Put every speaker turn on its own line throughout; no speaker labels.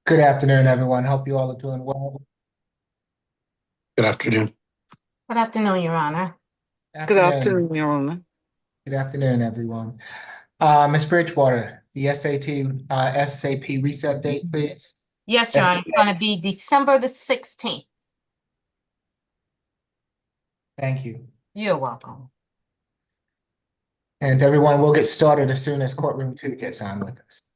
Good afternoon, everyone. Hope you all are doing well.
Good afternoon.
Good afternoon, Your Honor.
Good
Afternoon.
afternoon, Your Honor.
Good afternoon, everyone. Ms. Bridgewater, the SAP reset date, please.
Yes, Your Honor,
Yes.
it's going to be December the 16th.
Thank you.
You're welcome.
And everyone, we'll get started as soon as courtroom 2 gets on with us.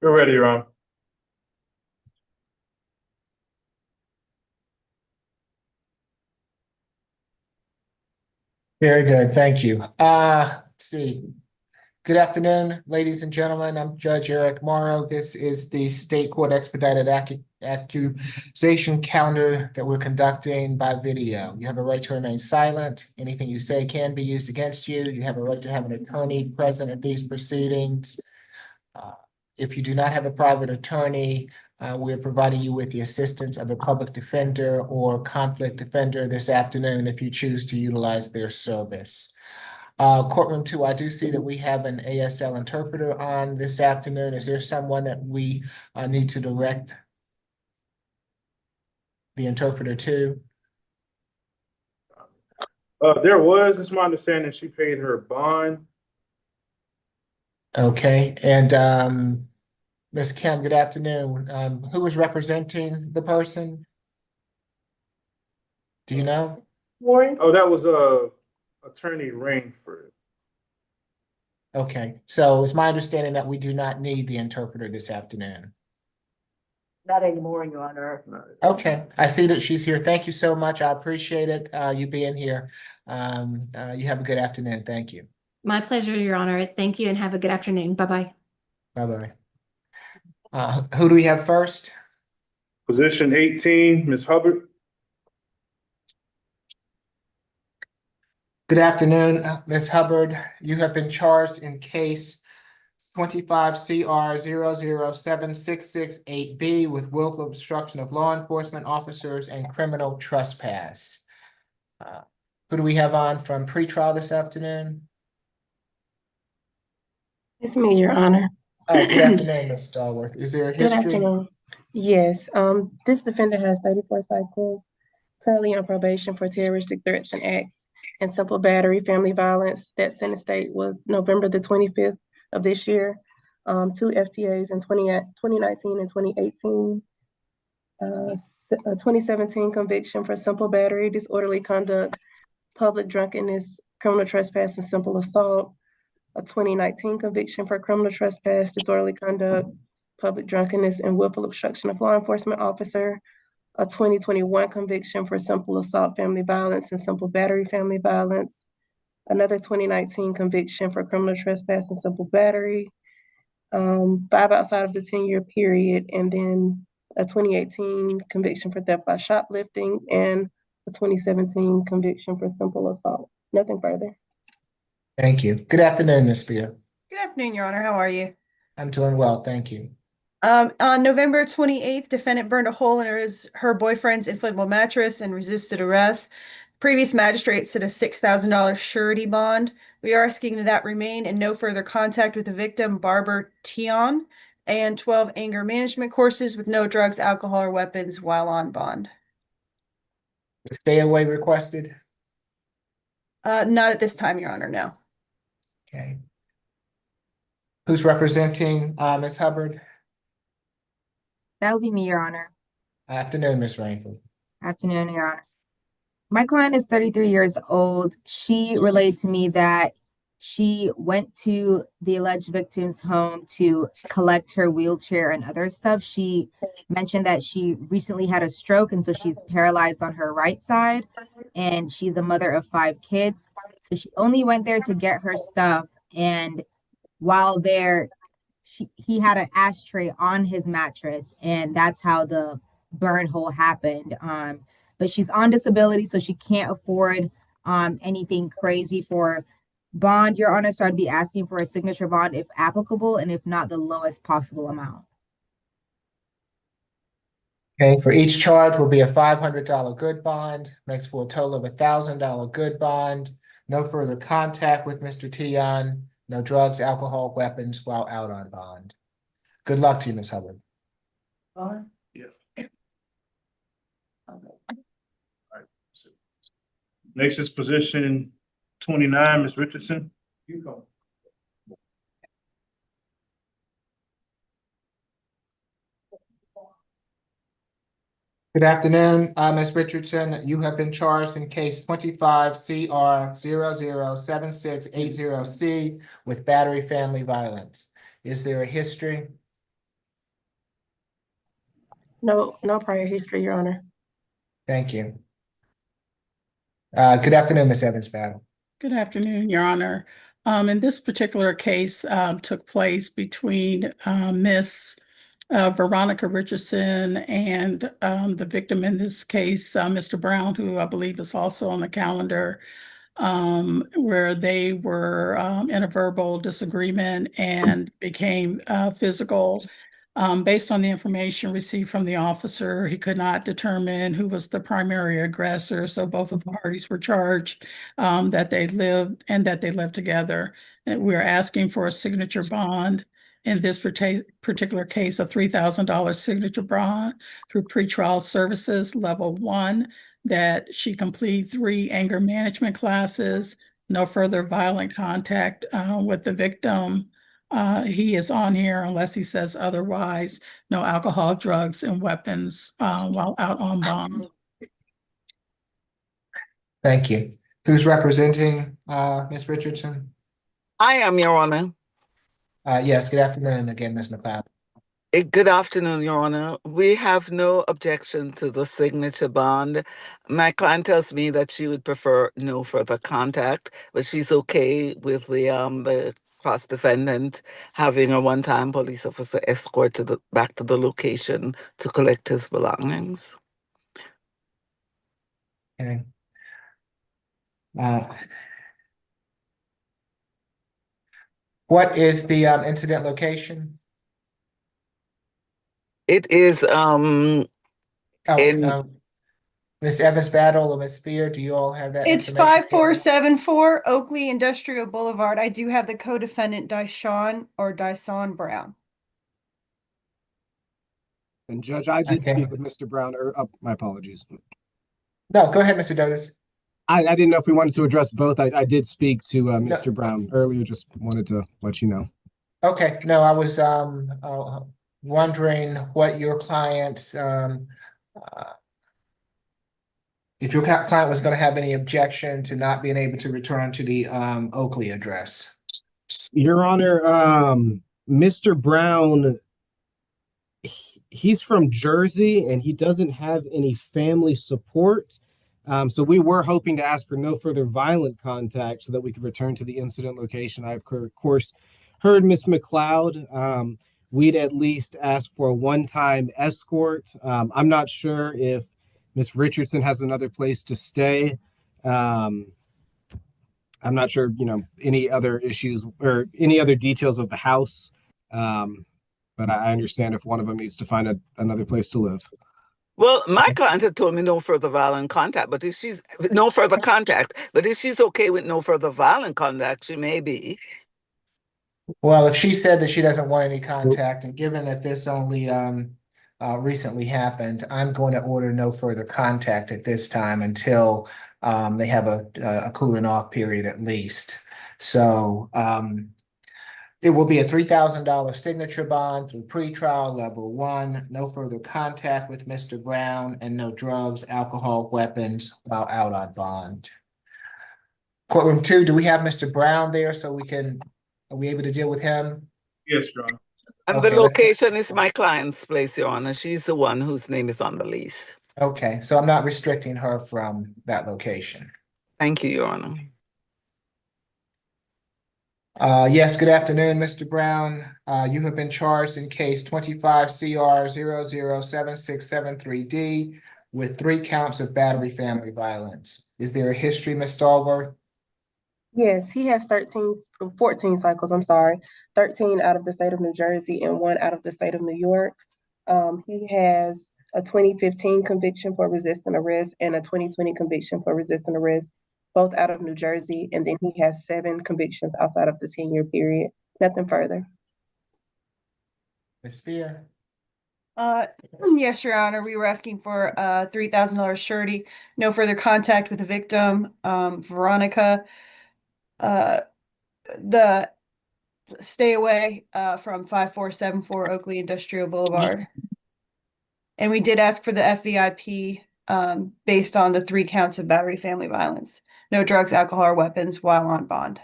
We're ready, Ron.
Very good. Thank you. Let's see. Good afternoon, ladies and gentlemen. I'm Judge Eric Morrow. This is the state court expedited accusation calendar that we're conducting by video. You have a right to remain silent. Anything you say can be used against you. You have a right to have an attorney present at these proceedings. If you do not have a private attorney, we're providing you with the assistance of a public defender or conflict defender this afternoon if you choose to utilize their service. Courtroom 2, I do see that we have an ASL interpreter on this afternoon. Is there someone that we need to direct the interpreter to?
It's my understanding she paid her bond.
Okay, and Ms. Kim, good afternoon. Who is representing the person? Do you know?
Oh, that was Attorney Rainford.
Okay, so it's my understanding that we do not need the interpreter this afternoon.
Not anymore, Your Honor.
Okay, I see that she's here. Thank you so much. I appreciate it, you being here. You have a good afternoon. Thank you.
My pleasure, Your Honor. Thank you and have a good afternoon. Bye-bye.
Bye-bye. Who do we have first?
Position 18, Ms. Hubbard.
Good afternoon, Ms. Hubbard. You have been charged in case 25 CR 0076668B with willful obstruction of law enforcement officers and criminal trespass. Who do we have on from pretrial this afternoon?
It's me, Your Honor.
Oh, good afternoon, Ms. Stallworth. Is there a
Good
history?
afternoon. Yes, this defendant has 34 cycles, currently on probation for terroristic threats and acts and simple battery, family violence. That sentence date was November the 25th of this year. 2 FTAs in 2019 and 2018. A 2017 conviction for simple battery, disorderly conduct, public drunkenness, criminal trespass, and simple assault. A 2019 conviction for criminal trespass, disorderly conduct, public drunkenness, and willful obstruction of law enforcement officer. A 2021 conviction for simple assault, family violence, and simple battery, family violence. Another 2019 conviction for criminal trespass and simple battery. 5 outside of the 10-year period, and then a 2018 conviction for theft by shoplifting, and a 2017 conviction for simple assault. Nothing further.
Thank you. Good afternoon, Ms. Spear.
Good afternoon, Your Honor. How are you?
I'm doing well, thank you.
On November 28th, defendant burned a hole in her boyfriend's inflatable mattress and resisted arrest. Previous magistrate set a $6,000 surety bond. We are asking that remain and no further contact with the victim, Barbara Tion, and 12 anger management courses with no drugs, alcohol, or weapons while on bond.
Stay away requested?
Not at this time, Your Honor, no.
Okay. Who's representing, Ms. Hubbard?
That would be me, Your Honor.
Afternoon, Ms. Rainford.
Afternoon, Your Honor. My client is 33 years old. She relayed to me that she went to the alleged victim's home to collect her wheelchair and other stuff. She mentioned that she recently had a stroke, and so she's paralyzed on her right side, and she's a mother of 5 kids. So she only went there to get her stuff, and while there, he had an ashtray on his mattress, and that's how the burn hole happened. But she's on disability, so she can't afford anything crazy for bond, Your Honor. So I'd be asking for a signature bond if applicable, and if not, the lowest possible amount.
Okay, for each charge will be a $500 good bond, makes for a total of $1,000 good bond. No further contact with Mr. Tion, no drugs, alcohol, weapons while out on bond. Good luck to you, Ms. Hubbard.
Next is position 29, Ms. Richardson.
Good afternoon, Ms. Richardson. You have been charged in case 25 CR 007680C with battery family violence. Is there a history?
No prior history, Your Honor.
Thank you. Good afternoon, Ms. Evans-Battle.
Good afternoon, Your Honor. In this particular case, took place between Miss Veronica Richardson and the victim in this case, Mr. Brown, who I believe is also on the calendar, where they were in a verbal disagreement and became physical. Based on the information received from the officer, he could not determine who was the primary aggressor. So both of the parties were charged that they lived together. And we're asking for a signature bond. In this particular case, a $3,000 signature bond through pretrial services level 1, that she complete 3 anger management classes, no further violent contact with the victim. He is on here unless he says otherwise, no alcohol, drugs, and weapons while out on bond.
Thank you. Who's representing Ms. Richardson?
I am, Your Honor.
Yes, good afternoon again, Ms. McLeod.
Good afternoon, Your Honor. We have no objection to the signature bond. My client tells me that she would prefer no further contact, but she's okay with the cross-defendant having a one-time police officer escort back to the location to collect his belongings.
Okay. What is the incident location?
It is
Ms. Evans-Battle or Ms. Spear, do you all have that
It's
information?
5474 Oakley Industrial Boulevard. I do have the co-defendant Dyson Brown.
And Judge, I did
Okay.
speak with Mr. Brown, my apologies.
No, go ahead, Mr. Dotis.
I didn't know if we wanted to address both. I did speak to Mr. Brown earlier, just wanted to let you know.
Okay, no, I was wondering what your client if your client was going to have any objection to not being able to return to the Oakley address.
Your Honor, Mr. Brown, he's from Jersey and he doesn't have any family support. So we were hoping to ask for no further violent contact so that we could return to the incident location. I've, of course, heard Ms. McLeod. We'd at least ask for a one-time escort. I'm not sure if Ms. Richardson has another place to stay. I'm not sure, any other issues or any other details of the house. But I understand if one of them needs to find another place to live.
Well, my client had told me no further violent contact, but if she's no further contact, but if she's okay with no further violent contact, she may be.
Well, if she said that she doesn't want any contact, and given that this only recently happened, I'm going to order no further contact at this time until they have a cooling off period at least. So, it will be a $3,000 signature bond through pretrial level 1, no further contact with Mr. Brown, and no drugs, alcohol, weapons while out on bond. Courtroom 2, do we have Mr. Brown there so are we able to deal with him?
Yes, Your Honor.
And
Okay,
the location is my client's place, Your Honor. She's the one whose name is on the lease.
Okay, so I'm not restricting her from that location.
Thank you, Your Honor.
Yes, good afternoon, Mr. Brown. You have been charged in case 25 CR 007673D with 3 counts of battery family violence. Is there a history, Ms. Stallworth?
Yes, he has 14 cycles, I'm sorry, 13 out of the state of New Jersey and 1 out of the state of New York. He has a 2015 conviction for resisting arrest and a 2020 conviction for resisting arrest, both out of New Jersey, and then he has 7 convictions outside of the 10-year period. Nothing further.
Ms. Spear?
Yes, Your Honor, we were asking for $3,000 surety, no further contact with the victim, Veronica. The stay away from 5474 Oakley Industrial Boulevard. And we did ask for the FVIP based on the 3 counts of battery family violence. No drugs, alcohol, or weapons while on bond.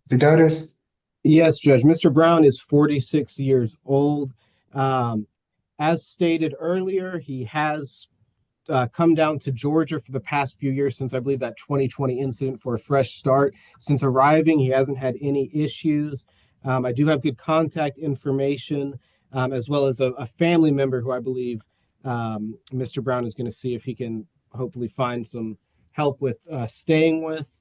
Mr. Dotis?
Yes, Judge. Mr. Brown is 46 years old. As stated earlier, he has come down to Georgia for the past few years since I believe that 2020 incident for a fresh start. Since arriving, he hasn't had any issues. I do have good contact information, as well as a family member who I believe Mr. Brown is going to see if he can hopefully find some help with staying with.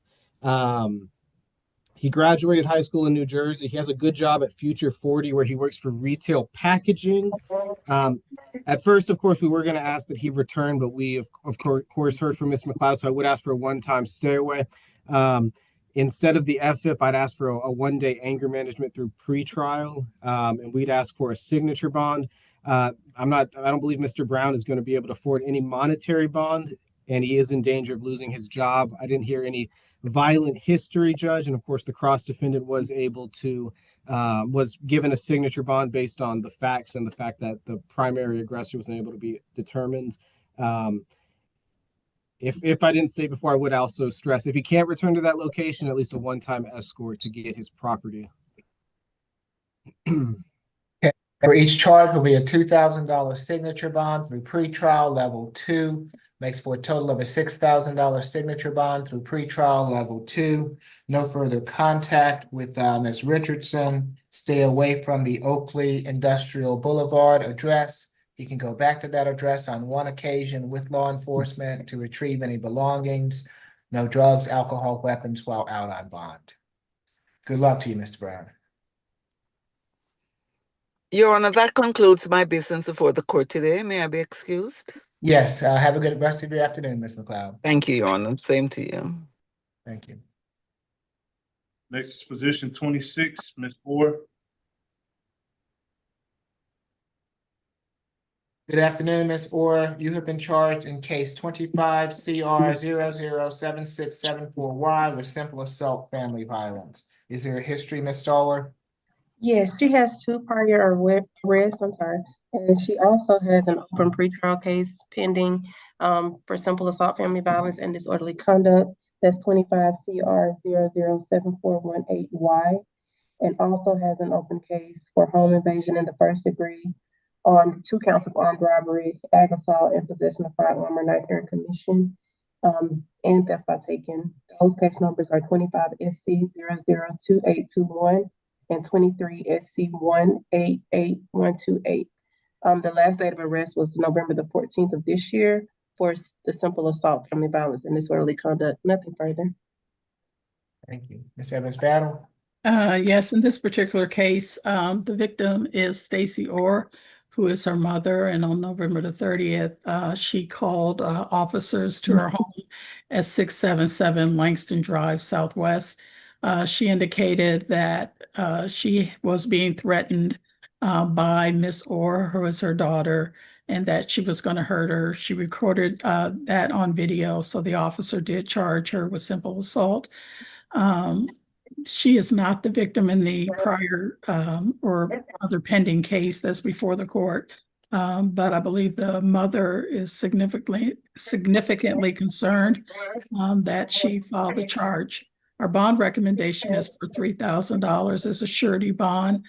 He graduated high school in New Jersey. He has a good job at Future 40 where he works for retail packaging. At first, of course, we were going to ask that he return, but we, of course, heard from Ms. McLeod, so I would ask for a one-time stay away. Instead of the FIP, I'd ask for a one-day anger management through pretrial, and we'd ask for a signature bond. I don't believe Mr. Brown is going to be able to afford any monetary bond, and he is in danger of losing his job. I didn't hear any violent history, Judge, and of course the cross defendant was able to was given a signature bond based on the facts and the fact that the primary aggressor was unable to be determined. If I didn't state before, I would also stress if he can't return to that location, at least a one-time escort to get his property.
For each charge will be a $2,000 signature bond through pretrial level 2. Makes for a total of a $6,000 signature bond through pretrial level 2. No further contact with Ms. Richardson. Stay away from the Oakley Industrial Boulevard address. He can go back to that address on one occasion with law enforcement to retrieve any belongings. No drugs, alcohol, weapons while out on bond. Good luck to you, Mr. Brown.
Your Honor, that concludes my business before the court today. May I be excused?
Yes, have a good rest of your afternoon, Ms. McLeod.
Thank you, Your Honor. Same to you.
Thank you.
Next is position 26, Ms. Orr.
Good afternoon, Ms. Orr. You have been charged in case 25 CR 007674Y with simple assault family violence. Is there a history, Ms. Stallworth?
Yes, she has 2 prior arrests, I'm sorry, and she also has an open pretrial case pending for simple assault, family violence, and disorderly conduct. That's 25 CR 007418Y, and also has an open case for home invasion in the first degree on 2 counts of armed robbery, ag assault, and possession of firearm or knife during commission, and theft by taking. Those case numbers are 25 SC 002821. and 23 SC 188128. The last date of arrest was November the 14th of this year for the simple assault, family violence, and disorderly conduct. Nothing further.
Thank you. Ms. Evans-Battle?
Yes, in this particular case, the victim is Stacy Orr, who is her mother, and on November the 30th, she called officers to her home at 677 Langston Drive Southwest. She indicated that she was being threatened by Miss Orr, who is her daughter, and that she was going to hurt her. She recorded that on video, so the officer did charge her with simple assault. She is not the victim in the prior or other pending case that's before the court. But I believe the mother is significantly concerned that she filed the charge. Our bond recommendation is for $3,000 as a surety bond.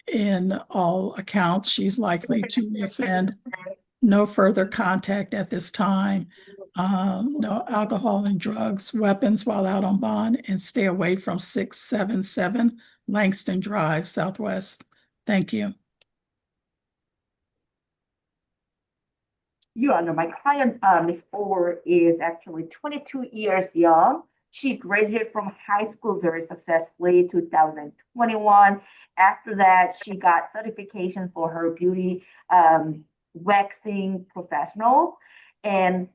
In all accounts, she's likely to reoffend. No further contact at this time. No alcohol and drugs, weapons while out on bond, and stay away from 677 Langston Drive, Southwest. Thank you.
Your Honor, my client, Ms. Orr, is actually 22 years young. She graduated from high school very successfully 2021. After that, she got certification for her beauty waxing professional. And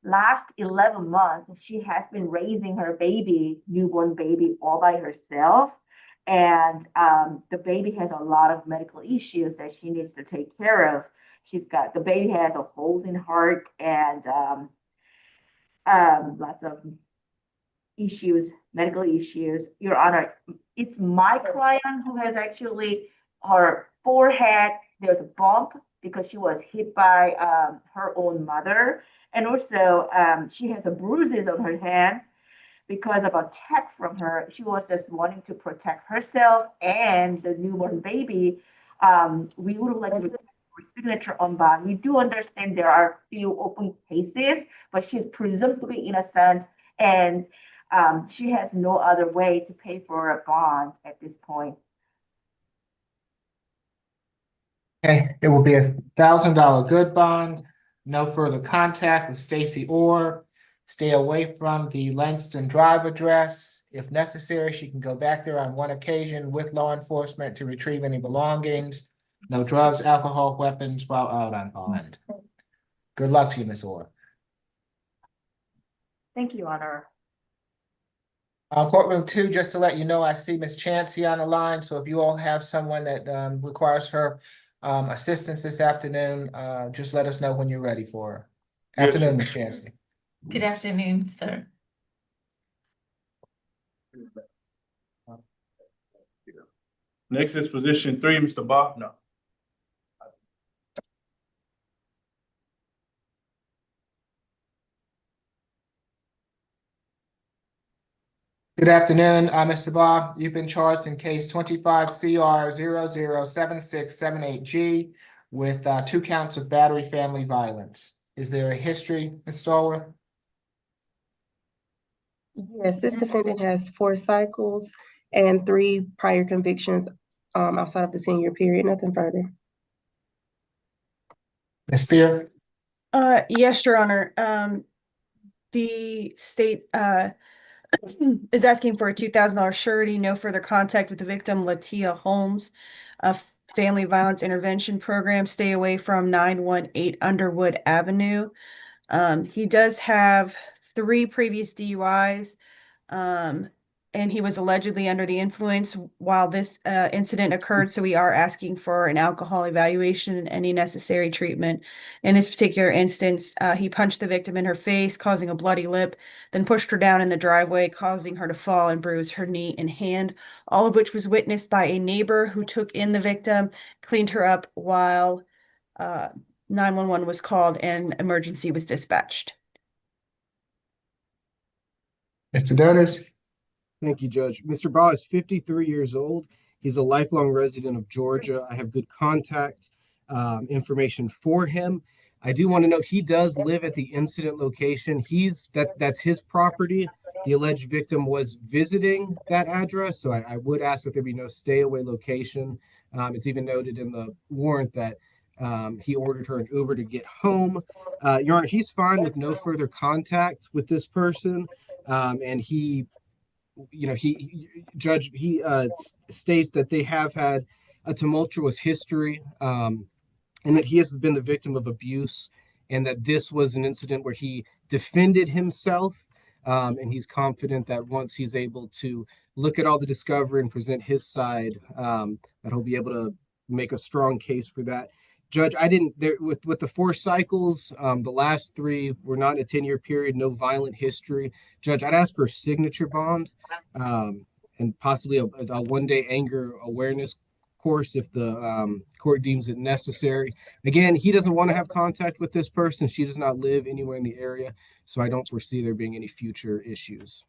last 11 months, she has been raising her newborn baby, all by herself. And the baby has a lot of medical issues that she needs to take care of. The baby has a holes in heart and lots of issues, medical issues. Your Honor, it's my client who has actually, her forehead, there's a bump because she was hit by her own mother. And also she has a bruises on her hand because of attack from her. She was just wanting to protect herself and the newborn baby. We would like to signature on bond. We do understand there are few open cases, but she's presumed to be innocent, and she has no other way to pay for a bond at this point.
Okay, it will be $1,000 good bond. No further contact with Stacy Orr. Stay away from the Langston Drive address. If necessary, she can go back there on one occasion with law enforcement to retrieve any belongings. No drugs, alcohol, weapons while out on bond. Good luck to you, Ms. Orr.
Thank you, Your Honor.
Courtroom 2, just to let you know, I see Ms. Chancey on the line. So if you all have someone that requires her assistance this afternoon, just let us know when you're ready for her.
Yes.
Afternoon, Ms. Chancey.
Good afternoon, sir.
Next is position 3, Mr. Bob. No.
Good afternoon, Mr. Bob. You've been charged in case 25 CR 007678G with 2 counts of battery family violence. Is there a history, Ms. Stallworth?
Yes, this defendant has 4 cycles and 3 prior convictions outside of the 10-year period. Nothing further.
Ms. Spear?
Yes, Your Honor. The state is asking for a $2,000 surety, no further contact with the victim, Latia Holmes, a family violence intervention program. Stay away from 918 Underwood Avenue. He does have 3 previous DUIs, and he was allegedly under the influence while this incident occurred. So we are asking for an alcohol evaluation and any necessary treatment. In this particular instance, he punched the victim in her face, causing a bloody lip, then pushed her down in the driveway, causing her to fall and bruise her knee and hand, all of which was witnessed by a neighbor who took in the victim, cleaned her up while 911 was called and emergency was dispatched.
Mr. Donis?
Thank you, Judge. Mr. Baugh is 53 years old. He's a lifelong resident of Georgia. I have good contact information for him. I do want to note he does live at the incident location. That's his property. The alleged victim was visiting that address, so I would ask that there be no stay away location. It's even noted in the warrant that he ordered her an Uber to get home. Your Honor, he's fine with no further contact with this person, and he states that they have had a tumultuous history, and that he has been the victim of abuse, and that this was an incident where he defended himself, and he's confident that once he's able to look at all the discovery and present his side, that he'll be able to make a strong case for that. Judge, I didn't there with the 4 cycles. The last 3 were not in a 10-year period, no violent history. Judge, I'd ask for a signature bond, and possibly a 1-day anger awareness course if the court deems it necessary. Again, he doesn't want to have contact with this person. She does not live anywhere in the area, so I don't foresee there being any future issues.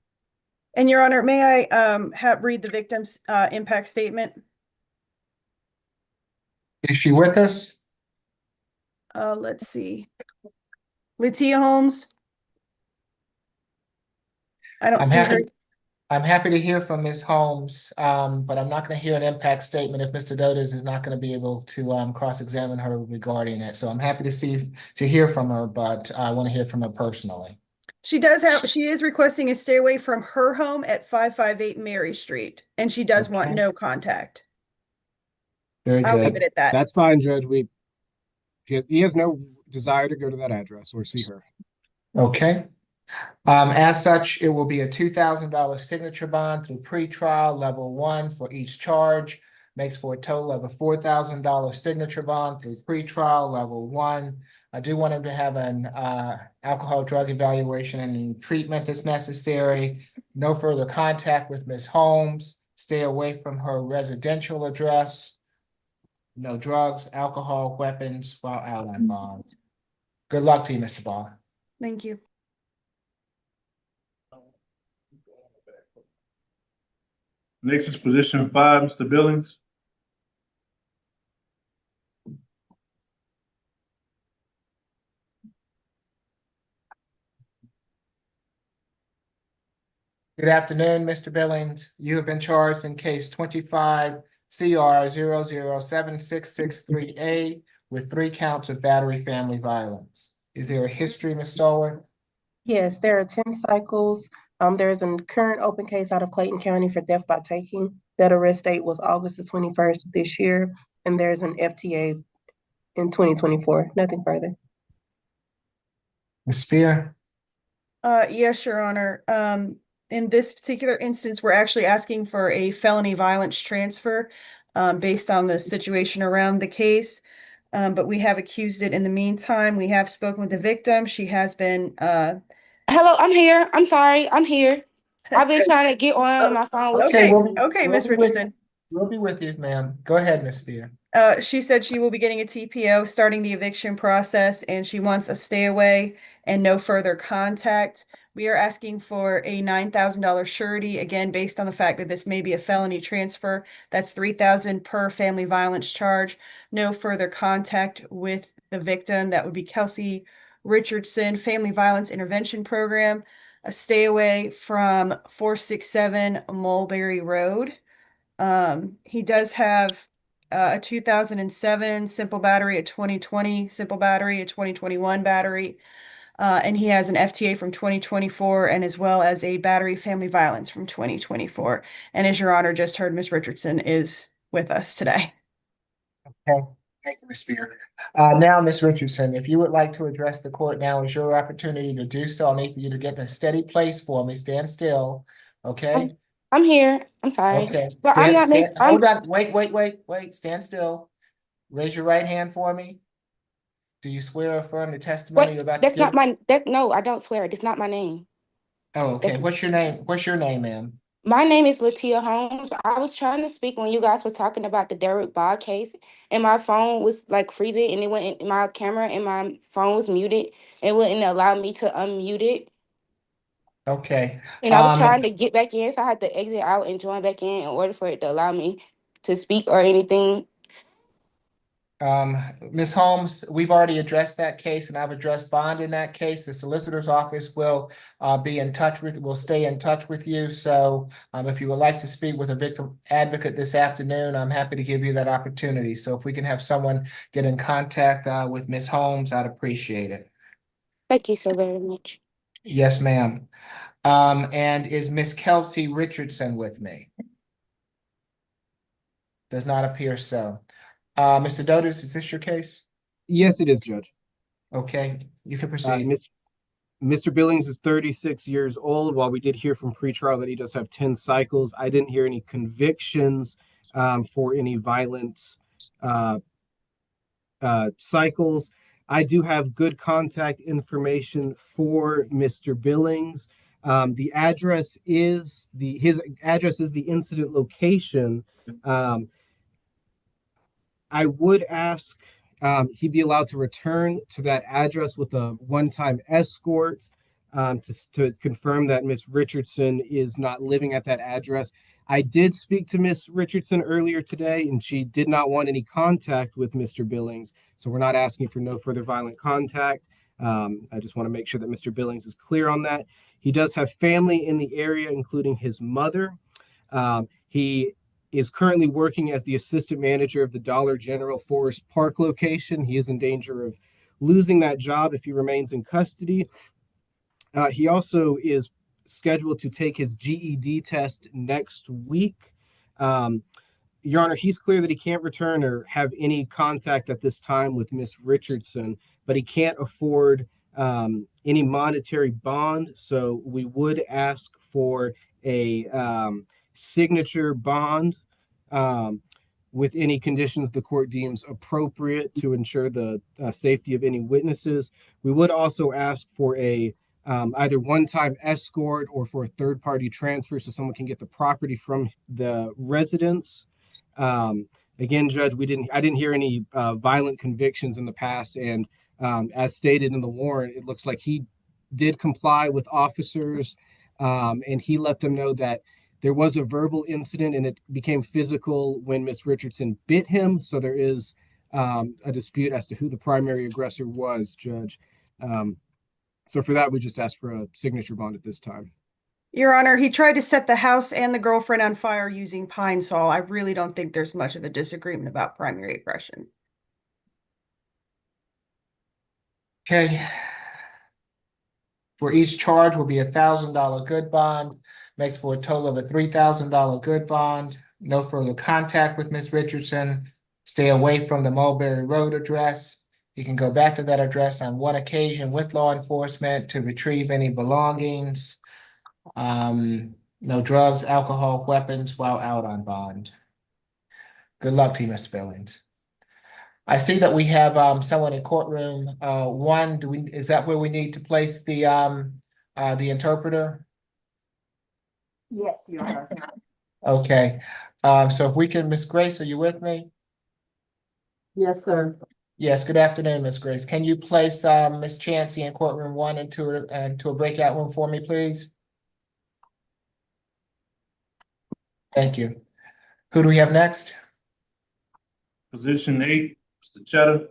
And Your Honor, may I read the victim's impact statement?
Is she with us?
Let's see. Latia Holmes? I don't
I'm
see her.
happy. I'm happy to hear from Ms. Holmes, but I'm not going to hear an impact statement if Mr. Dodas is not going to be able to cross-examine her regarding it. So I'm happy to hear from her, but I want to hear from her personally.
She is requesting a stay away from her home at 558 Mary Street, and she does want
Okay.
no contact.
Very
I'll leave
good.
it at that.
That's fine, Judge. He has no desire to go to that address or see her.
Okay. As such, it will be a $2,000 signature bond through pretrial level 1 for each charge. Makes for a total of a $4,000 signature bond through pretrial level 1. I do want him to have an alcohol drug evaluation and treatment that's necessary. No further contact with Ms. Holmes. Stay away from her residential address. No drugs, alcohol, weapons while out on bond. Good luck to you, Mr. Bond.
Thank you.
Next is position 5, Mr. Billings.
Good afternoon, Mr. Billings. You have been charged in case 25 CR 007663A with 3 counts of battery family violence. Is there a history, Ms. Stallworth?
Yes, there are 10 cycles. There is a current open case out of Clayton County for death by taking. That arrest date was August the 21st of this year, and there's an FTA in 2024. Nothing further.
Ms. Spear?
Yes, Your Honor. In this particular instance, we're actually asking for a felony violence transfer based on the situation around the case. But we have accused it in the meantime. We have spoken with the victim. She has been
Hello, I'm here. I'm sorry. I'm here. I've been trying to get on my phone with
Okay,
you.
Okay, Ms. Richardson.
We'll be with you, ma'am. Go ahead, Ms. Spear.
She said she will be getting a TPO, starting the eviction process, and she wants a stay away and no further contact. We are asking for a $9,000 surety, again, based on the fact that this may be a felony transfer. That's $3,000 per family violence charge. No further contact with the victim. That would be Kelsey Richardson, Family Violence Intervention Program. A stay away from 467 Mulberry Road. He does have a 2007 simple battery, a 2020 simple battery, a 2021 battery, and he has an FTA from 2024 and as well as a battery family violence from 2024. And as Your Honor just heard, Ms. Richardson is with us today.
Okay, thank you, Ms. Spear. Now, Ms. Richardson, if you would like to address the court, now is your opportunity to do so. I need for you to get in a steady place for me. Stand still, okay?
I'm here. I'm sorry.
Okay.
But I'm not
Hold on. Wait. Stand still. Raise your right hand for me. Do you swear or affirm the testimony you're about to
That's
give?
not no, I don't swear. It's not my name.
Oh, okay. What's your name? What's your name, ma'am?
My name is Latia Holmes. I was trying to speak when you guys were talking about the Derek Ball case, and my phone was like freezing, and it went in my camera, and my phone was muted. It wouldn't allow me to unmute it.
Okay.
And I was trying to get back in, so I had to exit out and join back in order for it to allow me to speak or anything.
Ms. Holmes, we've already addressed that case, and I've addressed bond in that case. The solicitor's office will stay in touch with you. So if you would like to speak with a victim advocate this afternoon, I'm happy to give you that opportunity. So if we can have someone get in contact with Ms. Holmes, I'd appreciate it.
Thank you so very much.
Yes, ma'am. And is Miss Kelsey Richardson with me? Does not appear so. Mr. Dotis, is this your case?
Yes, it is, Judge.
Okay, you can proceed.
Mr. Billings is 36 years old. While we did hear from pretrial that he does have 10 cycles, I didn't hear any convictions for any violent uh, cycles. I do have good contact information for Mr. Billings. The address is his address is the incident location. I would ask he be allowed to return to that address with a one-time escort to confirm that Miss Richardson is not living at that address. I did speak to Miss Richardson earlier today, and she did not want any contact with Mr. Billings. So we're not asking for no further violent contact. I just want to make sure that Mr. Billings is clear on that. He does have family in the area, including his mother. He is currently working as the assistant manager of the Dollar General Forest Park location. He is in danger of losing that job if he remains in custody. He also is scheduled to take his GED test next week. Your Honor, he's clear that he can't return or have any contact at this time with Miss Richardson, but he can't afford any monetary bond. So we would ask for a signature bond with any conditions the court deems appropriate to ensure the safety of any witnesses. We would also ask for a either one-time escort or for a third-party transfer so someone can get the property from the residence. Again, Judge, I didn't hear any violent convictions in the past, and as stated in the warrant, it looks like he did comply with officers, and he let them know that there was a verbal incident and it became physical when Miss Richardson bit him. So there is a dispute as to who the primary aggressor was, Judge. So for that, we just asked for a signature bond at this time.
Your Honor, he tried to set the house and the girlfriend on fire using pine saw. I really don't think there's much of a disagreement about primary aggression.
Okay. For each charge will be $1,000 good bond, makes for a total of a $3,000 good bond. No further contact with Ms. Richardson. Stay away from the Mulberry Road address. You can go back to that address on one occasion with law enforcement to retrieve any belongings. No drugs, alcohol, weapons while out on bond. Good luck to you, Mr. Billings. I see that we have someone in courtroom one. Is that where we need to place the interpreter?
Yes, Your Honor.
Okay, so if we can, Miss Grace, are you with me?
Yes, sir.
Yes, good afternoon, Miss Grace. Can you place Miss Chancey in courtroom one into a breakout room for me, please? Thank you. Who do we have next?
Position 8, Mr. Cheddar.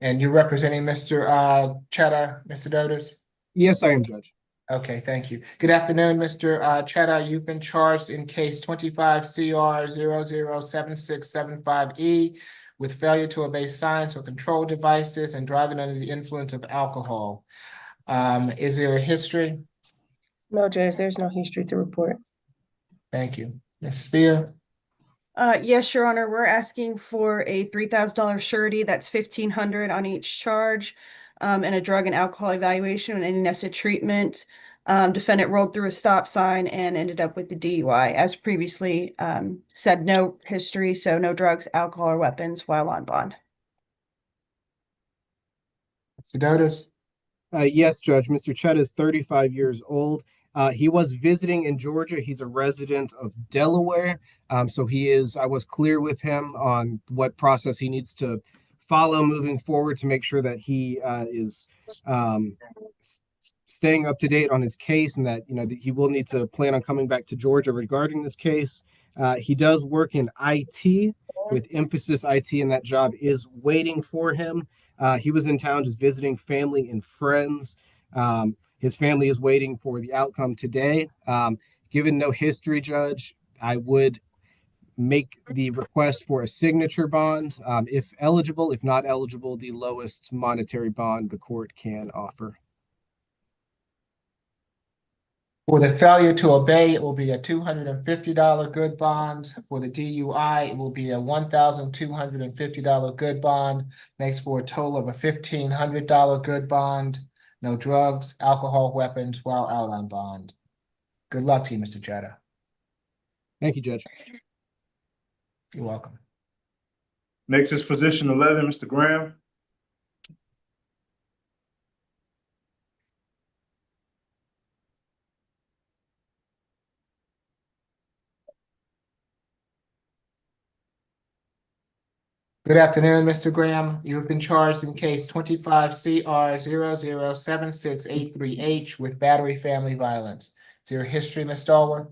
And you're representing Mr. Cheddar, Mr. Doders?
Yes, I am, Judge.
Okay, thank you. Good afternoon, Mr. Cheddar. You've been charged in case 25 CR 007675E with failure to obey signs or control devices and driving under the influence of alcohol. Is there a history?
No, Judge, there's no history to report.
Thank you. Ms. Spear?
Yes, Your Honor, we're asking for a $3,000 surety. That's $1,500 on each charge, and a drug and alcohol evaluation and any necessary treatment. Defendant rolled through a stop sign and ended up with the DUI. As previously said, no history, so no drugs, alcohol, or weapons while on bond.
Mr. Doders?
Yes, Judge. Mr. Chet is 35 years old. He was visiting in Georgia. He's a resident of Delaware. So I was clear with him on what process he needs to follow moving forward to make sure that he is staying up to date on his case, and that that he will need to plan on coming back to Georgia regarding this case. He does work in IT with emphasis IT, and that job is waiting for him. He was in town just visiting family and friends. His family is waiting for the outcome today. Given no history, Judge, I would make the request for a signature bond, if eligible. If not eligible, the lowest monetary bond the court can offer.
For the failure to obey, it will be a $250 good bond. For the DUI, it will be a $1,250 good bond. Makes for a total of a $1,500 good bond. no drugs, alcohol, weapons while out on bond. Good luck to you, Mr. Jetta.
Thank you, Judge.
You're welcome.
Next is position 11, Mr. Graham.
Good afternoon, Mr. Graham. You have been charged in case 25CR007683H with battery family violence. Is there a history, Ms. Stallworth?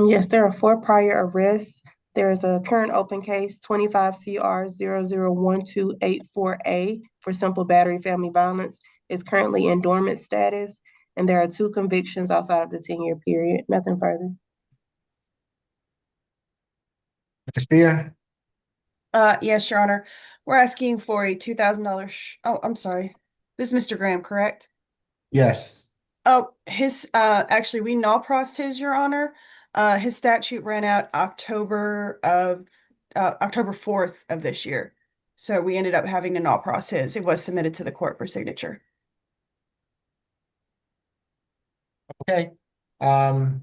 Yes, there are 4 prior arrests. There is a current open case, 25CR001284A for simple battery family violence. It's currently in dormant status, and there are 2 convictions outside of the 10-year period. Nothing further.
Ms. Spear?
Yes, Your Honor. We're asking for a $2,000. Oh, I'm sorry. This is Mr. Graham, correct?
Yes.
Oh, actually, we null-prossed his, Your Honor. His statute ran out October 4th of this year. So we ended up having to null-pross his. It was submitted to the court for signature.
Okay. Mr.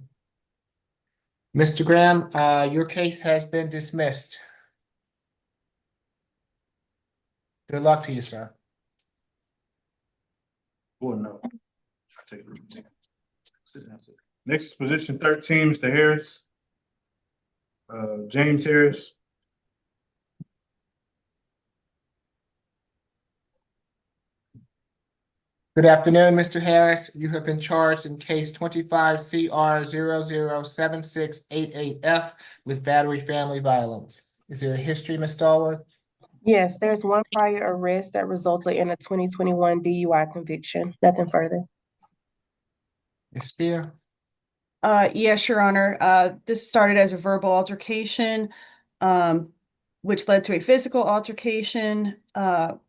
Graham, your case has been dismissed. Good luck to you, sir.
Oh, no. Next is position 13, Mr. Harris. James Harris.
Good afternoon, Mr. Harris. You have been charged in case 25CR007688F with battery family violence. Is there a history, Ms. Stallworth?
Yes, there's 1 prior arrest that resulted in a 2021 DUI conviction. Nothing further.
Ms. Spear?
Yes, Your Honor. This started as a verbal altercation, which led to a physical altercation. The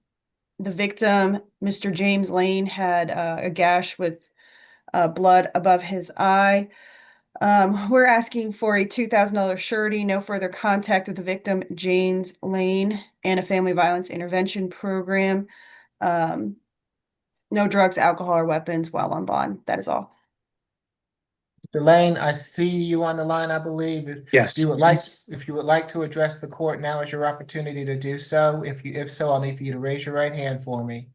victim, Mr. James Lane, had a gash with blood above his eye. We're asking for a $2,000 surety, no further contact with the victim, James Lane, and a family violence intervention program. No drugs, alcohol, or weapons while on bond. That is all.
Mr. Lane, I see you on the line, I believe. If
Yes.
you would like to address the court, now is your opportunity to do so. If so, I'll need for you to raise your right hand for me.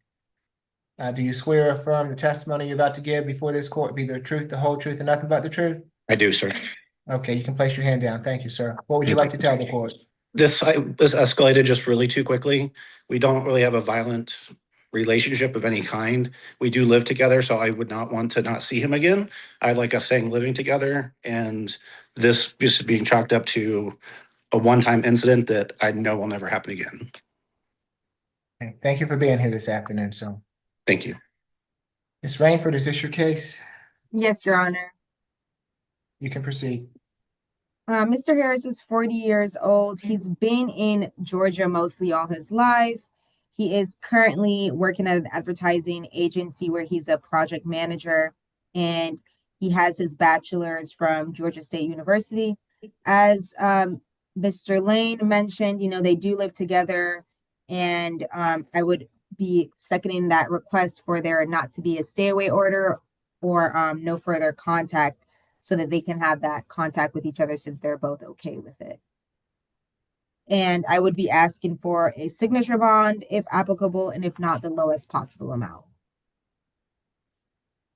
Do you swear or affirm the testimony you're about to give before this court be the truth, the whole truth, and nothing but the truth?
I do, sir.
Okay, you can place your hand down. Thank you, sir. What would you like to tell the court?
This was escalated just really too quickly. We don't really have a violent relationship of any kind. We do live together, so I would not want to not see him again. I like us staying living together, and this just being chalked up to a one-time incident that I know will never happen again.
Okay, thank you for being here this afternoon, sir.
Thank you.
Ms. Rainford, is this your case?
Yes, Your Honor.
You can proceed.
Mr. Harris is 40 years old. He's been in Georgia mostly all his life. He is currently working at an advertising agency where he's a project manager, and he has his bachelor's from Georgia State University. As Mr. Lane mentioned, they do live together, and I would be seconding that request for there not to be a stay away order or no further contact, so that they can have that contact with each other since they're both okay with it. And I would be asking for a signature bond if applicable, and if not, the lowest possible amount.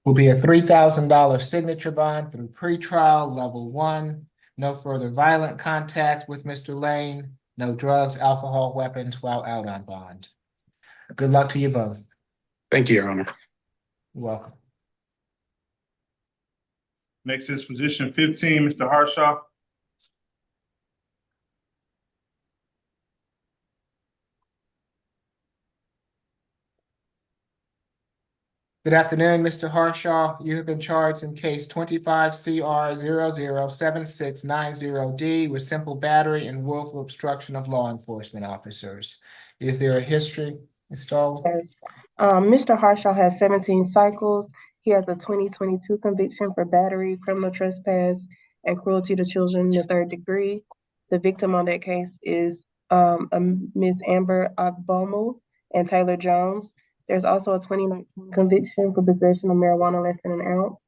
Will be a $3,000 signature bond through pretrial level 1. No further violent contact with Mr. Lane. No drugs, alcohol, weapons while out on bond. Good luck to you both.
Thank you, Your Honor.
You're welcome.
Next is position 15, Mr. Harshaw.
Good afternoon, Mr. Harshaw. You have been charged in case 25CR007690D with simple battery and willful obstruction of law enforcement officers. Is there a history, Ms. Stahl?
Yes. Mr. Harshaw has 17 cycles. He has a 2022 conviction for battery, criminal trespass, and cruelty to children in the 3rd degree. The victim on that case is Ms. Amber Agbomu and Taylor Jones. There's also a 2019 conviction for possession of marijuana less than an ounce.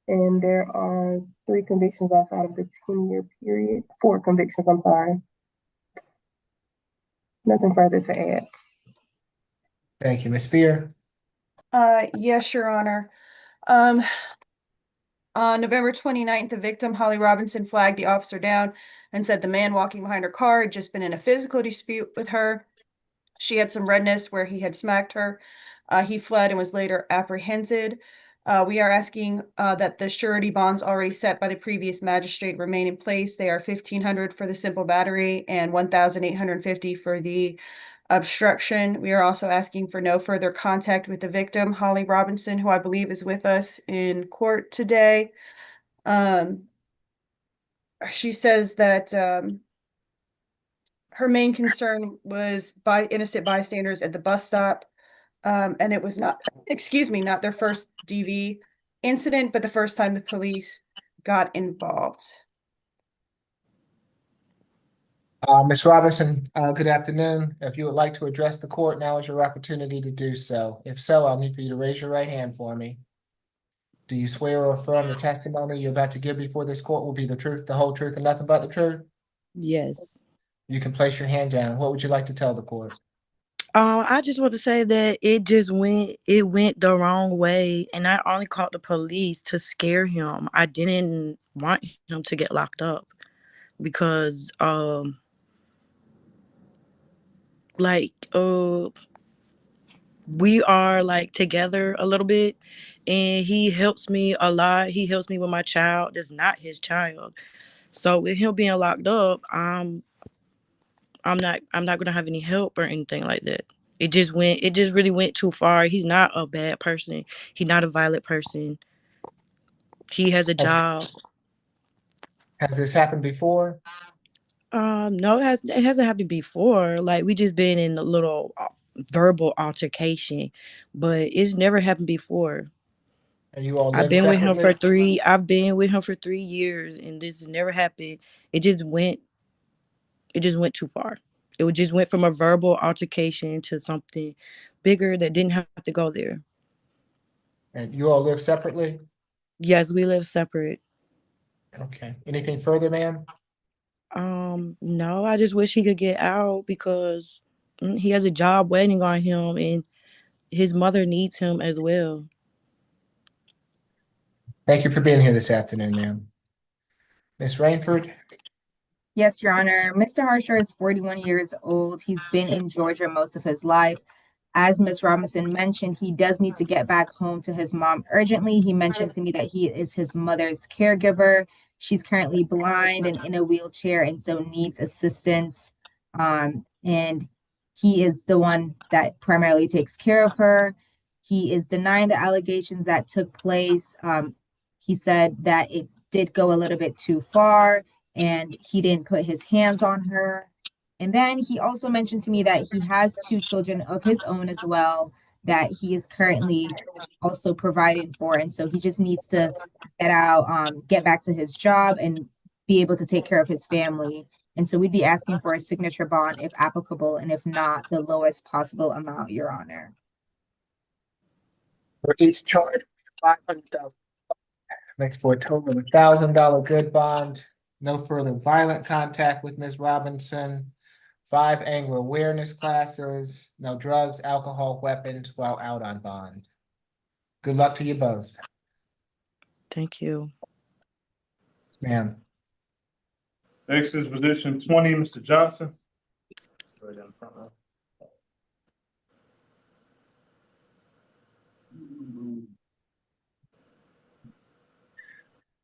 And there are 3 convictions outside of the 10-year period. 4 convictions, I'm sorry. Nothing further to add.
Thank you, Ms. Spear.
Yes, Your Honor. On November 29th, the victim, Holly Robinson, flagged the officer down and said the man walking behind her car had just been in a physical dispute with her. She had some redness where he had smacked her. He fled and was later apprehended. We are asking that the surety bonds already set by the previous magistrate remain in place. They are $1,500 for the simple battery and $1,850 for the obstruction. We are also asking for no further contact with the victim, Holly Robinson, who I believe is with us in court today. She says that her main concern was by innocent bystanders at the bus stop. And it was not, excuse me, not their first DV incident, but the first time the police got involved.
Ms. Robinson, good afternoon. If you would like to address the court, now is your opportunity to do so. If so, I'll need for you to raise your right hand for me. Do you swear or affirm the testimony you're about to give before this court will be the truth, the whole truth, and nothing but the truth?
Yes.
You can place your hand down. What would you like to tell the court?
I just want to say that it went the wrong way, and I only called the police to scare him. I didn't want him to get locked up because, like, we are like together a little bit, and he helps me a lot. He helps me with my child. That's not his child. So with him being locked up, I'm not gonna have any help or anything like that. It just really went too far. He's not a bad person. He's not a violent person. He has a job.
Has this happened before?
No, it hasn't happened before. Like we just been in a little verbal altercation, but it's never happened before.
And you all
I've
live
been with him for
separately?
I've been with him for 3 years, and this has never happened. It just went too far. It just went from a verbal altercation to something bigger that didn't have to go there.
And you all live separately?
Yes, we live separate.
Okay. Anything further, ma'am?
No, I just wish he could get out because he has a job waiting on him, and his mother needs him as well.
Thank you for being here this afternoon, ma'am. Ms. Rainford?
Yes, Your Honor. Mr. Harsher is 41 years old. He's been in Georgia most of his life. As Ms. Robinson mentioned, he does need to get back home to his mom urgently. He mentioned to me that he is his mother's caregiver. She's currently blind and in a wheelchair and so needs assistance. And he is the one that primarily takes care of her. He is denying the allegations that took place. He said that it did go a little bit too far and he didn't put his hands on her. And then he also mentioned to me that he has 2 children of his own as well that he is currently also providing for. And so he just needs to get out, get back to his job and be able to take care of his family. And so we'd be asking for a signature bond if applicable, and if not, the lowest possible amount, Your Honor.
For each charge, $500. Makes for a total of $1,000 good bond. No further violent contact with Ms. Robinson. 5 anger awareness classes. No drugs, alcohol, weapons while out on bond. Good luck to you both.
Thank you.
Ma'am.
Next is position 20, Mr. Johnson. Right down the front row.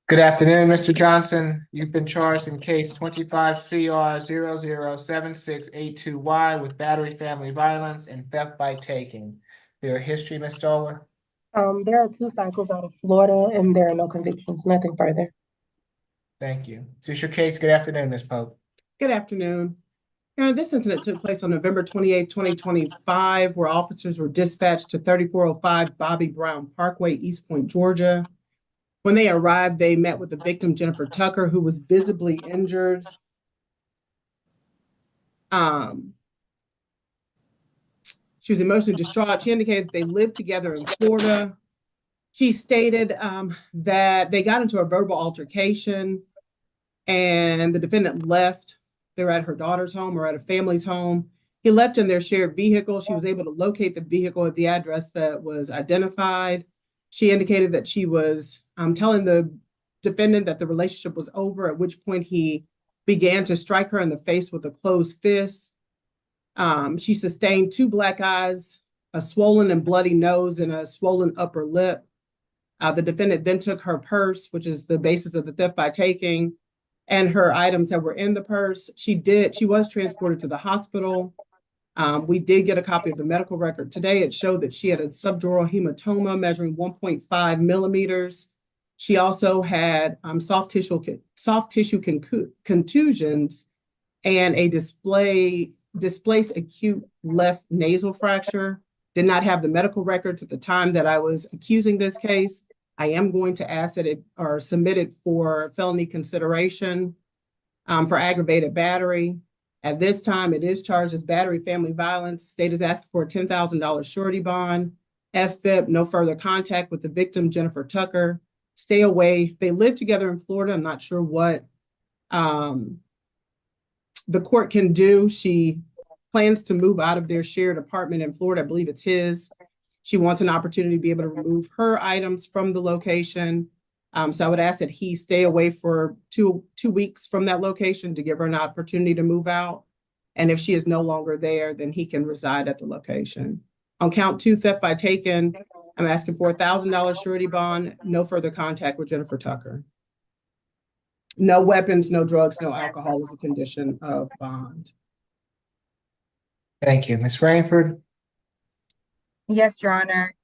Good afternoon, Mr. Johnson. You've been charged in case 25 CR 007682Y with battery, family violence, and theft by taking. Their history, Ms. Stoller?
There are 2 cycles out of Florida and there are no convictions, nothing further.
Thank you. Is this your case? Good afternoon, Ms. Pope.
Good afternoon. This incident took place on November 28th, 2025, where officers were dispatched to 3405 Bobby Brown Parkway, East Point, Georgia. When they arrived, they met with the victim, Jennifer Tucker, who was visibly injured. She was emotionally distraught. She indicated that they lived together in Florida. She stated that they got into a verbal altercation and the defendant left. They were at her daughter's home or at a family's home. He left in their shared vehicle. She was able to locate the vehicle at the address that was identified. She indicated that she was telling the defendant that the relationship was over, at which point he began to strike her in the face with a closed fist. She sustained 2 black eyes, a swollen and bloody nose, and a swollen upper lip. The defendant then took her purse, which is the basis of the theft by taking, and her items that were in the purse. She was transported to the hospital. We did get a copy of the medical record today. It showed that she had a subdural hematoma measuring 1.5 millimeters. She also had soft tissue contusions and a displaced acute left nasal fracture. Did not have the medical records at the time that I was accusing this case. I am going to ask that it are submitted for felony consideration for aggravated battery. At this time, it is charged as battery family violence. State is asking for a $10,000 surety bond. FFIP, no further contact with the victim, Jennifer Tucker. Stay away. They live together in Florida. I'm not sure what the court can do. She plans to move out of their shared apartment in Florida. I believe it's his. She wants an opportunity to be able to remove her items from the location. So I would ask that he stay away for two weeks from that location to give her an opportunity to move out. And if she is no longer there, then he can reside at the location. On count 2, theft by taken, I'm asking for a $1,000 surety bond, no further contact with Jennifer Tucker. No weapons, no drugs, no alcohol is a condition of bond.
Thank you. Ms. Rainford?
Yes, Your Honor.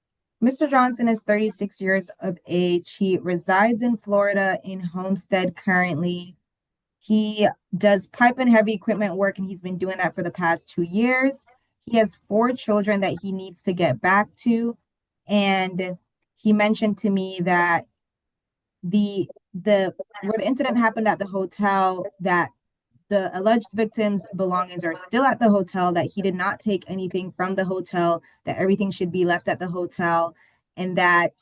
Mr. Johnson is 36 years of age. He resides in Florida in Homestead currently. He does pipe and heavy equipment work, and he's been doing that for the past 2 years. He has 4 children that he needs to get back to. And he mentioned to me that where the incident happened at the hotel, that the alleged victim's belongings are still at the hotel, that he did not take anything from the hotel, that everything should be left at the hotel, and that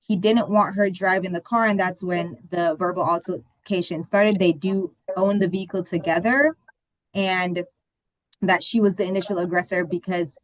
he didn't want her driving the car. And that's when the verbal altercation started. They do own the vehicle together, and that she was the initial aggressor because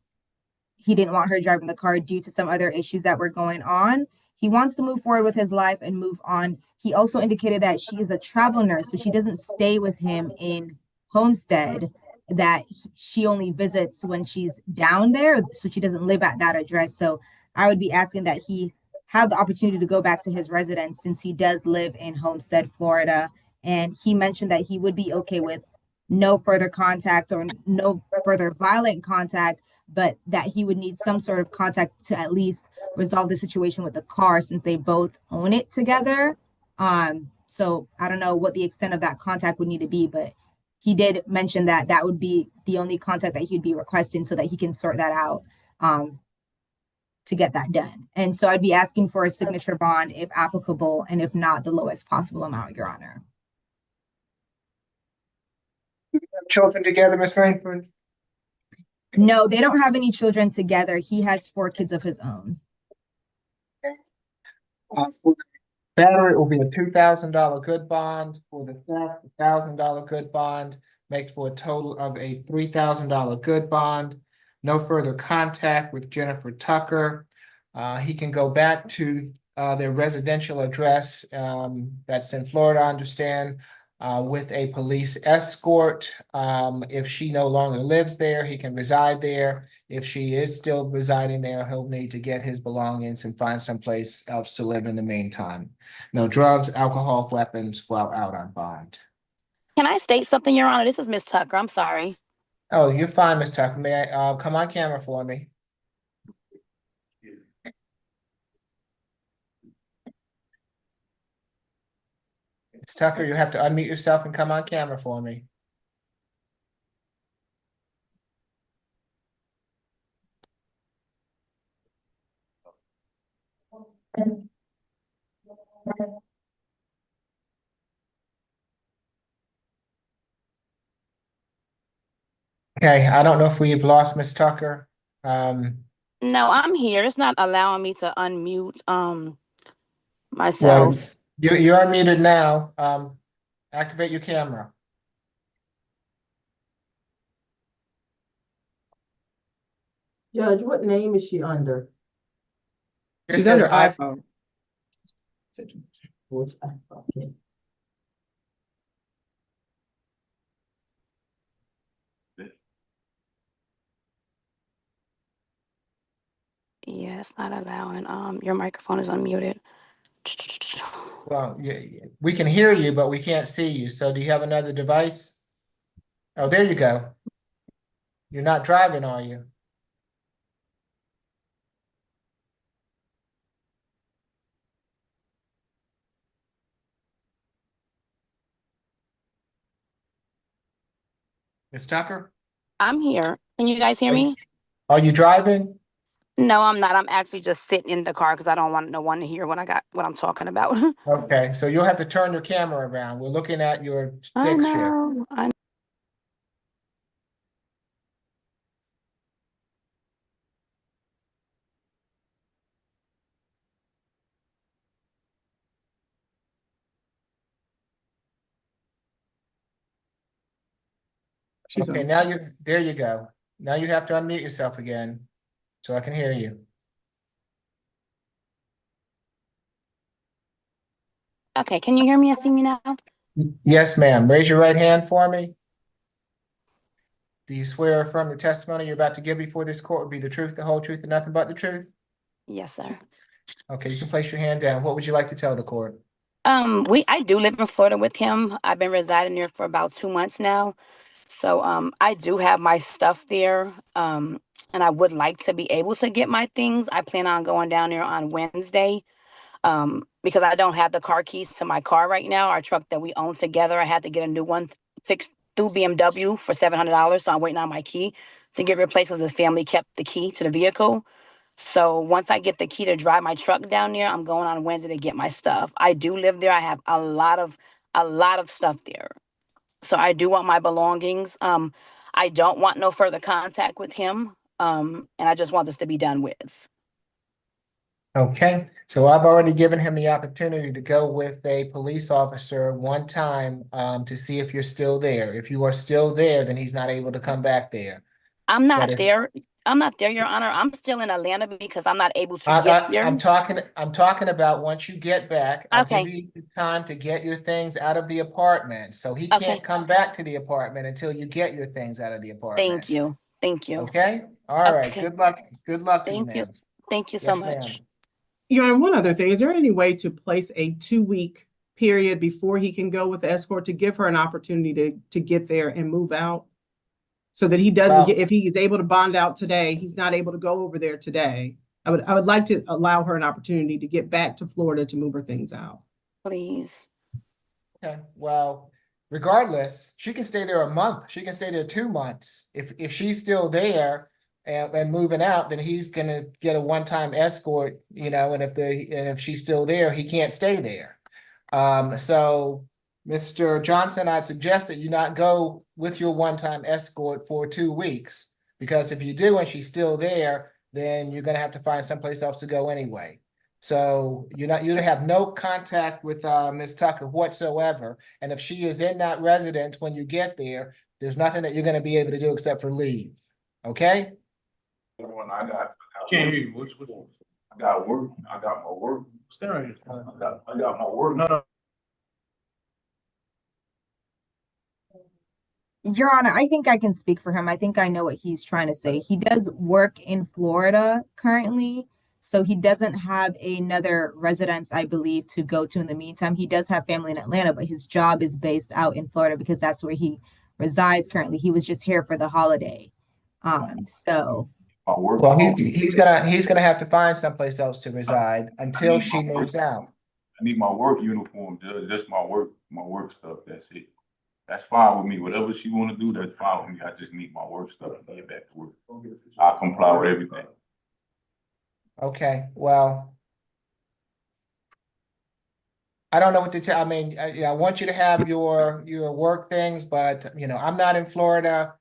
he didn't want her driving the car due to some other issues that were going on. He wants to move forward with his life and move on. He also indicated that she is a travel nurse, so she doesn't stay with him in Homestead, that she only visits when she's down there, so she doesn't live at that address. So I would be asking that he have the opportunity to go back to his residence since he does live in Homestead, Florida. And he mentioned that he would be okay with no further contact or no further violent contact, but that he would need some sort of contact to at least resolve the situation with the car since they both own it together. So I don't know what the extent of that contact would need to be, but he did mention that that would be the only contact that he'd be requesting so that he can sort that out to get that done. And so I'd be asking for a signature bond if applicable, and if not, the lowest possible amount, Your Honor.
Children together, Ms. Rainford?
No, they don't have any children together. He has 4 kids of his own.
For the battery, it will be a $2,000 good bond. For the theft, $1,000 good bond, makes for a total of a $3,000 good bond. No further contact with Jennifer Tucker. He can go back to their residential address that's in Florida, I understand, with a police escort. If she no longer lives there, he can reside there. If she is still residing there, he'll need to get his belongings and find someplace else to live in the meantime. No drugs, alcohol, weapons while out on bond.
Can I state something, Your Honor? This is Miss Tucker. I'm sorry.
Oh, you're fine, Ms. Tucker. May I come on camera for me? Ms. Tucker, you have to unmute yourself and come on camera for me. Okay, I don't know if we've lost Ms. Tucker.
No, I'm here. It's not allowing me to unmute
well,
myself.
you're unmuted now. Activate your camera.
Judge, what name is she under?
It
She's
says
under iPhone.
Okay.
Yeah, it's not allowing. Your microphone is unmuted.
Well, we can hear you, but we can't see you. So do you have another device? Oh, there you go. You're not driving, are you? Ms. Tucker?
I'm here. Can you guys hear me?
Are you driving?
No, I'm not. I'm actually just sitting in the car because I don't want no one to hear what I'm talking about.
Okay, so you'll have to turn your camera around. We're looking at your
I
fixture.
know.
Okay, now there you go. Now you have to unmute yourself again so I can hear you.
Okay, can you hear me and see me now?
Yes, ma'am. Raise your right hand for me. Do you swear or affirm the testimony you're about to give before this court will be the truth, the whole truth, and nothing but the truth?
Yes, sir.
Okay, you can place your hand down. What would you like to tell the court?
I do live in Florida with him. I've been residing there for about 2 months now. So I do have my stuff there. And I would like to be able to get my things. I plan on going down there on Wednesday. Because I don't have the car keys to my car right now. Our truck that we own together, I had to get a new one fixed through BMW for $700. So I'm waiting on my key to get replaced because his family kept the key to the vehicle. So once I get the key to drive my truck down there, I'm going on Wednesday to get my stuff. I do live there. I have a lot of stuff there. So I do want my belongings. I don't want no further contact with him. And I just want this to be done with.
Okay, so I've already given him the opportunity to go with a police officer one time to see if you're still there. If you are still there, then he's not able to come back there.
I'm
But
not
if-
there. I'm not there, Your Honor. I'm still in Atlanta because I'm not able to get there.
I'm talking about once you get back, I'll give
Okay.
you the time to get your things out of the apartment. So he
Okay.
can't come back to the apartment until you get your things out of the apartment.
Thank you. Thank you.
Okay, all right,
Okay.
good luck. Good luck to you,
Thank you.
ma'am.
Thank you so
Yes,
much.
ma'am.
Your Honor, one other thing, is there any way to place a 2-week period before he can go with the escort to give her an opportunity to get there and move out? So that he doesn't get, if he is able to bond out today, he's not able to go over there today. I would like to allow her an opportunity to get back to Florida to move her things out.
Please.
Okay, well, regardless, she can stay there a month. She can stay there 2 months. If she's still there and moving out, then he's gonna get a one-time escort, and if she's still there, he can't stay there. So Mr. Johnson, I'd suggest that you not go with your one-time escort for 2 weeks, because if you do and she's still there, then you're gonna have to find someplace else to go anyway. So you have no contact with Ms. Tucker whatsoever. And if she is in that residence when you get there, there's nothing that you're gonna be able to do except for leave. Okay?
I can't hear you. Which one? I got work. I got my work. Stay right here. I got my work. No.
Your Honor, I think I can speak for him. I think I know what he's trying to say. He does work in Florida currently, so he doesn't have another residence, I believe, to go to in the meantime. He does have family in Atlanta, but his job is based out in Florida because that's where he resides currently. He was just here for the holiday. So
Well, he's gonna have to find someplace else to reside until she moves out.
I need my work uniform, Judge. That's my work stuff. That's it. That's fine with me. Whatever she want to do, that's fine with me. I just need my work stuff and get back to work. I'll comply with everything.
Okay, well, I don't know what to tell. I mean, I want you to have your work things, but I'm not in Florida.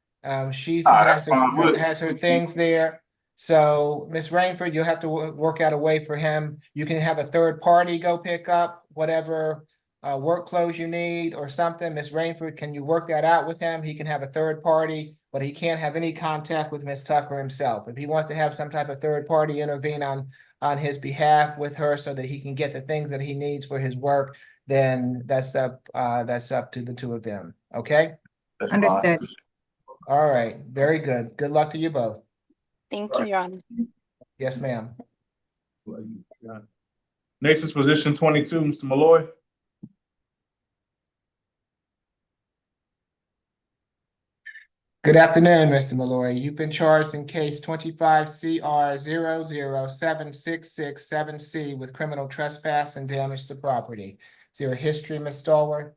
She has her things there. So, Ms. Rainford, you'll have to work out a way for him. You can have a third party go pick up whatever work clothes you need or something. Ms. Rainford, can you work that out with him? He can have a third party, but he can't have any contact with Ms. Tucker himself. If he wants to have some type of third party intervene on his behalf with her so that he can get the things that he needs for his work, then that's up to the two of them. Okay?
That's
Understood.
fine.
All right. Very good. Good luck to you both.
Thank you, Your Honor.
Yes, ma'am.
Next is position 22, Mr. Malloy.
Good afternoon, Mr. Malloy. You've been charged in case 25CR0076667C with criminal trespass and damage to property. Is there a history, Ms. Stallworth?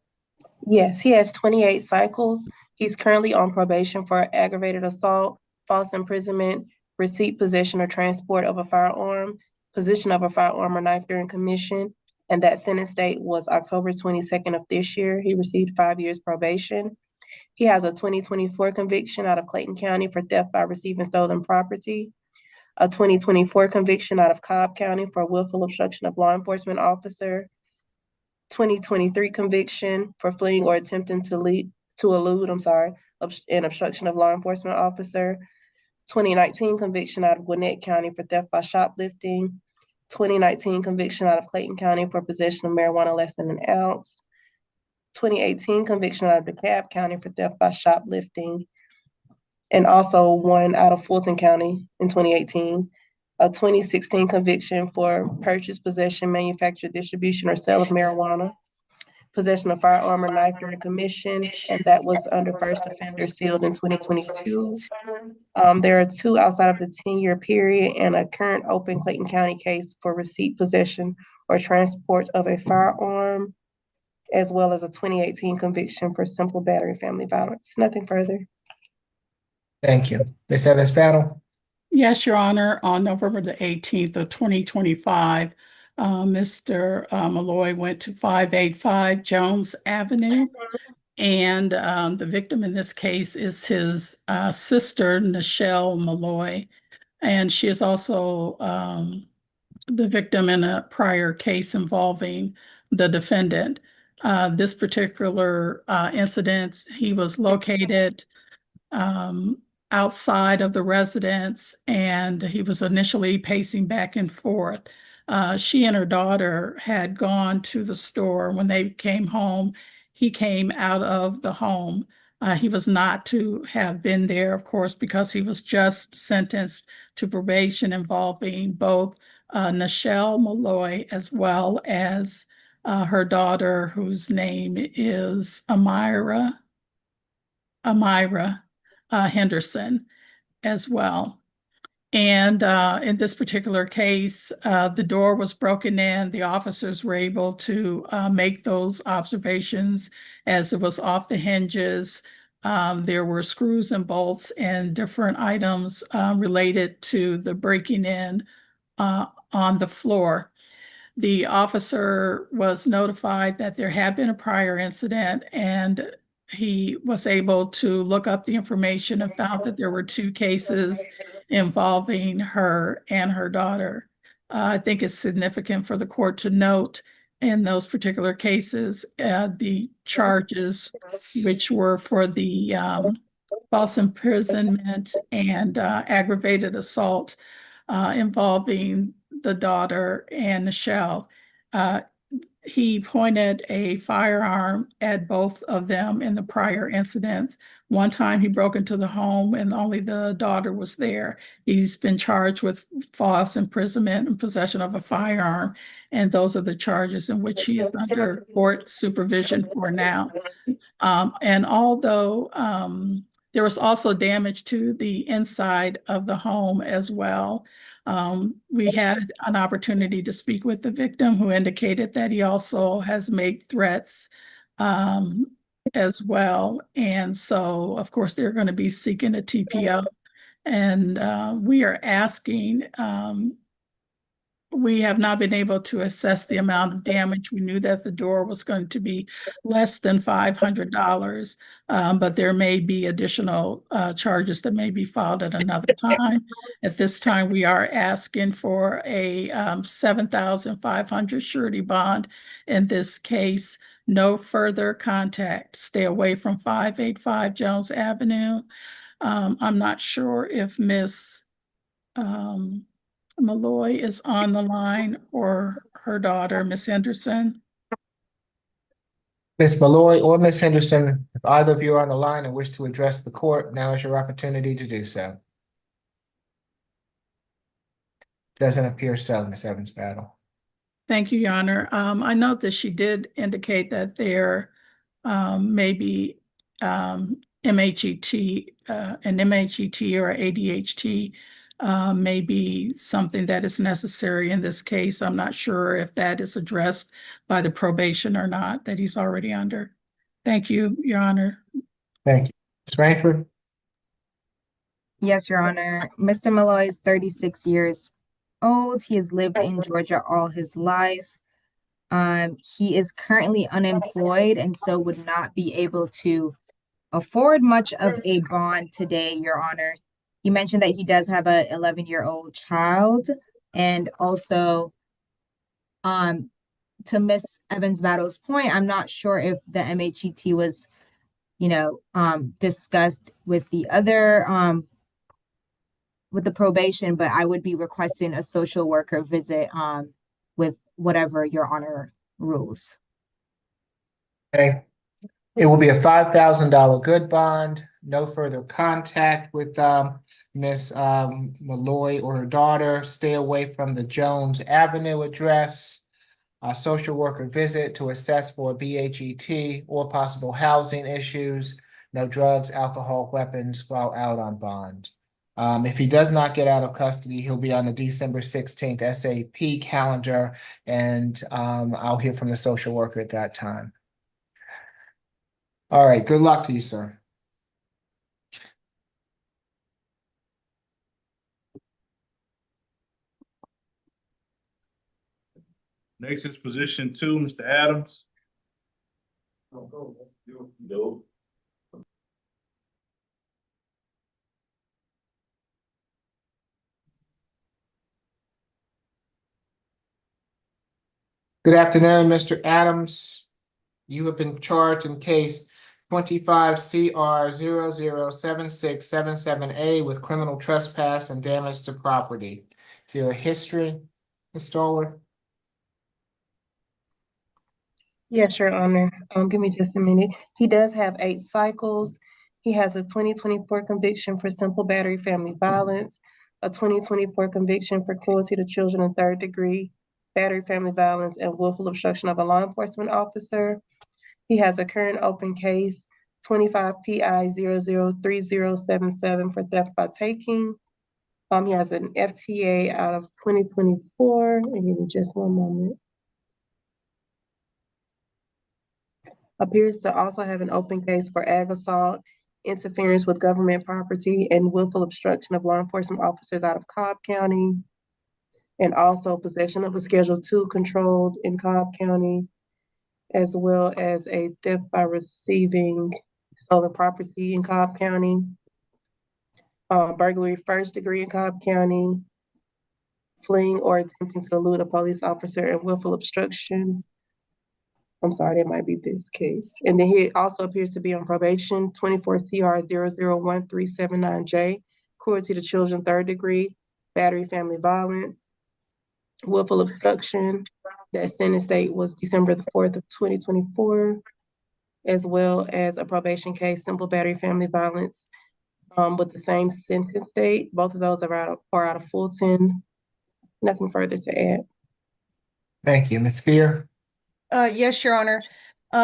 Yes, he has 28 cycles. He's currently on probation for aggravated assault, false imprisonment, receipt, possession, or transport of a firearm, possession of a firearm or knife during commission, and that sentence date was October 22nd of this year. He received 5 years probation. He has a 2024 conviction out of Clayton County for theft by receiving stolen property, a 2024 conviction out of Cobb County for willful obstruction of law enforcement officer, 2023 conviction for fleeing or attempting to elude, an obstruction of law enforcement officer, 2019 conviction out of Gwinnett County for theft by shoplifting, 2019 conviction out of Clayton County for possession of marijuana less than an ounce, 2018 conviction out of DeKalb County for theft by shoplifting, and also one out of Fulton County in 2018. A 2016 conviction for purchase, possession, manufacture, distribution, or sale of marijuana, possession of firearm or knife during commission, and that was under first offender sealed in 2022. There are 2 outside of the 10-year period and a current open Clayton County case for receipt, possession, or transport of a firearm, as well as a 2018 conviction for simple battery family violence. Nothing further.
Thank you. Ms. Evans Battle?
Yes, Your Honor, on November the 18th of 2025, Mr. Malloy went to 585 Jones Avenue. And the victim in this case is his sister, Nichelle Malloy. And she is also the victim in a prior case involving the defendant. This particular incident, he was located outside of the residence, and he was initially pacing back and forth. She and her daughter had gone to the store. When they came home, he came out of the home. He was not to have been there, of course, because he was just sentenced to probation involving both Nichelle Malloy as well as her daughter, whose name is Amira Henderson as well. And in this particular case, the door was broken in. The officers were able to make those observations as it was off the hinges. There were screws and bolts and different items related to the breaking in on the floor. The officer was notified that there had been a prior incident, and he was able to look up the information and found that there were 2 cases involving her and her daughter. I think it's significant for the court to note in those particular cases the charges, which were for the false imprisonment and aggravated assault involving the daughter and Nichelle. He pointed a firearm at both of them in the prior incidents. One time he broke into the home and only the daughter was there. He's been charged with false imprisonment and possession of a firearm, and those are the charges in which he is under court supervision for now. And although there was also damage to the inside of the home as well, we had an opportunity to speak with the victim, who indicated that he also has made threats as well. And so, of course, they're going to be seeking a TPO. And we are asking we have not been able to assess the amount of damage. We knew that the door was going to be less than $500, but there may be additional charges that may be filed at another time. At this time, we are asking for a $7,500 surety bond. In this case, no further contact. Stay away from 585 Jones Avenue. I'm not sure if Miss Malloy is on the line or her daughter, Miss Henderson.
Ms. Malloy or Ms. Henderson, if either of you are on the line and wish to address the court, now is your opportunity to do so. Doesn't appear so, Ms. Evans Battle.
Thank you, Your Honor. I note that she did indicate that there may be MHET, an MHET or ADHD may be something that is necessary in this case. I'm not sure if that is addressed by the probation or not that he's already under. Thank you, Your Honor.
Thank you. Ms. Rainford?
Yes, Your Honor. Mr. Malloy is 36 years old. He has lived in Georgia all his life. He is currently unemployed and so would not be able to afford much of a bond today, Your Honor. He mentioned that he does have a 11-year-old child, and also to Miss Evans Battle's point, I'm not sure if the MHET was, discussed with the other with the probation, but I would be requesting a social worker visit with whatever Your Honor rules.
Okay. It will be a $5,000 good bond, no further contact with Miss Malloy or her daughter. Stay away from the Jones Avenue address. A social worker visit to assess for BHET or possible housing issues. No drugs, alcohol, weapons while out on bond. If he does not get out of custody, he'll be on the December 16th SAP calendar, and I'll hear from the social worker at that time. All right, good luck to you, sir.
Next is position 2, Mr. Adams. No.
Good afternoon, Mr. Adams. You have been charged in case 25 CR 007677A with criminal trespass and damage to property. Is there a history, Ms. Stallworth?
Yes, Your Honor. Give me just a minute. He does have 8 cycles. He has a 2024 conviction for simple battery family violence, a 2024 conviction for cruelty to children in 3rd degree, battery family violence, and willful obstruction of a law enforcement officer. He has a current open case, 25 PI 003077 for theft by taking. He has an FTA out of 2024. Give me just one moment. Appears to also have an open case for ag assault, interference with government property, and willful obstruction of law enforcement officers out of Cobb County, and also possession of a Schedule II controlled in Cobb County, as well as a theft by receiving stolen property in Cobb County, burglary 1st degree in Cobb County, fleeing or attempting to elude a police officer, and willful obstructions. I'm sorry, that might be this case. And then he also appears to be on probation, 24 CR 001379J, cruelty to children 3rd degree, battery family violence, willful obstruction. That sentence date was December the 4th of 2024, as well as a probation case, simple battery family violence, with the same sentence date. Both of those are out of Fulton. Nothing further to add.
Thank you, Ms. Spear.
Yes, Your Honor.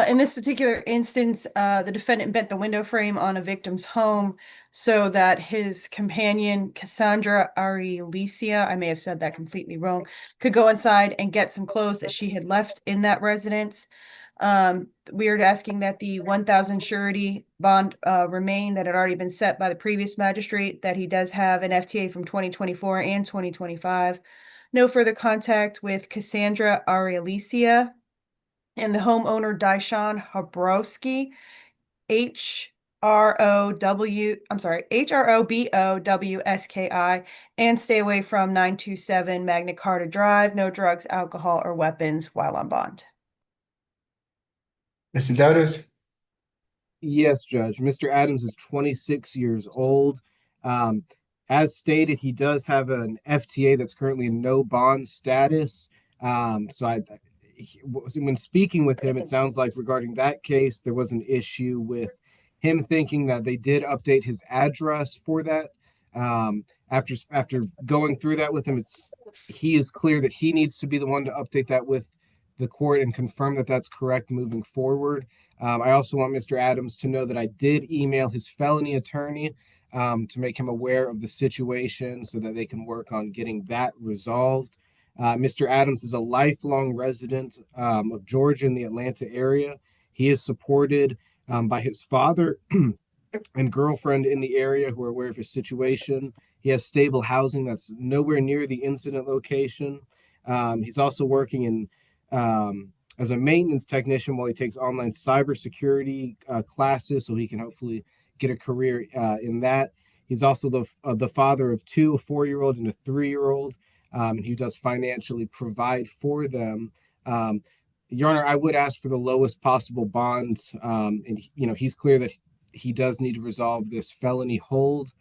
In this particular instance, the defendant bent the window frame on a victim's home so that his companion, Cassandra Arielicia, I may have said that completely wrong, could go inside and get some clothes that she had left in that residence. We are asking that the 1,000 surety bond remain that had already been set by the previous magistrate, that he does have an FTA from 2024 and 2025. no further contact with Cassandra Arialicia and the homeowner Daishan Habrowski, HROBOWSKI, and stay away from 927 Magna Carta Drive. No drugs, alcohol, or weapons while on bond.
Mr. Dodos?
Yes, Judge. Mr. Adams is 26 years old. Um, as stated, he does have an FTA that's currently in no bond status. When speaking with him, it sounds like regarding that case, there was an issue with him thinking that they did update his address for that. After going through that with him, he is clear that he needs to be the one to update that with the court and confirm that that's correct moving forward. I also want Mr. Adams to know that I did email his felony attorney to make him aware of the situation so that they can work on getting that resolved. Mr. Adams is a lifelong resident of Georgia in the Atlanta area. He is supported by his father and girlfriend in the area who are aware of his situation. He has stable housing that's nowhere near the incident location. He's also working in as a maintenance technician while he takes online cybersecurity classes, so he can hopefully get a career in that. He's also the father of two, a 4-year-old and a 3-year-old. He does financially provide for them. Your Honor, I would ask for the lowest possible bond. And he's clear that he does need to resolve this felony hold.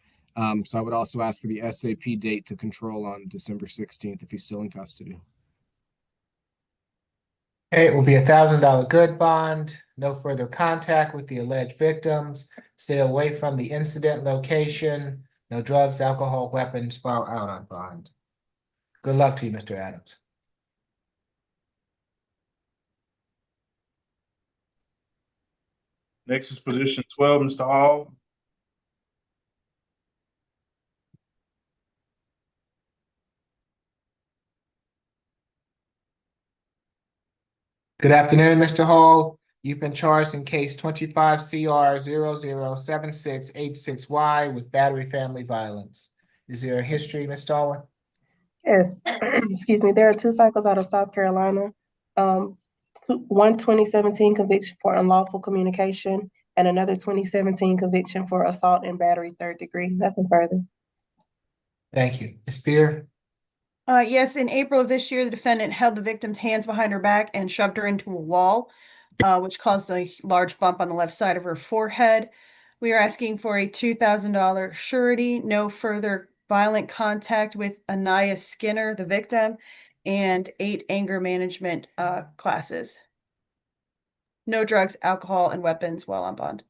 So I would also ask for the SAP date to control on December 16th if he's still in custody.
Okay, it will be $1,000 good bond, no further contact with the alleged victims, stay away from the incident location, no drugs, alcohol, weapons while out on bond. Good luck to you, Mr. Adams.
Next is position 12, Mr. Hall.
Good afternoon, Mr. Hall. You've been charged in case 25 CR 007686Y with battery family violence. Is there a history, Ms. Darwin?
Yes, excuse me. There are 2 cycles out of South Carolina. One 2017 conviction for unlawful communication and another 2017 conviction for assault and battery 3rd degree. Nothing further.
Thank you. Ms. Spear?
Yes, in April of this year, the defendant held the victim's hands behind her back and shoved her into a wall, which caused a large bump on the left side of her forehead. We are asking for a $2,000 surety, no further violent contact with Anaya Skinner, the victim, and 8 anger management classes. No drugs, alcohol, and weapons while on bond.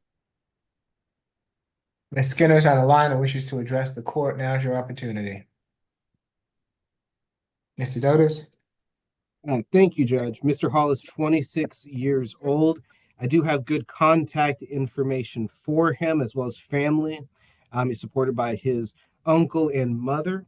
Ms. Skinner's on the line and wishes to address the court. Now's your opportunity. Mr. Dodos?
Thank you, Judge. Mr. Hall is 26 years old. I do have good contact information for him as well as family. He's supported by his uncle and mother.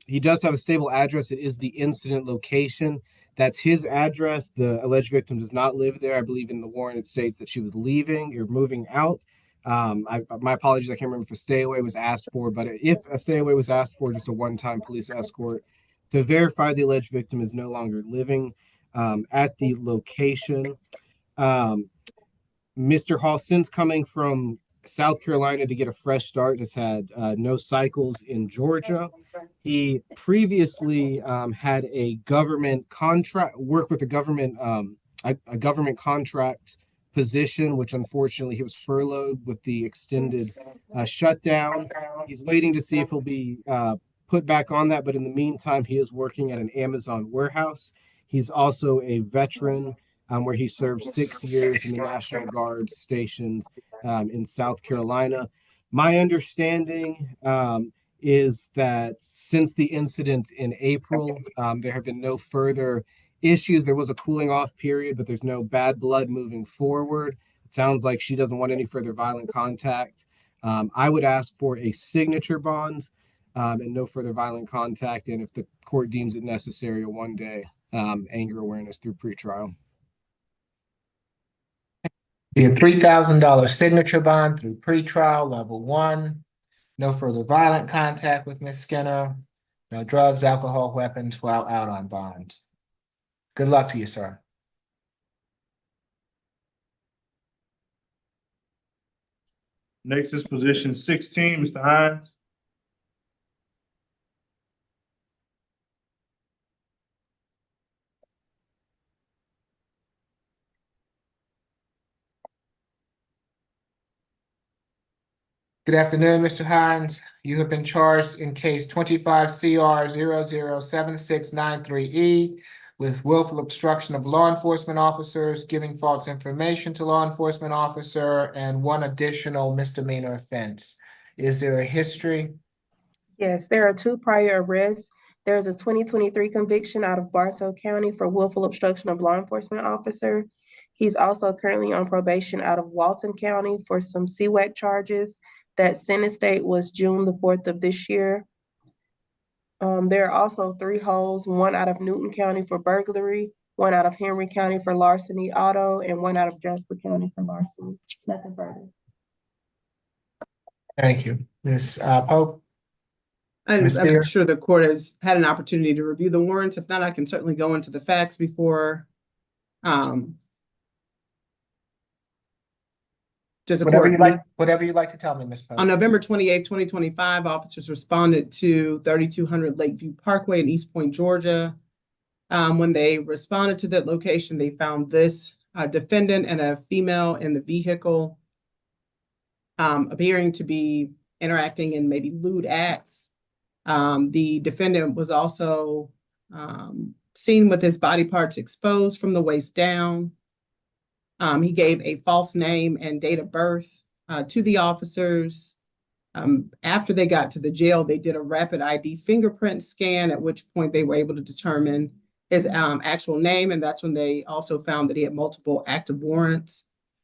He does have a stable address. It is the incident location. That's his address. The alleged victim does not live there. I believe in the warrant it states that she was leaving or moving out. My apologies, I can't remember if a stay away was asked for, but if a stay away was asked for, just a one-time police escort to verify the alleged victim is no longer living at the location. Mr. Hall, since coming from South Carolina to get a fresh start, has had no cycles in Georgia. He previously had a government contract, work with a government contract position, which unfortunately he was furloughed with the extended shutdown. He's waiting to see if he'll be put back on that, but in the meantime, he is working at an Amazon warehouse. He's also a veteran where he served 6 years in the National Guard stationed in South Carolina. My understanding is that since the incident in April, there have been no further issues. There was a cooling off period, but there's no bad blood moving forward. It sounds like she doesn't want any further violent contact. I would ask for a signature bond and no further violent contact. And if the court deems it necessary, a 1-day anger awareness through pretrial.
Be a $3,000 signature bond through pretrial level 1. No further violent contact with Ms. Skinner. No drugs, alcohol, weapons while out on bond. Good luck to you, sir.
Next is position 16, Mr. Hines.
Good afternoon, Mr. Hines. You have been charged in case 25 CR 007693E with willful obstruction of law enforcement officers, giving false information to law enforcement officer, and one additional misdemeanor offense. Is there a history?
Yes, there are 2 prior arrests. There's a 2023 conviction out of Bartow County for willful obstruction of law enforcement officer. He's also currently on probation out of Walton County for some CWAC charges. That sentence date was June the 4th of this year. There are also 3 holds, 1 out of Newton County for burglary, 1 out of Henry County for larceny auto, and 1 out of Jasper County for larceny. Nothing further.
Thank you. Ms. Pope?
I'm
Ms. Spear?
sure the court has had an opportunity to review the warrants. If not, I can certainly go into the facts before. Does the
Whatever
court
you like, whatever you'd like to tell me, Ms. Pope.
On November 28th, 2025, officers responded to 3200 Lakeview Parkway in East Point, Georgia. When they responded to that location, they found this defendant and a female in the vehicle, appearing to be interacting in maybe lewd acts. The defendant was also seen with his body parts exposed from the waist down. He gave a false name and date of birth to the officers. After they got to the jail, they did a rapid ID fingerprint scan, at which point they were able to determine his actual name, and that's when they also found that he had multiple active warrants.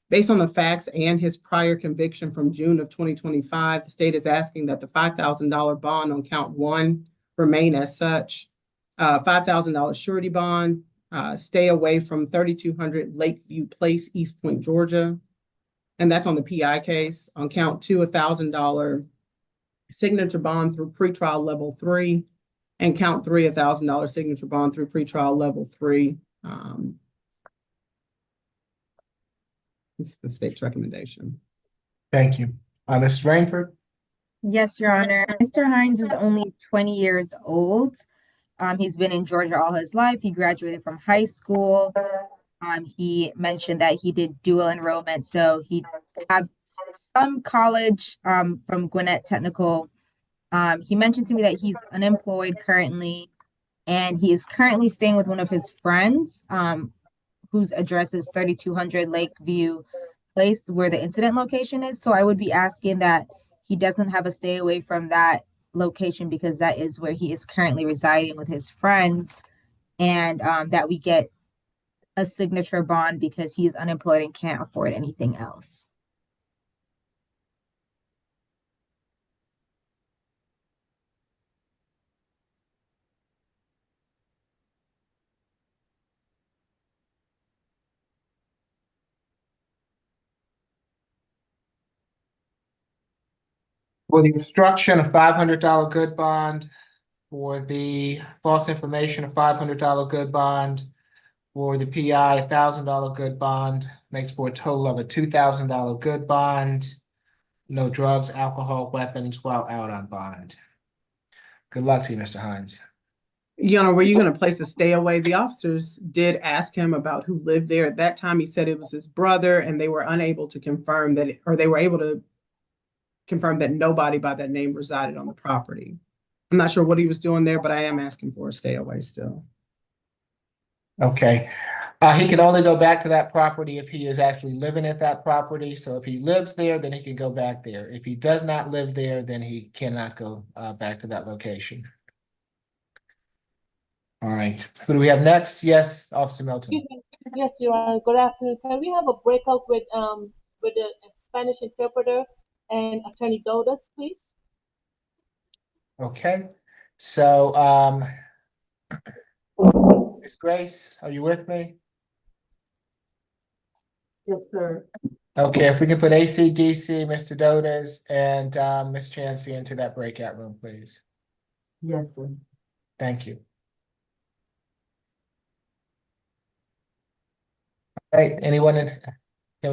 Based on the facts and his prior conviction from June of 2025, the state is asking that the $5,000 bond on count 1 remain as such. $5,000 surety bond, stay away from 3200 Lakeview Place, East Point, Georgia. And that's on the PI case. On count 2, $1,000 signature bond through pretrial level 3. And count 3, $1,000 signature bond through pretrial level 3. It's the state's recommendation.
Thank you. Ms. Rainford?
Yes, Your Honor. Mr. Hines is only 20 years old. He's been in Georgia all his life. He graduated from high school. He mentioned that he did dual enrollment, so he had some college from Gwinnett Technical. He mentioned to me that he's unemployed currently, and he is currently staying with one of his friends, whose address is 3200 Lakeview Place, where the incident location is. So I would be asking that he doesn't have a stay away from that location, because that is where he is currently residing with his friends, and that we get a signature bond because he is unemployed and can't afford anything else.
For the obstruction, a $500 good bond. For the false information, a $500 good bond. For the PI, a $1,000 good bond. Makes for a total of a $2,000 good bond. No drugs, alcohol, weapons while out on bond. Good luck to you, Mr. Hines.
Your Honor, were you going to place a stay away? The officers did ask him about who lived there. At that time, he said it was his brother, and they were unable to confirm that, or they were able to confirm that nobody by that name resided on the property. I'm not sure what he was doing there, but I am asking for a stay away still.
Okay. He can only go back to that property if he is actually living at that property. So if he lives there, then he can go back there. If he does not live there, then he cannot go back to that location. All right. Who do we have next? Yes, Officer Melton.
Yes, Your Honor. Good afternoon. Can we have a breakout with the Spanish interpreter and Attorney Dodas, please?
Okay. So, Ms. Grace, are you with me?
Yes, sir.
Okay, if we could put ACDC, Mr. Dodas, and Ms. Chansey into that breakout room, please.
Yes, sir.
Thank you. All right, can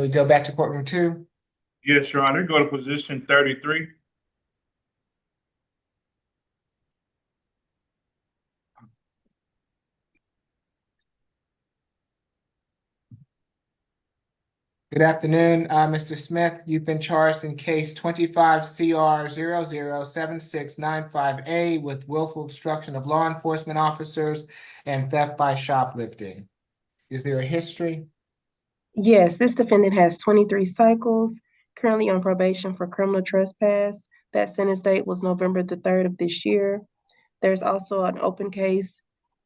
we go back to courtroom 2?
Yes, Your Honor, go to position 33.
Good afternoon, Mr. Smith. You've been charged in case 25 CR 007695A with willful obstruction of law enforcement officers and theft by shoplifting. Is there a history?
Yes, this defendant has 23 cycles, currently on probation for criminal trespass. That sentence date was November the 3rd of this year. There's also an open case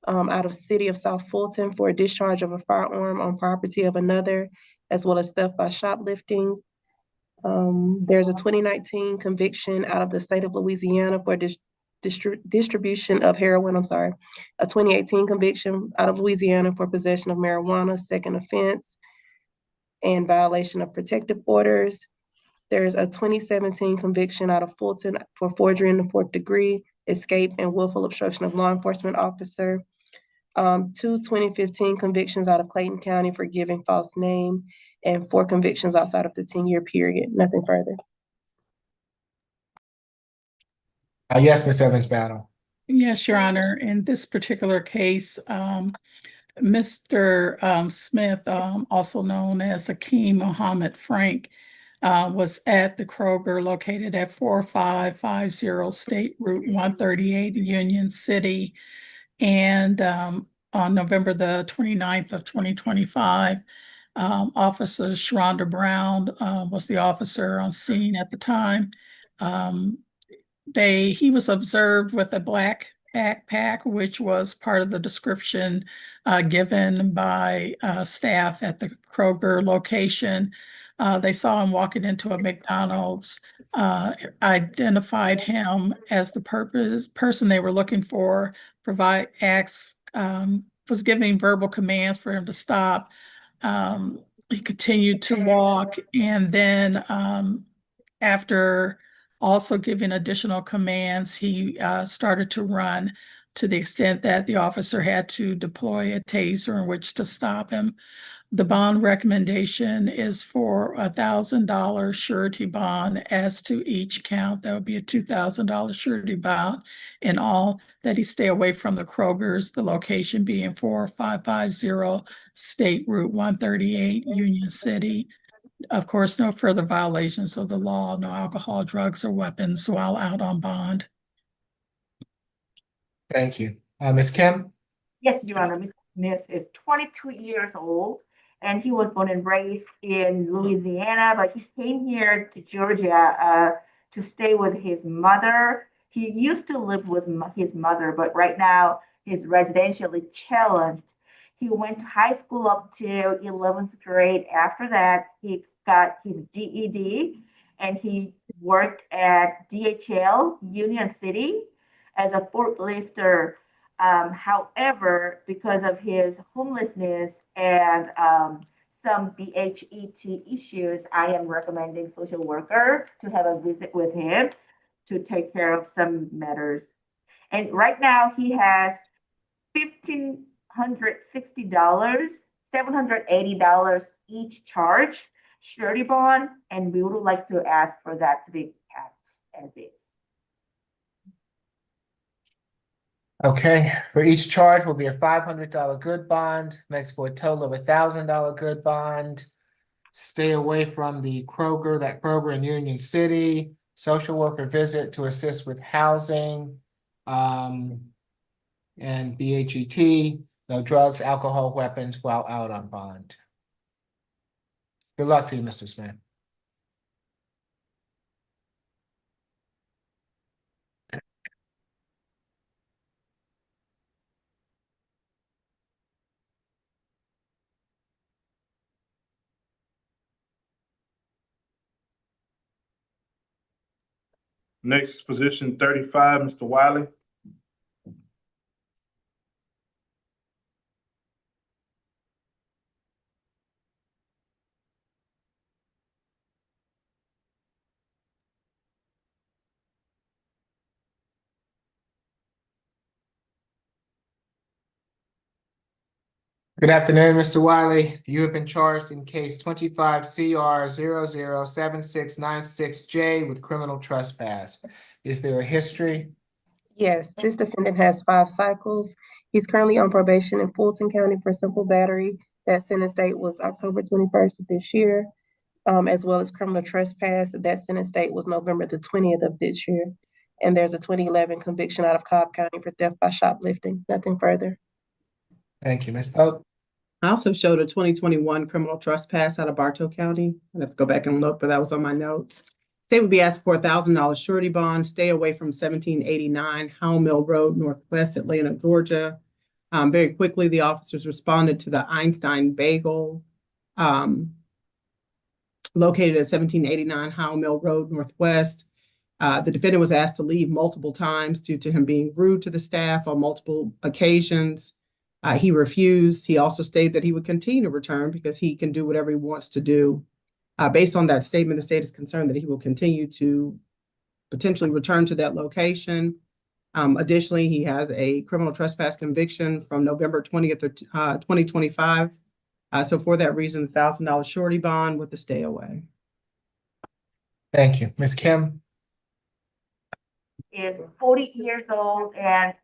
out of City of South Fulton for a discharge of a firearm on property of another, as well as theft by shoplifting. There's a 2019 conviction out of the state of Louisiana for distribution of heroin. A 2018 conviction out of Louisiana for possession of marijuana, second offense, and violation of protective orders. There's a 2017 conviction out of Fulton for forgery in the 4th degree, escape, and willful obstruction of law enforcement officer. 2015 convictions out of Clayton County for giving false name, and 4 convictions outside of the 10-year period. Nothing further.
Yes, Ms. Evans Battle.
Yes, Your Honor. In this particular case, Mr. Smith, also known as Akeem Mohammed Frank, was at the Kroger located at 4550 State Route 138 in Union City. And on November the 29th of 2025, Officer Sharonda Brown was the officer on scene at the time. He was observed with a black backpack, which was part of the description given by staff at the Kroger location. They saw him walking into a McDonald's, identified him as the person they were looking for, was giving verbal commands for him to stop. He continued to walk, and then after also giving additional commands, he started to run, to the extent that the officer had to deploy a taser in which to stop him. The bond recommendation is for $1,000 surety bond as to each count. That would be a $2,000 surety bond in all, that he stay away from the Kroger's, the location being 4550 State Route 138, Union City. Of course, no further violations of the law, no alcohol, drugs, or weapons while out on bond.
Thank you. Ms. Kim?
Yes, Your Honor, Mr. Smith is 22 years old, and he was born and raised in Louisiana, but he came here to Georgia to stay with his mother. He used to live with his mother, but right now he's residentially challenged. He went to high school up to 11th grade. After that, he got his GED, and he worked at DHL Union City as a forklifter. However, because of his homelessness and some BHET issues, I am recommending social worker to have a visit with him to take care of some matters. And right now he has $1,560, $780 each charge, surety bond, and we would like to ask for that to be kept as is.
Okay, for each charge will be a $500 good bond, makes for a total of $1,000 good bond. Stay away from the Kroger, that Kroger in Union City. Social worker visit to assist with housing, and BHET, no drugs, alcohol, weapons while out on bond. Good luck to you, Mr. Smith.
Next, position 35, Mr. Wiley.
Good afternoon, Mr. Wiley. You have been charged in case 25 CR 007696J with criminal trespass. Is there a history?
Yes, this defendant has 5 cycles. He's currently on probation in Fulton County for simple battery. That sentence date was October 21st of this year, as well as criminal trespass. That sentence date was November the 20th of this year. And there's a 2011 conviction out of Cobb County for theft by shoplifting. Nothing further.
Thank you, Ms. Pope.
I also showed a 2021 criminal trespass out of Bartow County. I'd have to go back and look, but that was on my notes. State would be asked for $1,000 surety bond, stay away from 1789 Howell Mill Road, Northwest Atlanta, Georgia. Very quickly, the officers responded to the Einstein Bagel, located at 1789 Howell Mill Road, Northwest. The defendant was asked to leave multiple times due to him being rude to the staff on multiple occasions. He refused. He also stated that he would continue to return because he can do whatever he wants to do. Based on that statement, the state is concerned that he will continue to potentially return to that location. Additionally, he has a criminal trespass conviction from November 20th of 2025. So for that reason, $1,000 surety bond with the stay away.
Thank you. Ms. Kim?
Is 40 years old and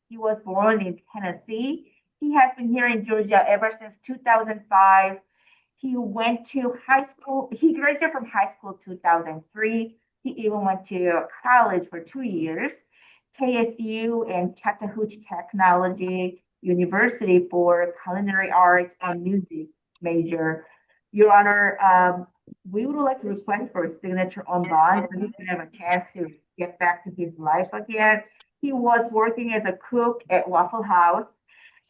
he was born in Tennessee. He has been here in Georgia ever since 2005. He went to high school. He graduated from high school 2003. He even went to college for 2 years, KSU and Chattahoochee Technology University for culinary arts and music major. Your Honor, we would like to request for a signature on bond so he can have a chance to get back to his life again. He was working as a cook at Waffle House,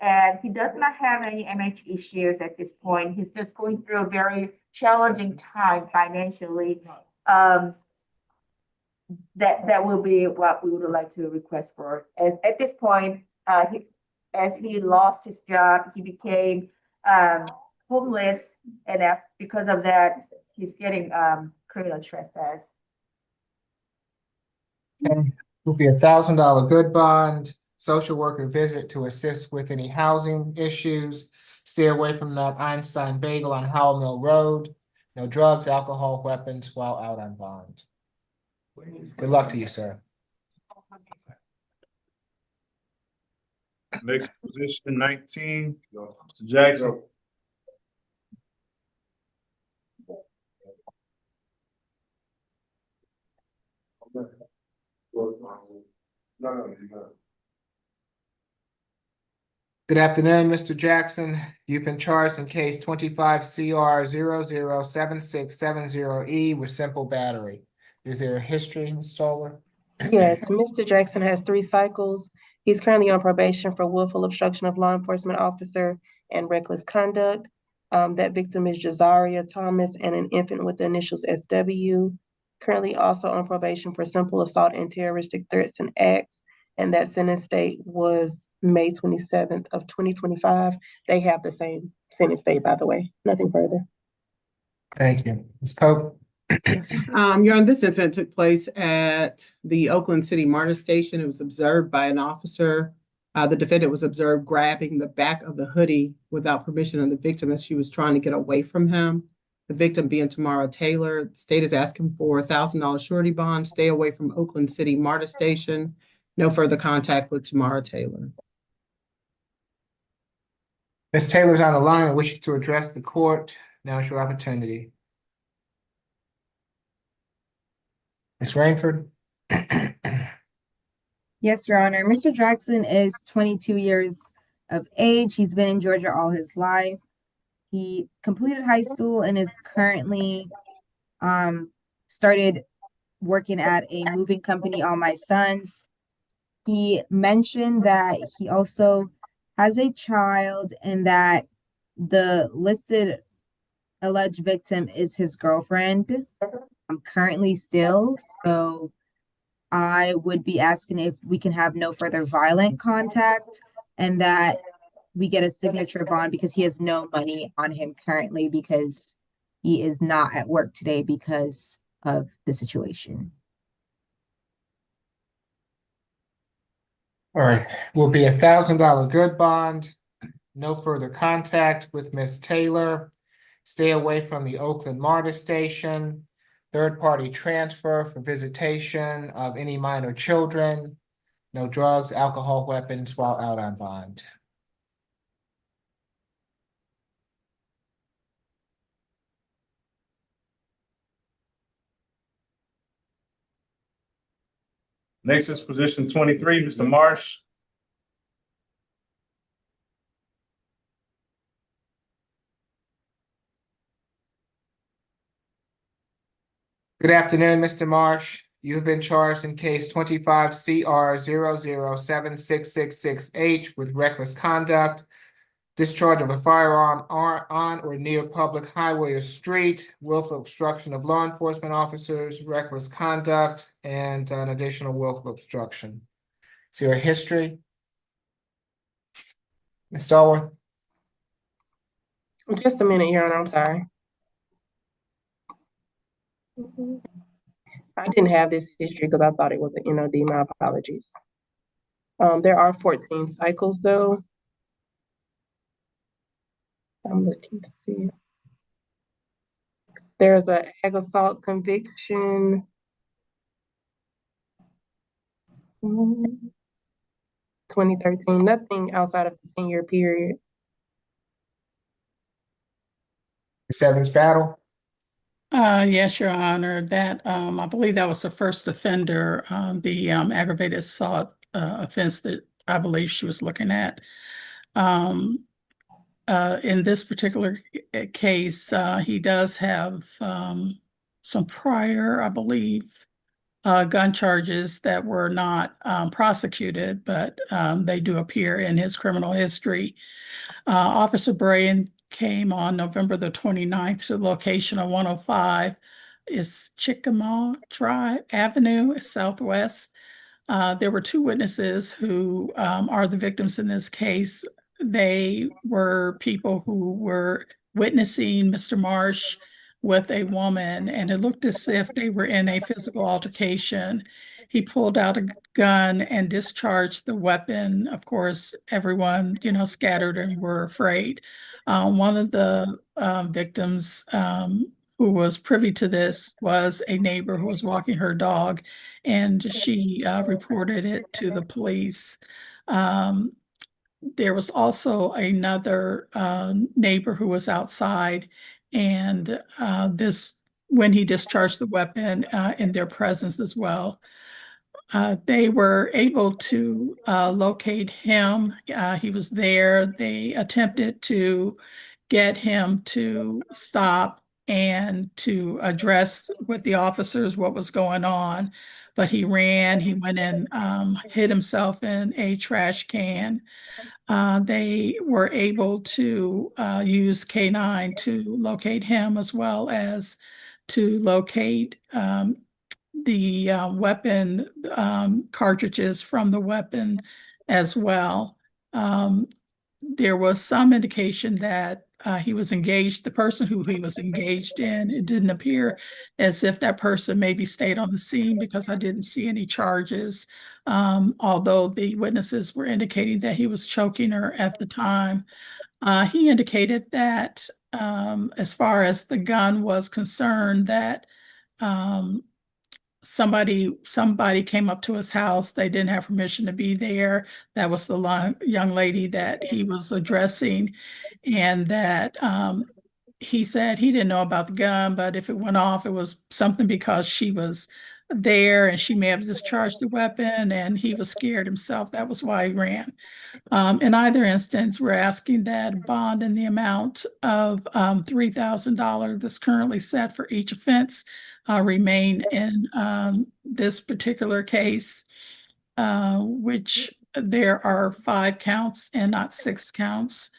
and he does not have any MH issues at this point. He's just going through a very challenging time financially. That will be what we would like to request for. As at this point, as he lost his job, he became homeless, and because of that, he's getting criminal trespass.
And will be $1,000 good bond, social worker visit to assist with any housing issues. Stay away from that Einstein Bagel on Howell Mill Road. No drugs, alcohol, weapons while out on bond. Good luck to you, sir.
Next position, 19, Mr. Jackson.
Good afternoon, Mr. Jackson. You've been charged in case 25 CR 007670E with simple battery. Is there a history, Ms. Stoller?
Yes, Mr. Jackson has 3 cycles. He's currently on probation for willful obstruction of law enforcement officer and reckless conduct. That victim is Jazaria Thomas and an infant with the initials SW. Currently also on probation for simple assault and terroristic threats and acts. And that sentence date was May 27th of 2025. They have the same sentence date, by the way. Nothing further.
Thank you. Ms. Pope?
Your Honor, this incident took place at the Oakland City MARTA station. It was observed by an officer. The defendant was observed grabbing the back of the hoodie without permission of the victim as she was trying to get away from him. The victim being Tamara Taylor. The state is asking for $1,000 surety bond, stay away from Oakland City MARTA station. No further contact with Tamara Taylor.
Ms. Taylor's on the line and wishes to address the court. Now is your opportunity. Ms. Rainford?
Yes, Your Honor. Mr. Jackson is 22 years of age. He's been in Georgia all his life. He completed high school and is currently started working at a moving company on my son's. He mentioned that he also has a child and that the listed alleged victim is his girlfriend. Currently still, so I would be asking if we can have no further violent contact and that we get a signature bond because he has no money on him currently because he is not at work today because of the situation.
All right, will be $1,000 good bond, no further contact with Ms. Taylor. Stay away from the Oakland MARTA station. Third-party transfer for visitation of any minor children. No drugs, alcohol, weapons while out on bond.
Next is position 23, Mr. Marsh.
Good afternoon, Mr. Marsh. You have been charged in case 25 CR 007666H with reckless conduct, discharge of a firearm on or near public highway or street, willful obstruction of law enforcement officers, reckless conduct, and an additional willful obstruction. Is there a history? Ms. Stallworth?
Just a minute, Your Honor, I'm sorry. I didn't have this history because I thought it was an NOD. My apologies. There are 14 cycles though. I'm looking to see. There's a ag assault conviction. 2013, nothing outside of the 10-year period.
Ms. Evans Battle?
Yes, Your Honor, that, I believe that was the first offender, the, aggravated assault, offense that I believe she was looking at. In this particular case, he does have, some prior, I believe, gun charges that were not, prosecuted, but, they do appear in his criminal history. Officer Brayan came on November the 29th to the location of 105 is Chickamauga Drive Avenue Southwest. There were two witnesses who are the victims in this case. They were people who were witnessing Mr. Marsh with a woman, and it looked as if they were in a physical altercation. He pulled out a gun and discharged the weapon. Of course, everyone, scattered and were afraid. One of the victims who was privy to this was a neighbor who was walking her dog, and she reported it to the police. There was also another neighbor who was outside, and when he discharged the weapon in their presence as well. They were able to locate him. He was there. They attempted to get him to stop and to address with the officers what was going on. But he ran, he went and hid himself in a trash can. They were able to use K9 to locate him as well as to locate the weapon cartridges from the weapon as well. There was some indication that he was engaged, the person who he was engaged in, it didn't appear as if that person maybe stayed on the scene because I didn't see any charges. Although the witnesses were indicating that he was choking her at the time. He indicated that as far as the gun was concerned, that somebody came up to his house. They didn't have permission to be there. That was the young lady that he was addressing, and that he said he didn't know about the gun, but if it went off, it was something because she was there and she may have discharged the weapon and he was scared himself. That was why he ran. In either instance, we're asking that bond in the amount of $3,000 that's currently set for each offense remain in this particular case, which there are 5 counts and not 6 counts.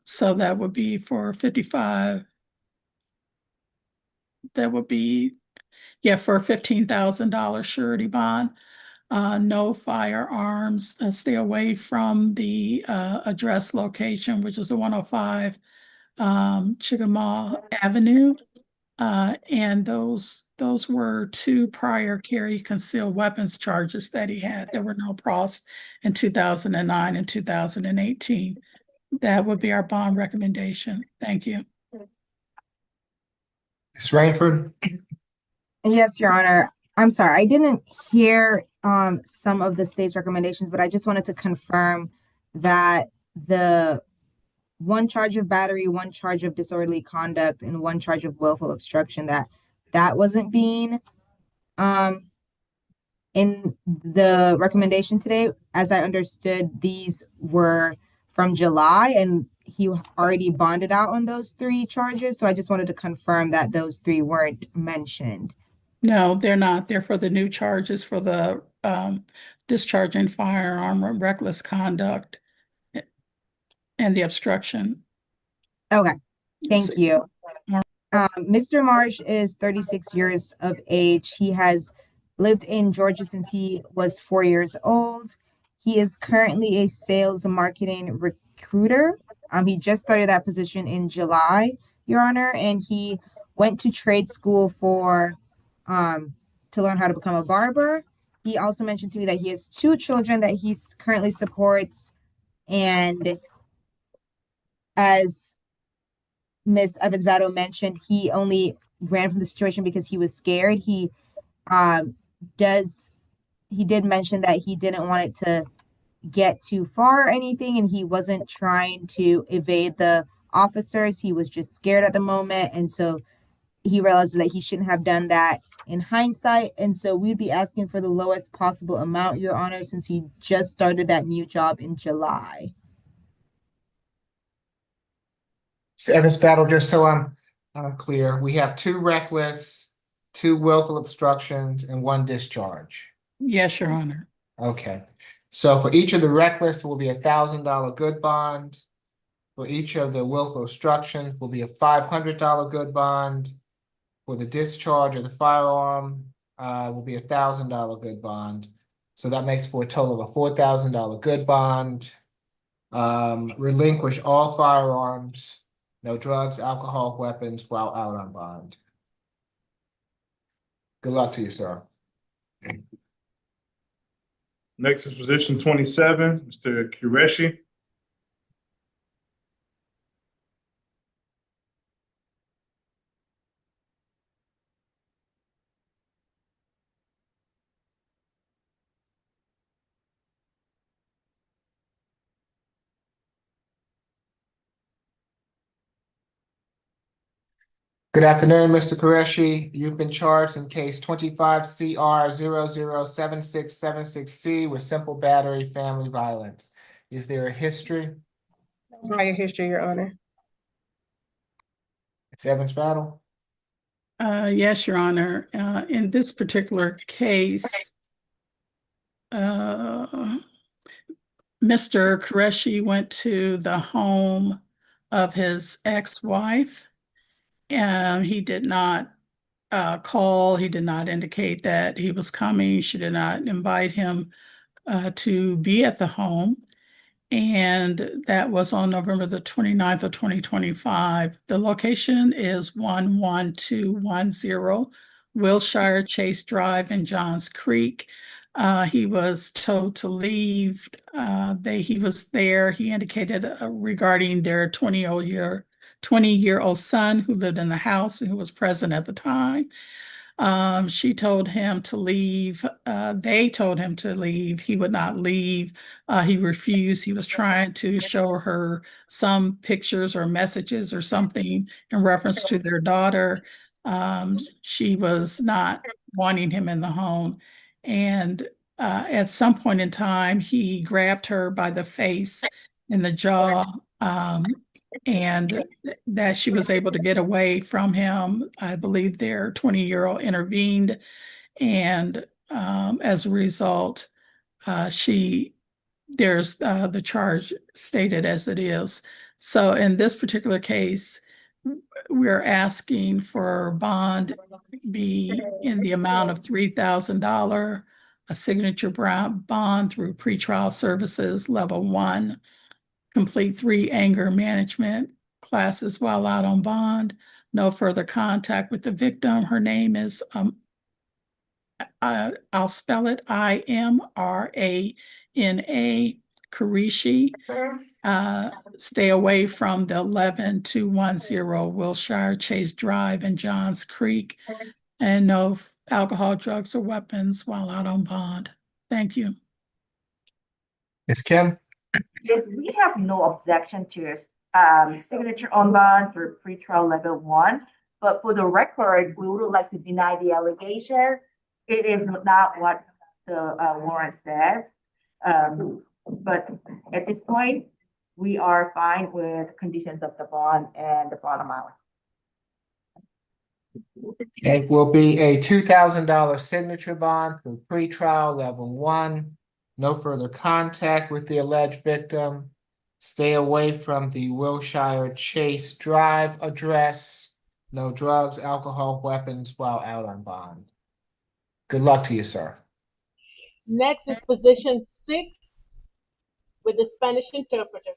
So that would be for 55. That would be, for $15,000 surety bond. No firearms, stay away from the address location, which is the 105 Chickamauga Avenue. And those were 2 prior carry concealed weapons charges that he had. There were no pros in 2009 and 2018. That would be our bond recommendation. Thank you.
Ms. Rainford?
Yes, Your Honor. I'm sorry, I didn't hear some of the state's recommendations, but I just wanted to confirm that the one charge of battery, one charge of disorderly conduct, and one charge of willful obstruction, that wasn't being in the recommendation today. As I understood, these were from July and he already bonded out on those three charges. So I just wanted to confirm that those three weren't mentioned.
No, they're not. They're for the new charges for the discharging firearm, or reckless conduct, and the obstruction.
Okay, thank
So-
you. Mr. Marsh is 36 years of age. He has lived in Georgia since he was 4 years old. He is currently a sales and marketing recruiter. He just started that position in July, Your Honor, and he went to trade school for to learn how to become a barber. He also mentioned to me that he has two children that he currently supports, and as Miss Evans Battle mentioned, he only ran from the situation because he was scared. Um does he did mention that he didn't want it to get too far or anything, and he wasn't trying to evade the officers. He was just scared at the moment, and so he realized that he shouldn't have done that in hindsight. And so we'd be asking for the lowest possible amount, Your Honor, since he just started that new job in July.
Evans Battle, just so I'm clear, we have two reckless, two willful obstructions, and one discharge.
Yes, Your Honor.
Okay, so for each of the reckless will be $1,000 good bond. For each of the willful obstructions will be a $500 good bond. For the discharge of the firearm, will be $1,000 good bond. So that makes for a total of a $4,000 good bond. Relinquish all firearms, no drugs, alcohol, weapons while out on bond. Good luck to you, sir.
Next is position 27, Mr. Qureshi.
Good afternoon, Mr. Qureshi. You've been charged in case 25 CR 007676C with simple battery family violence. Is there a history?
Prior history, Your Honor.
It's Evans Battle.
Yes, Your Honor. In this particular case, Mr. Qureshi went to the home of his ex-wife. He did not call. He did not indicate that he was coming. She did not invite him to be at the home. And that was on November the 29th of 2025. The location is 11210 Wilshire Chase Drive in Johns Creek. He was told to leave. He was there. He indicated regarding their 20-year-old son who lived in the house and who was present at the time. She told him to leave. They told him to leave. He would not leave. He refused. He was trying to show her some pictures or messages or something in reference to their daughter. She was not wanting him in the home. And at some point in time, he grabbed her by the face and the jaw. And that she was able to get away from him. I believe their 20-year-old intervened, and as a result, there's the charge stated as it is. So in this particular case, we're asking for bond be in the amount of $3,000, a signature bond through pretrial services level 1. Complete 3 anger management classes while out on bond. No further contact with the victim. Her name is, I'll spell it, Imrana Qureshi. stay away from the 11210 Wilshire Chase Drive in Johns Creek, and no alcohol, drugs, or weapons while out on bond. Thank you.
Ms. Kim?
Yes, we have no objection to your signature on bond for pretrial level 1, but for the record, we would like to deny the allegation. It is not what the warrant says. But at this point, we are fine with conditions of the bond and the bond amount.
It will be a $2,000 signature bond for pretrial level 1. No further contact with the alleged victim. Stay away from the Wilshire Chase Drive address. No drugs, alcohol, weapons while out on bond. Good luck to you, sir.
Next is position 6 with the Spanish interpreter.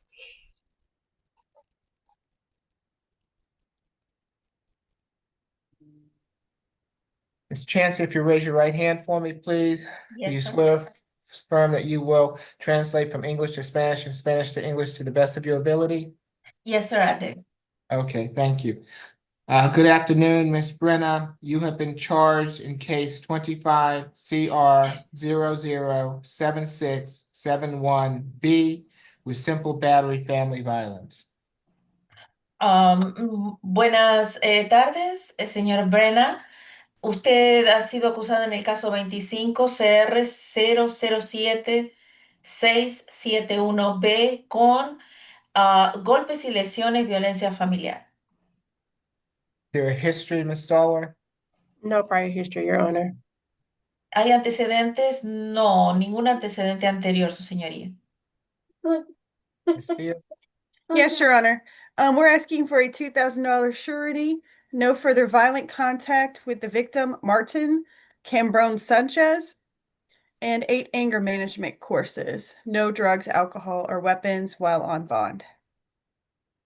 Ms. Chancey, if you raise your right hand for me, please. Do you
Yes, sir.
swear affirm that you will translate from English to Spanish and Spanish to English to the best of your ability?
Yes, sir, I do.
Okay, thank you. Good afternoon, Ms. Brenna. You have been charged in case 25 CR 007671B with simple battery family violence.
Buenas tardes, señor Brenna. Usted ha sido acusado en el caso 25 CR 007671B con golpes y lesiones, violencia familiar.
Is there a history, Ms. Stallworth?
No prior history, Your Honor.
¿Hay antecedentes? No, ningún antecedente anterior, su señoría.
Ms. Fields?
Yes, Your Honor. We're asking for a $2,000 surety, no further violent contact with the victim, Martin Cambron Sanchez, and 8 anger management courses, no drugs, alcohol, or weapons while on bond.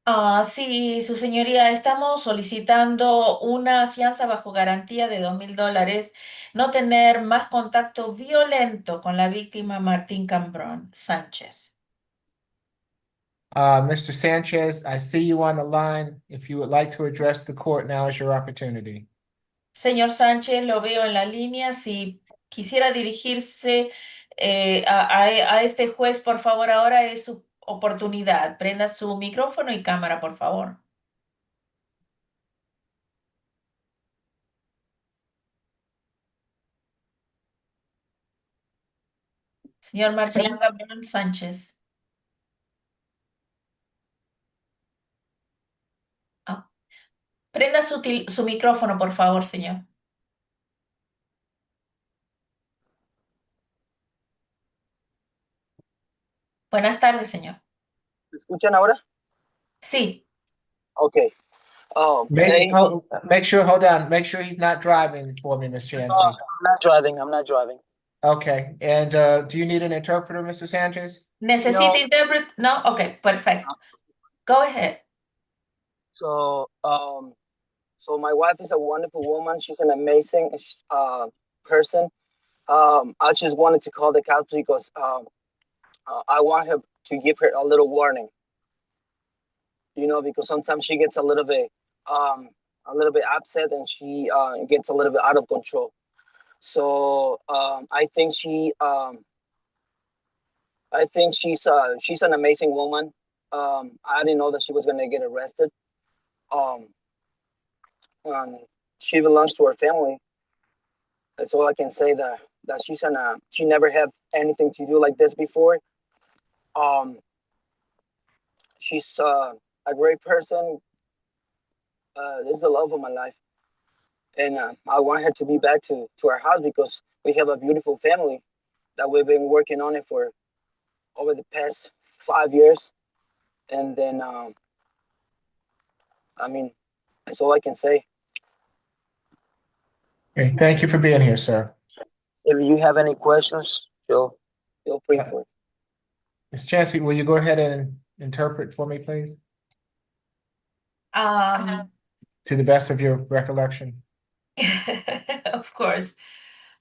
Sí, su señoría, estamos solicitando una fianza bajo garantía de $2,000, no tener más contacto violento con la víctima Martín Cambrón Sánchez.
Mr. Sanchez, I see you on the line. If you would like to address the court, now is your opportunity.
Señor Sánchez, lo veo en la línea. Si quisiera dirigirse a este juez, por favor, ahora es su oportunidad. Prenda su micrófono y cámara, por favor. Señor Martín Cambrón Sánchez. Prenda su micrófono, por favor, señor. Buenas tardes, señor.
¿Me escuchan ahora?
Sí.
Okay.
Make sure, hold on, make sure he's not driving for me, Ms. Chancey.
I'm not driving. I'm not driving.
Okay, and do you need an interpreter, Mr. Sanchez?
¿Necesita intérprete? No? Okay, perfecto. Go ahead.
So my wife is a wonderful woman. She's an amazing person. I just wanted to call the cops because I want her to give her a little warning. You know, because sometimes she gets a little bit upset and she gets a little bit out of control. So I think she's an amazing woman. I didn't know that she was gonna get arrested. She belongs to her family. That's all I can say. That she never had anything to do like this before. She's a great person. This is the love of my life, and I want her to be back to our house because we have a beautiful family that we've been working on it for over the past 5 years, and then I mean, that's all I can say.
Okay, thank you for being here, sir.
If you have any questions, feel free for it.
Ms. Chancey, will you go ahead and interpret for me, please?
To
the best of your recollection.
Of course.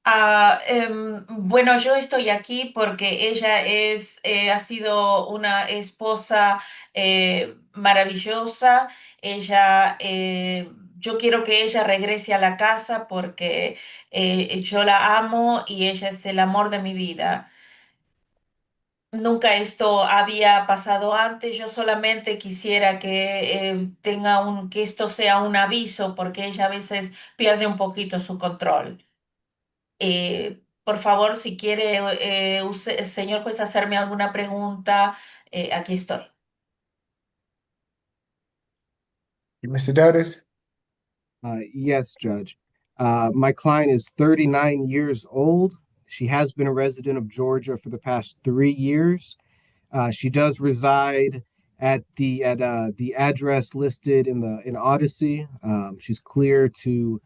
Bueno, yo estoy aquí porque ella ha sido una esposa maravillosa. Ella, yo quiero que ella regrese a la casa porque yo la amo y ella es el amor de mi vida. Nunca esto había pasado antes. Yo solamente quisiera que que esto sea un aviso porque ella a veces pierde un poquito su control. Por favor, si quiere, señor juez, hacerme alguna pregunta, aquí estoy.
Mr. Dotis?
Yes, Judge. My client is 39 years old. She has been a resident of Georgia for the past 3 years. She does reside at the address listed in Odyssey. She's clear to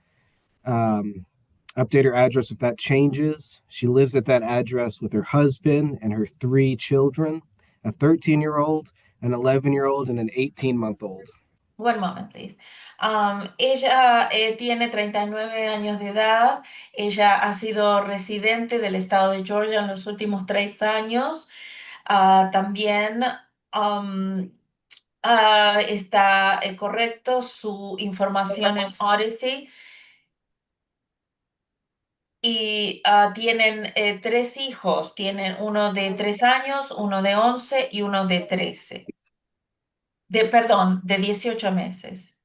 update her address if that changes. She lives at that address with her husband and her 3 children, a 13-year-old, an 11-year-old, and an 18-month-old.
One moment, please. Ella tiene 39 años de edad. Ella ha sido residente del estado de Georgia en los últimos 3 años. También está correcto su información en Odyssey. Y tienen 3 hijos. Tienen uno de 3 años, uno de 11 y uno de 13. Perdón, de 18 meses.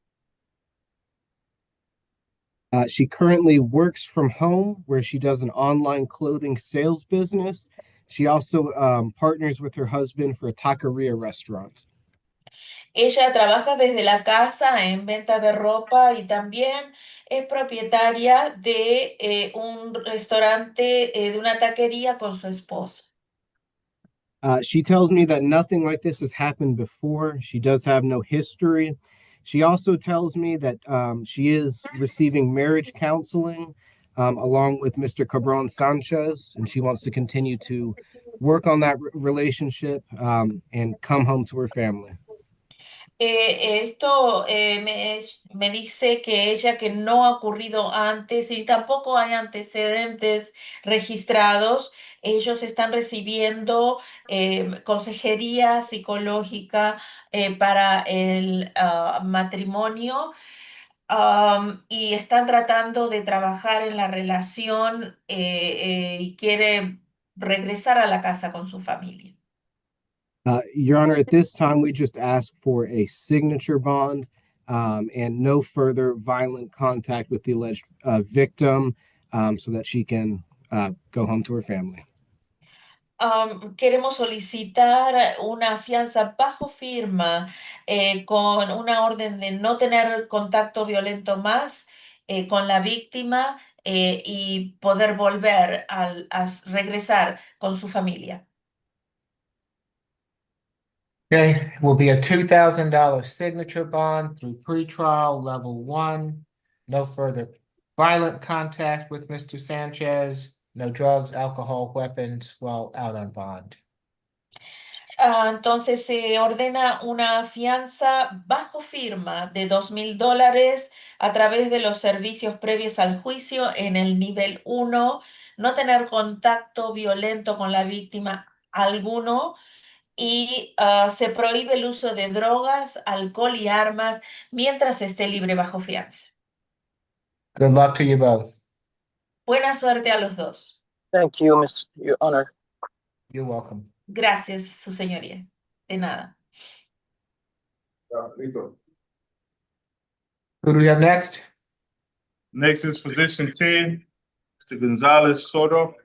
She currently works from home where she does an online clothing sales business. She also partners with her husband for a taqueria restaurant.
Ella trabaja desde la casa en venta de ropa y también es propietaria de un restaurante, de una taquería con su esposo.
She tells me that nothing like this has happened before. She does have no history. She also tells me that she is receiving marriage counseling along with Mr. Cabron Sanchez, and she wants to continue to work on that relationship and come home to her family.
Esto me dice que ella que no ha ocurrido antes y tampoco hay antecedentes registrados. Ellos están recibiendo consejería psicológica para el matrimonio, y están tratando de trabajar en la relación, y quiere regresar a la casa con su familia.
Your Honor, at this time, we just ask for a signature bond and no further violent contact with the alleged victim so that she can go home to her family.
Queremos solicitar una fianza bajo firma con una orden de no tener contacto violento más con la víctima, y poder volver a regresar con su familia.
Okay, will be a $2,000 signature bond through pretrial level 1. No further violent contact with Mr. Sanchez. No drugs, alcohol, weapons while out on bond.
Entonces se ordena una fianza bajo firma de $2,000 a través de los servicios previos al juicio en el nivel 1, no tener contacto violento con la víctima alguno, y se prohíbe el uso de drogas, alcohol y armas mientras esté libre bajo fianza.
Good luck to you both.
Buena suerte a los dos.
Thank you, Your Honor.
You're welcome.
Gracias, su señoría. De nada.
Who do we have next?
Next is position 10, Mr. Gonzalez Soto.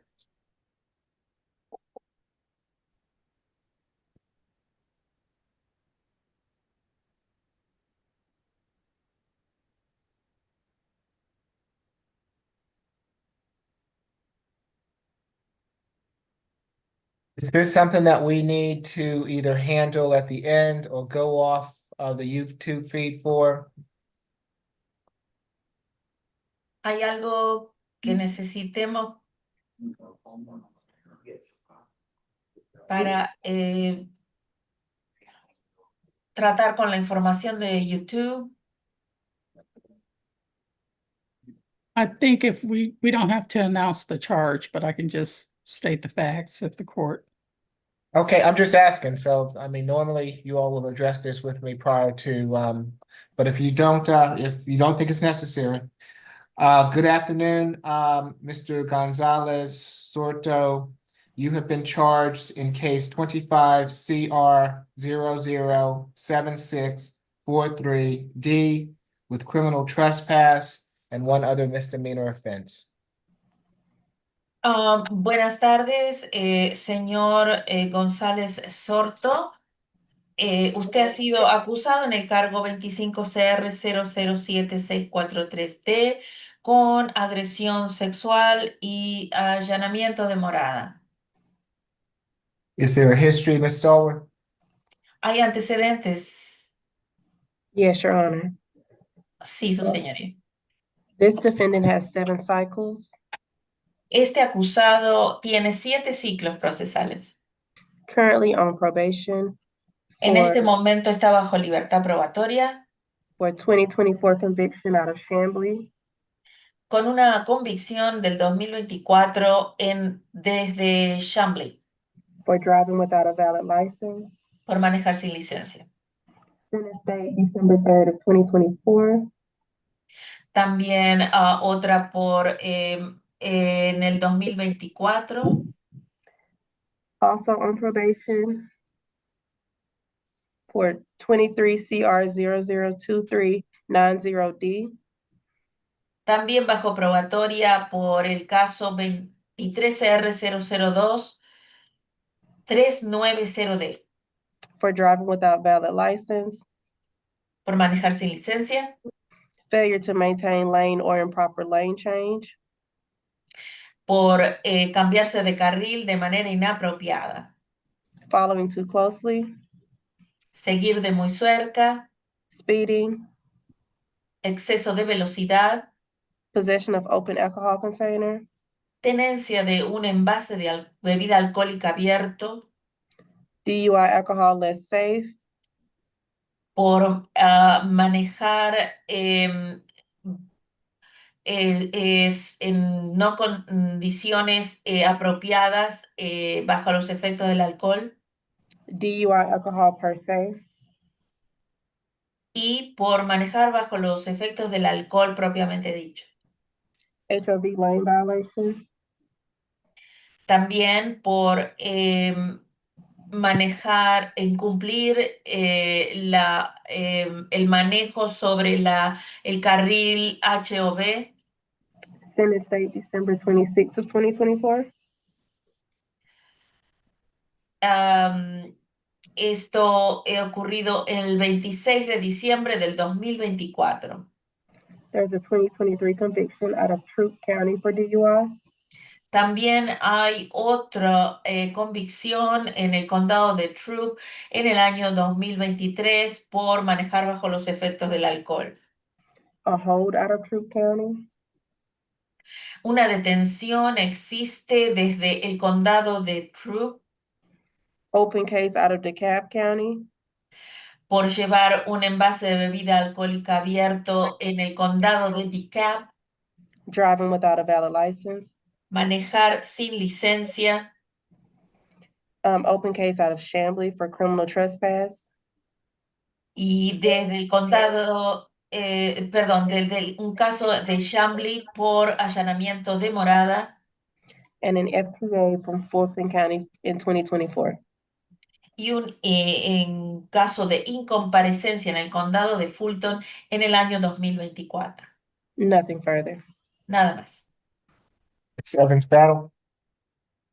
Is this something that we need to either handle at the end or go off of the YouTube feed for?
¿Hay algo que necesitemos para tratar con la información de YouTube?
I think if we don't have to announce the charge, but I can just state the facts if the court.
Okay, I'm just asking. So, I mean, normally you all will address this with me prior to, but if you don't think it's necessary. Good afternoon, Mr. Gonzalez Sorto. You have been charged in case 25 CR 007643D with criminal trespass and one other misdemeanor offense.
Buenas tardes, señor González Sorto. Usted ha sido acusado en el cargo 25CR 007643D con agresión sexual y allanamiento de morada.
Is there a history, Ms. Stallworth?
¿Hay antecedentes?
Yes, Your Honor.
Sí, su señoría.
This defendant has 7 cycles,
Este acusado tiene 7 ciclos procesales.
currently on probation
En este
for,
momento está bajo libertad probatoria
for 2024 conviction out of Chambly,
con una convicción del 2024 desde Chambly
for driving without a valid license,
por manejar sin licencia.
sentenced date December 3rd of 2024,
También otra en el 2024,
also on probation for 23 CR 002390D,
también bajo probatoria por el caso 23R002390D
for driving without valid license,
por manejar sin licencia,
failure to maintain lane or improper lane change,
por cambiarse de carril de manera inapropiada,
following too closely,
seguir de muy cerca,
speeding,
exceso de velocidad,
possession of open alcohol container,
tenencia de un envase de bebida alcohólica abierto,
DUI alcohol less safe,
por manejar en no condiciones apropiadas bajo los efectos del alcohol
DUI alcohol per se,
y por manejar bajo los efectos del alcohol propiamente dicho.
HOV lane violation,
También por manejar, incumplir el manejo sobre el carril HOV.
sentenced date December 26th of 2024,
Esto ha ocurrido el 26 de diciembre del 2024.
there's a 2023 conviction out of Troup County for DUI,
También hay otra convicción en el condado de Troup en el año 2023 por manejar bajo los efectos del alcohol.
a hold out of Troup County,
Una detención existe desde el condado de Troup
open case out of DeKalb County,
por llevar un envase de bebida alcohólica abierto en el condado de DeKalb,
driving without a valid license,
manejar sin licencia,
open case out of Chambly for criminal trespass,
y desde el condado, desde un caso de Chambly por allanamiento de morada
and an FTA from Fulton County in 2024.
y en caso de incomparecencia en el condado de Fulton en el año 2024.
Nothing further.
Nada más.
Ms. Evans Battle.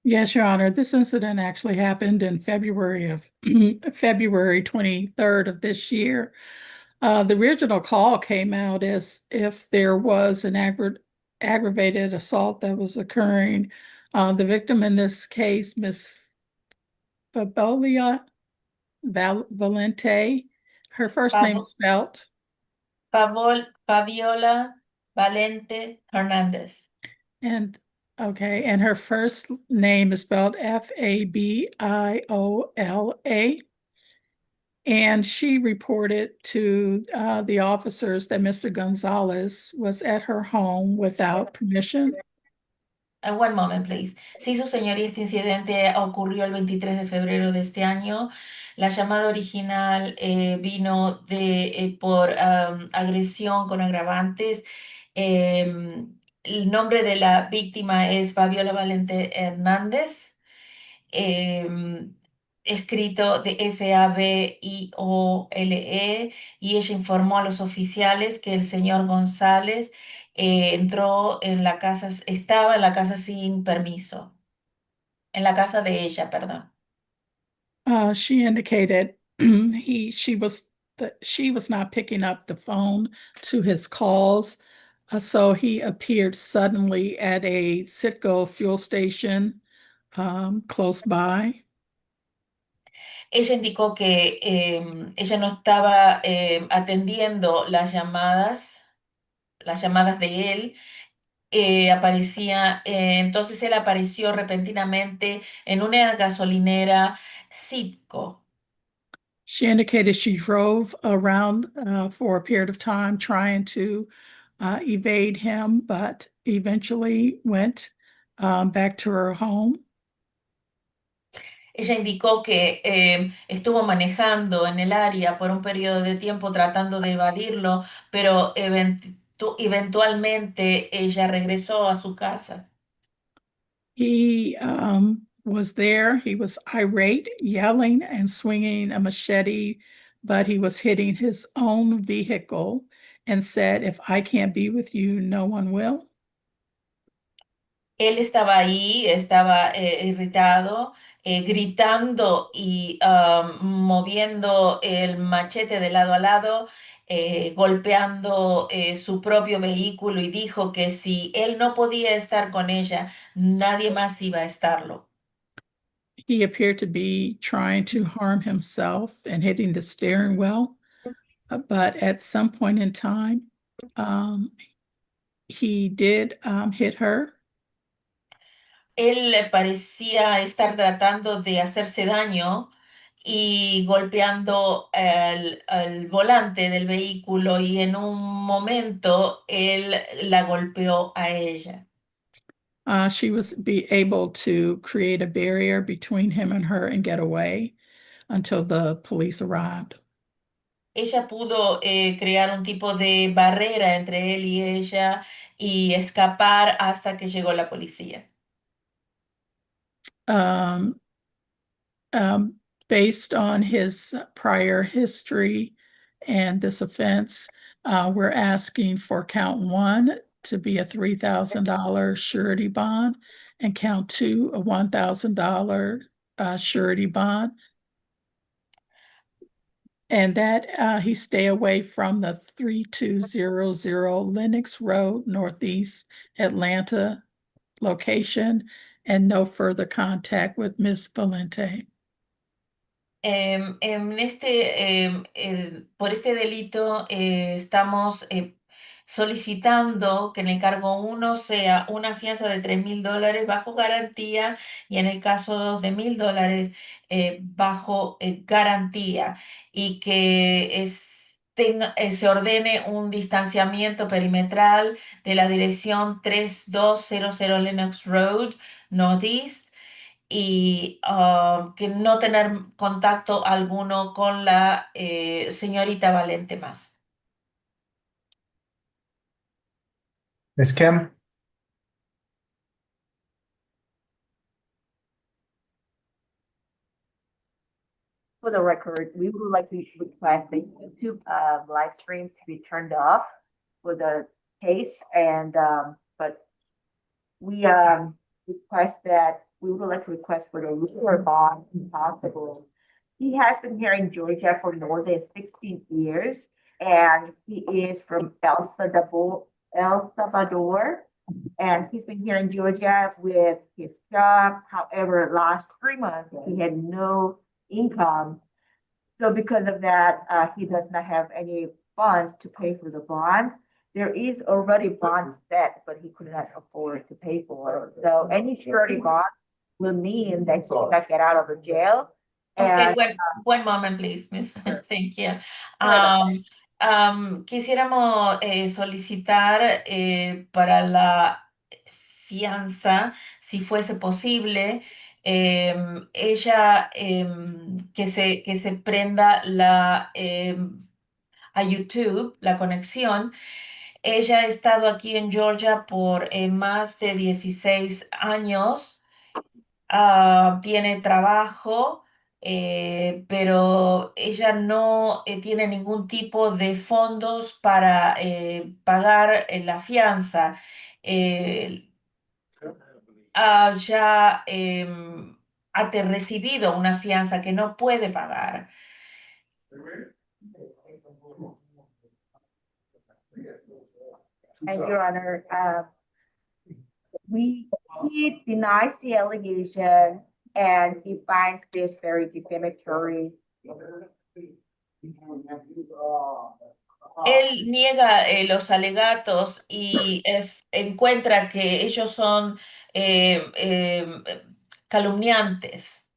Yes, Your Honor. This incident actually happened in February 23rd of this year. The original call came out as if there was an aggravated assault that was occurring. The victim in this case, Miss Fabolia Valente, her first name is spelled.
Fabiola Valente Hernandez.
And okay, and her first name is spelled Fabiola. And she reported to the officers that Mr. Gonzalez was at her home without permission.
One moment, please. Sí, su señoría, este incidente ocurrió el 23 de febrero de este año. La llamada original vino por agresión con agravantes. El nombre de la víctima es Fabiola Valente Hernández, em, escrito de Fabiole, y ella informó a los oficiales que el señor González entró en la casa, estaba en la casa sin permiso, en la casa de ella, perdón.
She indicated she was not picking up the phone to his calls, so he appeared suddenly at a Citgo fuel station close by.
Ella indicó que ella no estaba atendiendo las llamadas de él. Entonces él apareció repentinamente en una gasolinera Citgo.
She indicated she drove around for a period of time trying to evade him, but eventually went back to her home.
Ella indicó que estuvo manejando en el área por un periodo de tiempo tratando de evadirlo, pero eventualmente ella regresó a su casa.
He was there. He was irate, yelling and swinging a machete, but he was hitting his own vehicle and said, "If I can't be with you, no one will."
Él estaba ahí, estaba irritado, gritando y moviendo el machete de lado a lado, golpeando su propio vehículo, y dijo que si él no podía estar con ella, nadie más iba a estarlo.
He appeared to be trying to harm himself and hitting the steering wheel, but at some point in time, he did hit her.
Él parecía estar tratando de hacerse daño y golpeando el volante del vehículo, y en un momento él la golpeó a ella.
She was able to create a barrier between him and her and get away until the police arrived.
Ella pudo crear un tipo de barrera entre él y ella y escapar hasta que llegó la policía.
Um, um, Based on his prior history and this offense, we're asking for count 1 to be a $3,000 surety bond and count 2 a $1,000 surety bond. And that he stay away from the 3200 Lenox Road, Northeast Atlanta location, and no further contact with Miss Valente.
Por este delito estamos solicitando que en el cargo 1 sea una fianza de $3,000 bajo garantía, y en el caso 2 de $1,000 bajo garantía, y que se ordene un distanciamiento perimetral de la dirección 3200 Lenox Road, Northeast, y que no tener contacto alguno con la señorita Valente más.
Ms. Kim?
For the record, we would like to request the YouTube live stream to be turned off for the case, and but we request that we would like to request for the lower bond if possible. He has been here in Georgia for more than 16 years, and he is from El Salvador, and he's been here in Georgia with his job. However, last 3 months he had no income, so because of that, he does not have any funds to pay for the bond. There is already bond set, but he could not afford to pay for it. So any surety bond will mean that he cannot get out of the jail.
Okay,
And
one moment, please, Miss. Thank you.
Right.
Quisiéramos solicitar para la fianza, si fuese posible, ella que se prenda a YouTube, la conexión. Ella ha estado aquí en Georgia por más de 16 años. Tiene trabajo, pero ella no tiene ningún tipo de fondos para pagar la fianza. Eh, ya ha recibido una fianza que no puede pagar.
And Your Honor, he denies the allegation and he finds this very defamatory.
Él niega los alegatos y encuentra que ellos son calumniantes.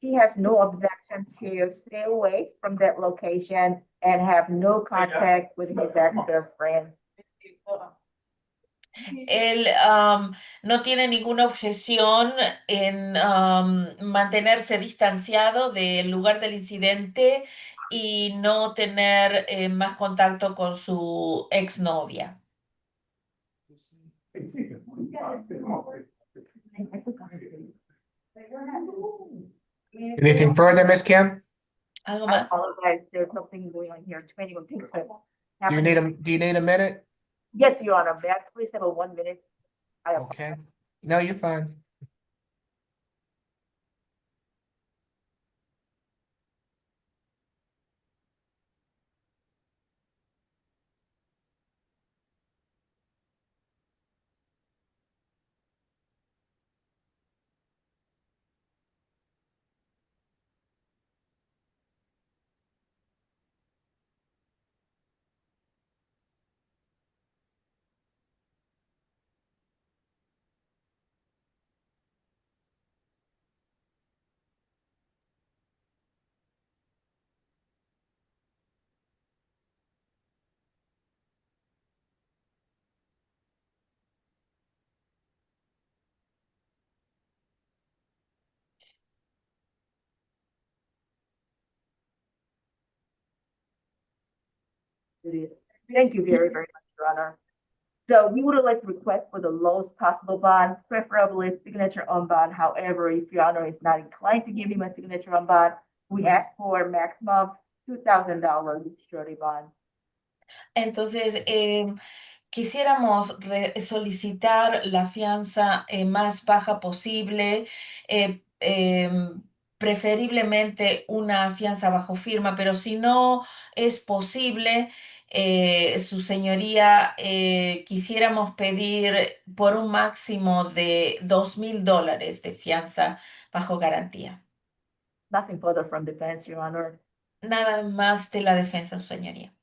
He has no objection to stay away from that location and have no contact with his ex-girlfriend.
Él no tiene ninguna objeción en mantenerse distanciado del lugar del incidente y no tener más contacto con su exnovia.
Anything further, Ms. Kim?
¿Algo
I
más?
apologize, there's something going on here, too many things are
Do you need a minute?
Yes, Your Honor, may I please have a 1 minute?
Okay. No, you're fine.
It is. Thank you very, very much, Your Honor. So we would like to request for the lowest possible bond, preferably signature on bond. However, if Your Honor is not inclined to give him a signature on bond, we ask for a maximum $2,000 surety bond.
Entonces, quisiéramos solicitar la fianza más baja posible, preferiblemente una fianza bajo firma, pero si no es posible, su señoría, quisiéramos pedir por un máximo de $2,000 de fianza bajo garantía.
Nothing further from defense, Your Honor.
Nada más de la defensa, su señoría.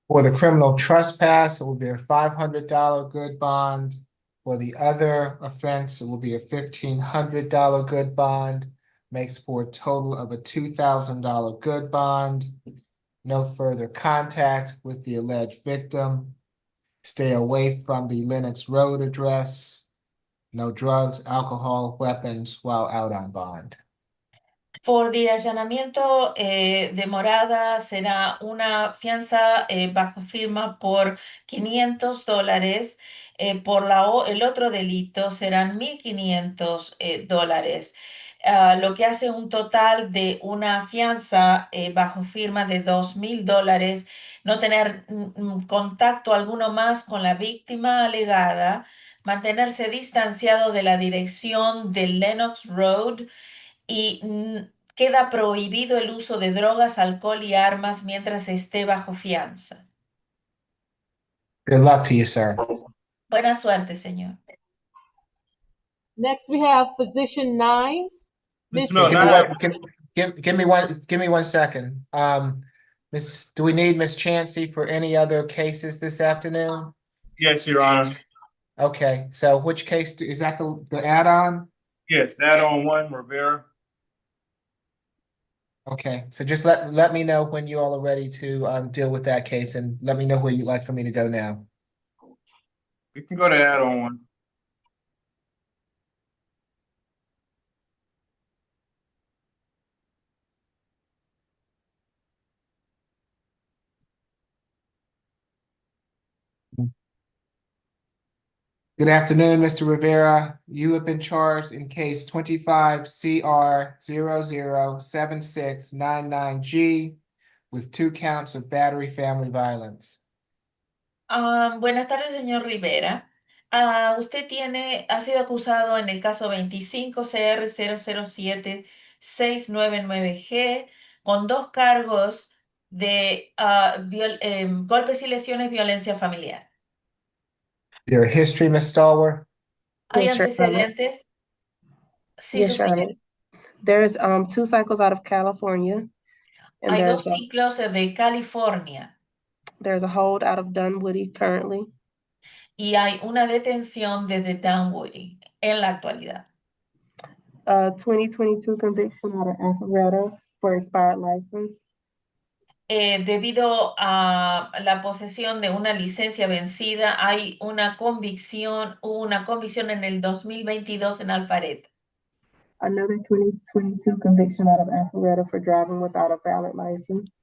For the criminal trespass, it will be a $500 good bond. For the other offense, it will be a $1,500 good bond. Makes for a total of a $2,000 good bond. No further contact with the alleged victim. Stay away from the Lenox Road address. No drugs, alcohol, weapons while out on bond.
Por the allanamiento de morada será una fianza bajo firma por $500. Por el otro delito serán $1,500. Lo que hace un total de una fianza bajo firma de $2,000. No tener contacto alguno más con la víctima alegada. Mantenerse distanciado de la dirección del Lenox Road y queda prohibido el uso de drogas, alcohol y armas mientras esté bajo fianza.
Good luck to you, sir.
Buena suerte, señor.
Next, we have position 9. Miss
Give me
Rivera.
give me 1 second. Do we need Miss Chansey for any other cases this afternoon?
Yes, Your Honor.
Okay, so which case is that the add-on?
Yes, add-on one, Rivera.
Okay, so just let me know when you all are ready to deal with that case, and let me know where you'd like for me to go now.
You can go to add-on one.
Good afternoon, Mr. Rivera. You have been charged in case 25 CR 007699G with 2 counts of battery family violence.
Buenas tardes, señor Rivera. Usted ha sido acusado en el caso 25 CR 007-699G con 2 cargos de golpes y lesiones, violencia familiar.
Your history, Ms. Stallworth?
¿Hay
Yes, Your Honor.
antecedentes? Sí, su
Yes, Your Honor.
señor.
There's 2 cycles out of California, and
Hay 2 ciclos de California
there's a hold out of Dunwoody currently.
y hay una detención desde Dunwoody en la actualidad.
2022 conviction out of Alpharetta for expired license.
Debido a la posesión de una licencia vencida, hubo una convicción en el 2022 en Alpharetta.
Another 2022 conviction out of Alpharetta for driving without a valid license.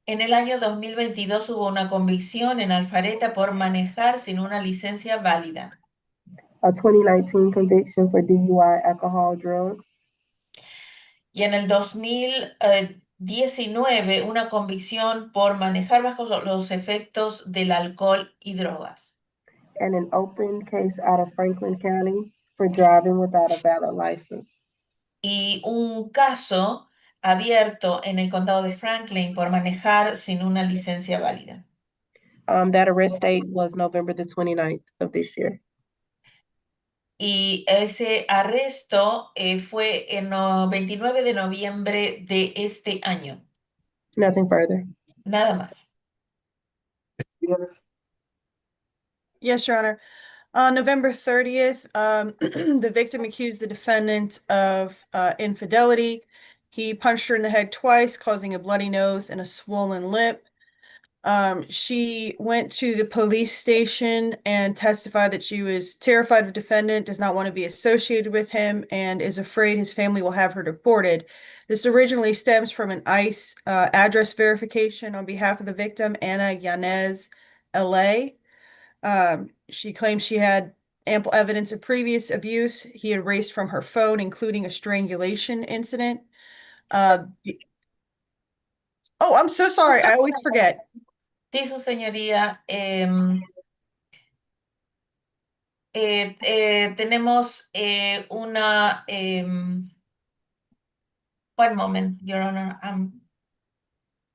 En el año 2022 hubo una convicción en Alpharetta por manejar sin una licencia válida.
A 2019 conviction for DUI, alcohol, drugs.
Y en el 2019 una convicción por manejar bajo los efectos del alcohol y drogas.
And an open case out of Franklin County for driving without a valid license.
Y un caso abierto en el condado de Franklin por manejar sin una licencia válida.
That arrest date was November the 29th of this year.
Y ese arresto fue el 29 de noviembre de este año.
Nothing further.
Nada más.
Yes, Your Honor. On November 30th, the victim accused the defendant of infidelity. He punched her in the head twice, causing a bloody nose and a swollen lip. She went to the police station and testified that she was terrified of the defendant, does not want to be associated with him, and is afraid his family will have her deported. This originally stems from an ICE address verification on behalf of the victim, Ana Yanez LA. She claimed she had ample evidence of previous abuse he had erased from her phone, including a strangulation incident. Oh, I'm so sorry. I always forget.
Sí, su señoría. Tenemos una... one moment, Your Honor. I'm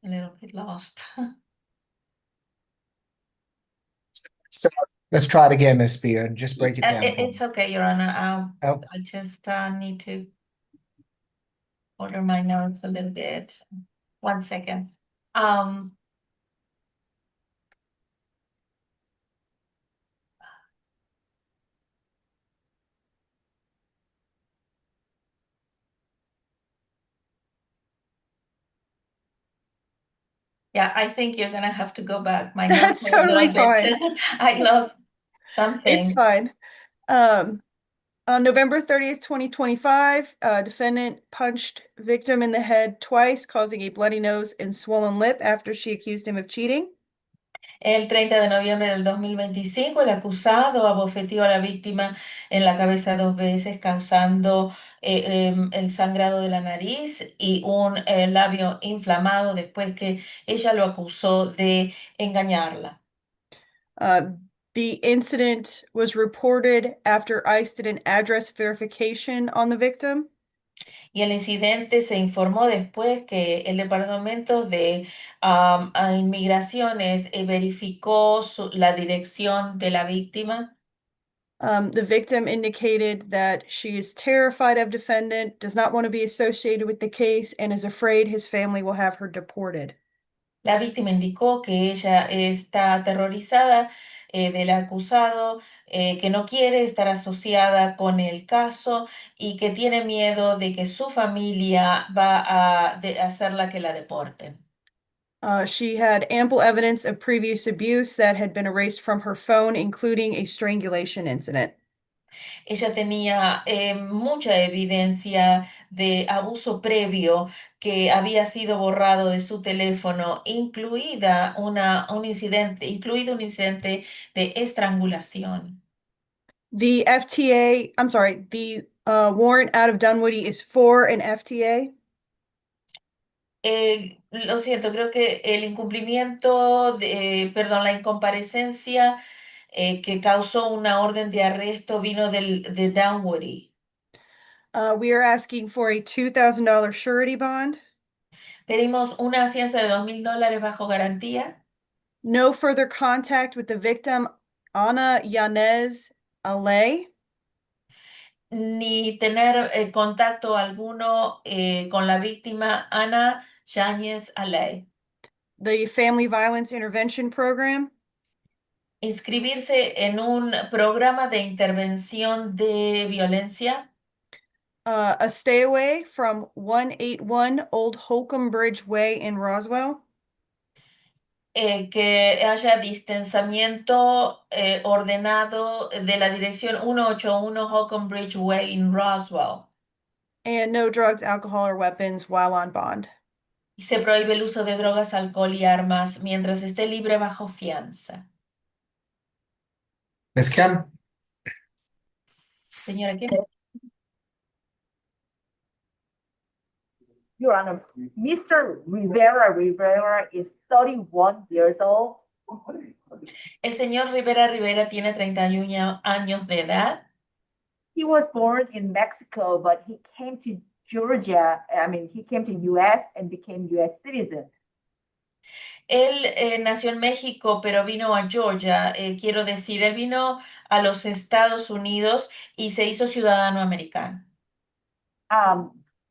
a little bit lost.
So let's try it again, Ms. Spear, and just break it down. for me.
It's okay, Your Honor.
Oh.
I just need to order my notes a little bit. 1 second. Yeah, I think you're gonna have to go back. My notes
That's
are a little
totally fine.
bit. I lost something.
It's fine. On November 30th, 2025, defendant punched victim in the head twice, causing a bloody nose and swollen lip after she accused him of cheating.
El 30 de noviembre del 2025, el acusado abofeteó a la víctima en la cabeza 2 veces, causando el sangrado de la nariz y un labio inflamado después que ella lo acusó de engañarla.
The incident was reported after ICE did an address verification on the victim.
Y el incidente se informó después que el Departamento de Inmigraciones verificó la dirección de la víctima.
The victim indicated that she is terrified of defendant, does not want to be associated with the case, and is afraid his family will have her deported.
La víctima indicó que ella está aterrorizada del acusado, que no quiere estar asociada con el caso y que tiene miedo de que su familia va a ser la que la deporten.
She had ample evidence of previous abuse that had been erased from her phone, including a strangulation incident.
Ella tenía mucha evidencia de abuso previo que había sido borrado de su teléfono, incluido un incidente de estrangulación.
The warrant out of Dunwoody is for an FTA.
Lo siento, creo que el incumplimiento perdón, la incomparecencia que causó una orden de arresto vino de Dunwoody.
We are asking for a $2,000 surety bond.
Pedimos una fianza de $2,000 bajo garantía.
No further contact with the victim, Ana Yanez Alay.
Ni tener contacto alguno con la víctima Ana Yáñez Alay.
The Family Violence Intervention Program.
Inscribirse en un programa de intervención de violencia.
A stay away from 181 Old Holcomb Bridge Way in Roswell.
Que haya distanciamiento ordenado de la dirección 181 Holcomb Bridge Way in Roswell.
And no drugs, alcohol, or weapons while on bond.
Y se prohíbe el uso de drogas, alcohol y armas mientras esté libre bajo fianza.
Ms. Kim?
Señora, ¿qué?
Your Honor, Mr. Rivera is 31 years old.
El señor Rivera tiene 31 años de edad.
He was born in Mexico, but he came to he came to US and became US citizen.
Él nació en México, pero vino a Georgia. Quiero decir, él vino a los Estados Unidos y se hizo ciudadano americano.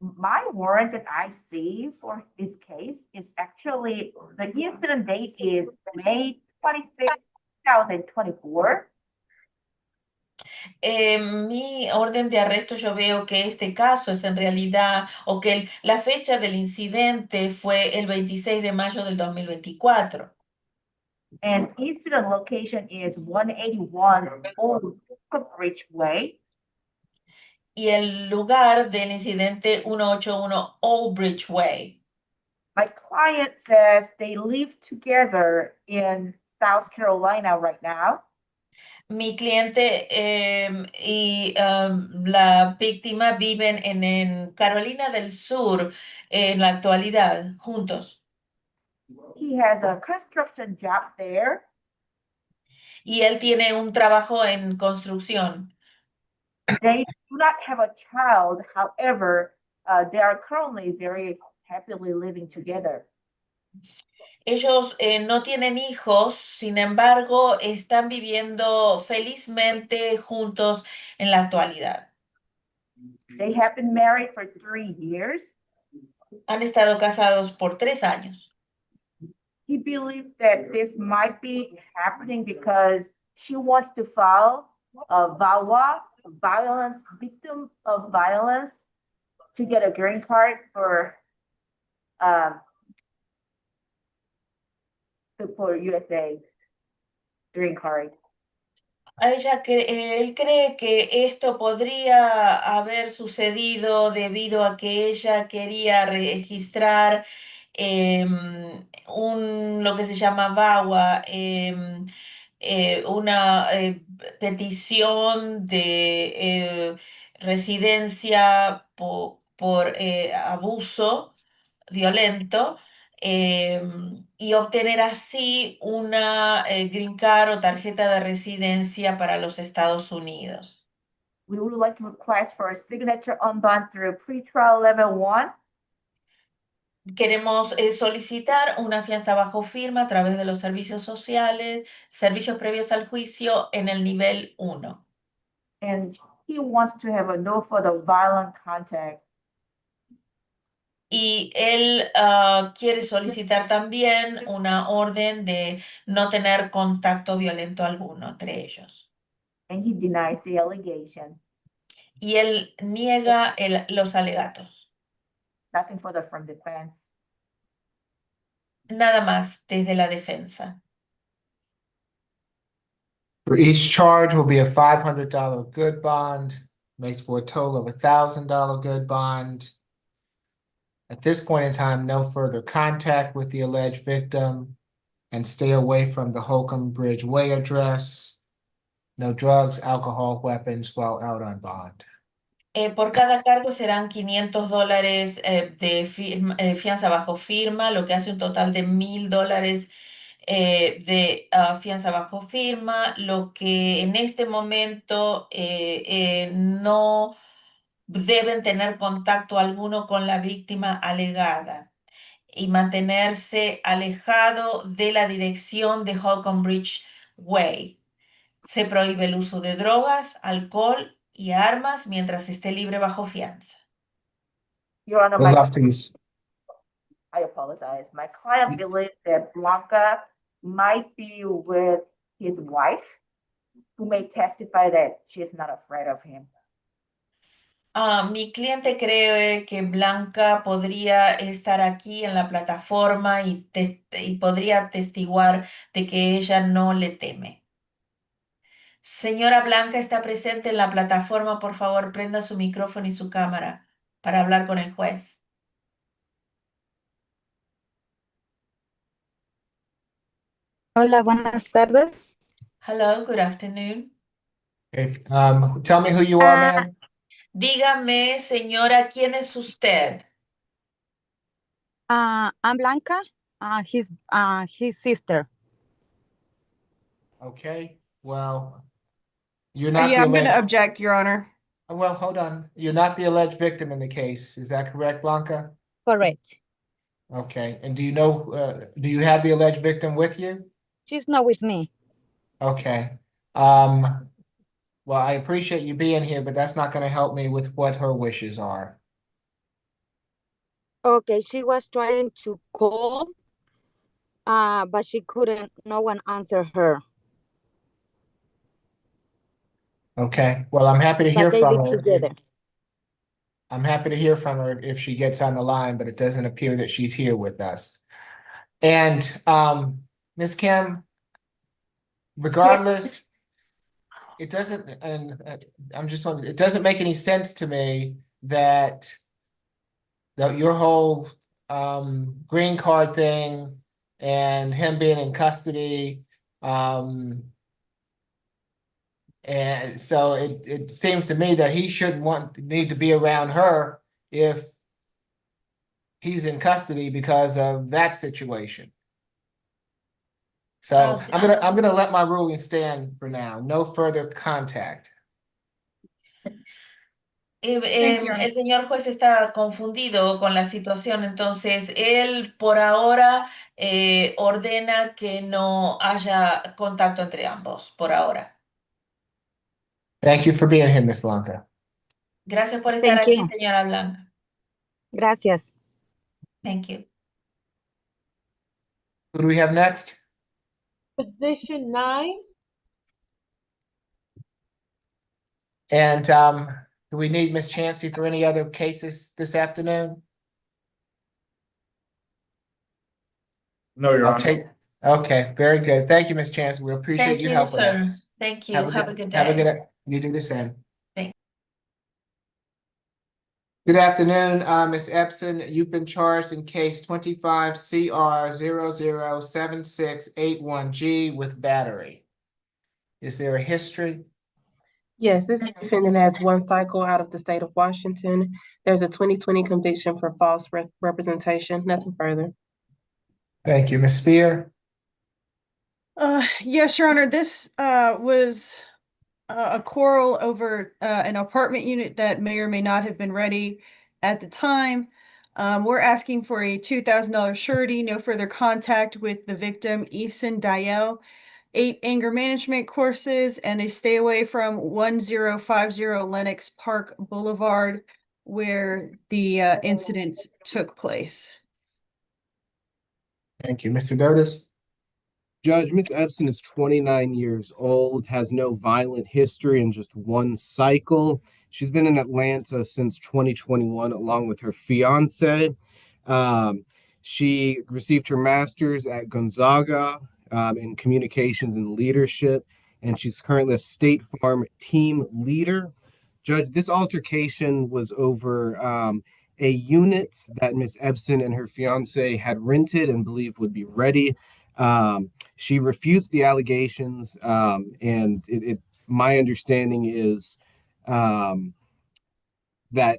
My warrant that I see for this case is actually, the incident date is May 26, 2024.
Mi orden de arresto, yo veo que este caso es en realidad, o que la fecha del incidente fue el 26 de mayo del 2024.
And incident location is 181 Old Bridge Way.
Y el lugar del incidente 181 Old Bridge Way.
My client says they live together in South Carolina right now.
Mi cliente y la víctima viven en Carolina del Sur en la actualidad, juntos.
He has a construction job there.
Y él tiene un trabajo en construcción.
They do not have a child, however, they are currently very happily living together.
Ellos no tienen hijos, sin embargo, están viviendo felizmente juntos en la actualidad.
They have been married for 3 years.
Han estado casados por 3 años.
He believes that this might be happening because she wants to file a VAWA, victim of violence, to get a green card for USA green card.
Él cree que esto podría haber sucedido debido a que ella quería registrar lo que se llama VAWA, una petición de residencia por abuso violento, y obtener así una green card o tarjeta de residencia para los Estados Unidos.
We would like to request for a signature on bond through pretrial level 1.
Queremos solicitar una fianza bajo firma a través de los servicios sociales, servicios previos al juicio en el nivel 1.
And he wants to have a no further violent contact.
Y él quiere solicitar también una orden de no tener contacto violento alguno entre ellos.
And he denies the allegation.
Y él niega los alegatos.
Nothing further from defense.
Nada más desde la defensa.
For each charge will be a $500 good bond, makes for a total of $1,000 good bond. At this point in time, no further contact with the alleged victim and stay away from the Holcomb Bridge Way address. No drugs, alcohol, weapons while out on bond.
Por cada cargo serán $500 de fianza bajo firma, lo que hace un total de $1,000 de fianza bajo firma, lo que en este momento no deben tener contacto alguno con la víctima alegada y mantenerse alejado de la dirección de Holcomb Bridge Way. Se prohíbe el uso de drogas, alcohol y armas mientras esté libre bajo fianza.
Your Honor,
We'll have to use.
I apologize. My client believes that Blanca might be with his wife, who may testify that she is not afraid of him.
Mi cliente cree que Blanca podría estar aquí en la plataforma y podría atestiguar de que ella no le teme. Señora Blanca está presente en la plataforma. Por favor, prenda su micrófono y su cámara para hablar con el juez.
Hola, buenas tardes.
Hello, good afternoon.
Okay, tell me who you are, ma'am.
Dígame, señora, ¿quién es usted?
I'm Blanca, his sister.
Okay, well, you're not
Yeah,
the
I'm going to
alleged.
object, Your Honor.
Well, hold on. You're not the alleged victim in the case. Is that correct, Blanca?
Correct.
Okay, and do you have the alleged victim with you?
She's not with me.
Okay. Well, I appreciate you being here, but that's not going to help me with what her wishes are.
Okay, she was trying to call, but she couldn't. No one answered her.
Okay, well, I'm happy to hear
But they
from
live
her.
together.
I'm happy to hear from her if she gets on the line, but it doesn't appear that she's here with us. And Ms. Kim, regardless, it doesn't, and it doesn't make any sense to me that your whole green card thing and him being in custody, and so it seems to me that he shouldn't need to be around her if he's in custody because of that situation. So I'm gonna let my ruling stand for now. No further contact.
El señor juez está confundido con la situación, entonces él por ahora ordena que no haya contacto entre ambos, por ahora.
Thank you for being here, Miss Blanca.
Gracias por estar
Thank
aquí,
you.
señora Blanca.
Gracias.
Thank you.
Who do we have next?
Position 9.
And do we need Miss Chancey for any other cases this afternoon?
No, Your Honor.
Okay, very good. Thank you, Miss Chancey. We appreciate
Thank
you
you,
helping
sir.
us.
Thank you. Have a good day.
Have a good, you do the same.
Thank-
Good afternoon, Ms. Epson. You've been charged in case 25 CR 007681G with battery. Is there a history?
Yes, this defendant has one cycle out of the state of Washington. There's a 2020 conviction for false representation. Nothing further.
Thank you, Ms. Spear.
Yes, Your Honor, this was a quarrel over an apartment unit that may or may not have been ready at the time. We're asking for a $2,000 surety, no further contact with the victim, Eason Diel, 8 anger management courses, and a stay away from 1050 Lenox Park Boulevard, where the incident took place.
Thank you. Mr. Dotis?
Judge, Miss Epson is 29 years old, has no violent history and just one cycle. She's been in Atlanta since 2021 along with her fiance. Um, she received her master's at Gonzaga in communications and leadership, and she's currently a State Farm team leader. Judge, this altercation was over a unit that Miss Epson and her fiance had rented and believed would be ready. She refutes the allegations, and my understanding is that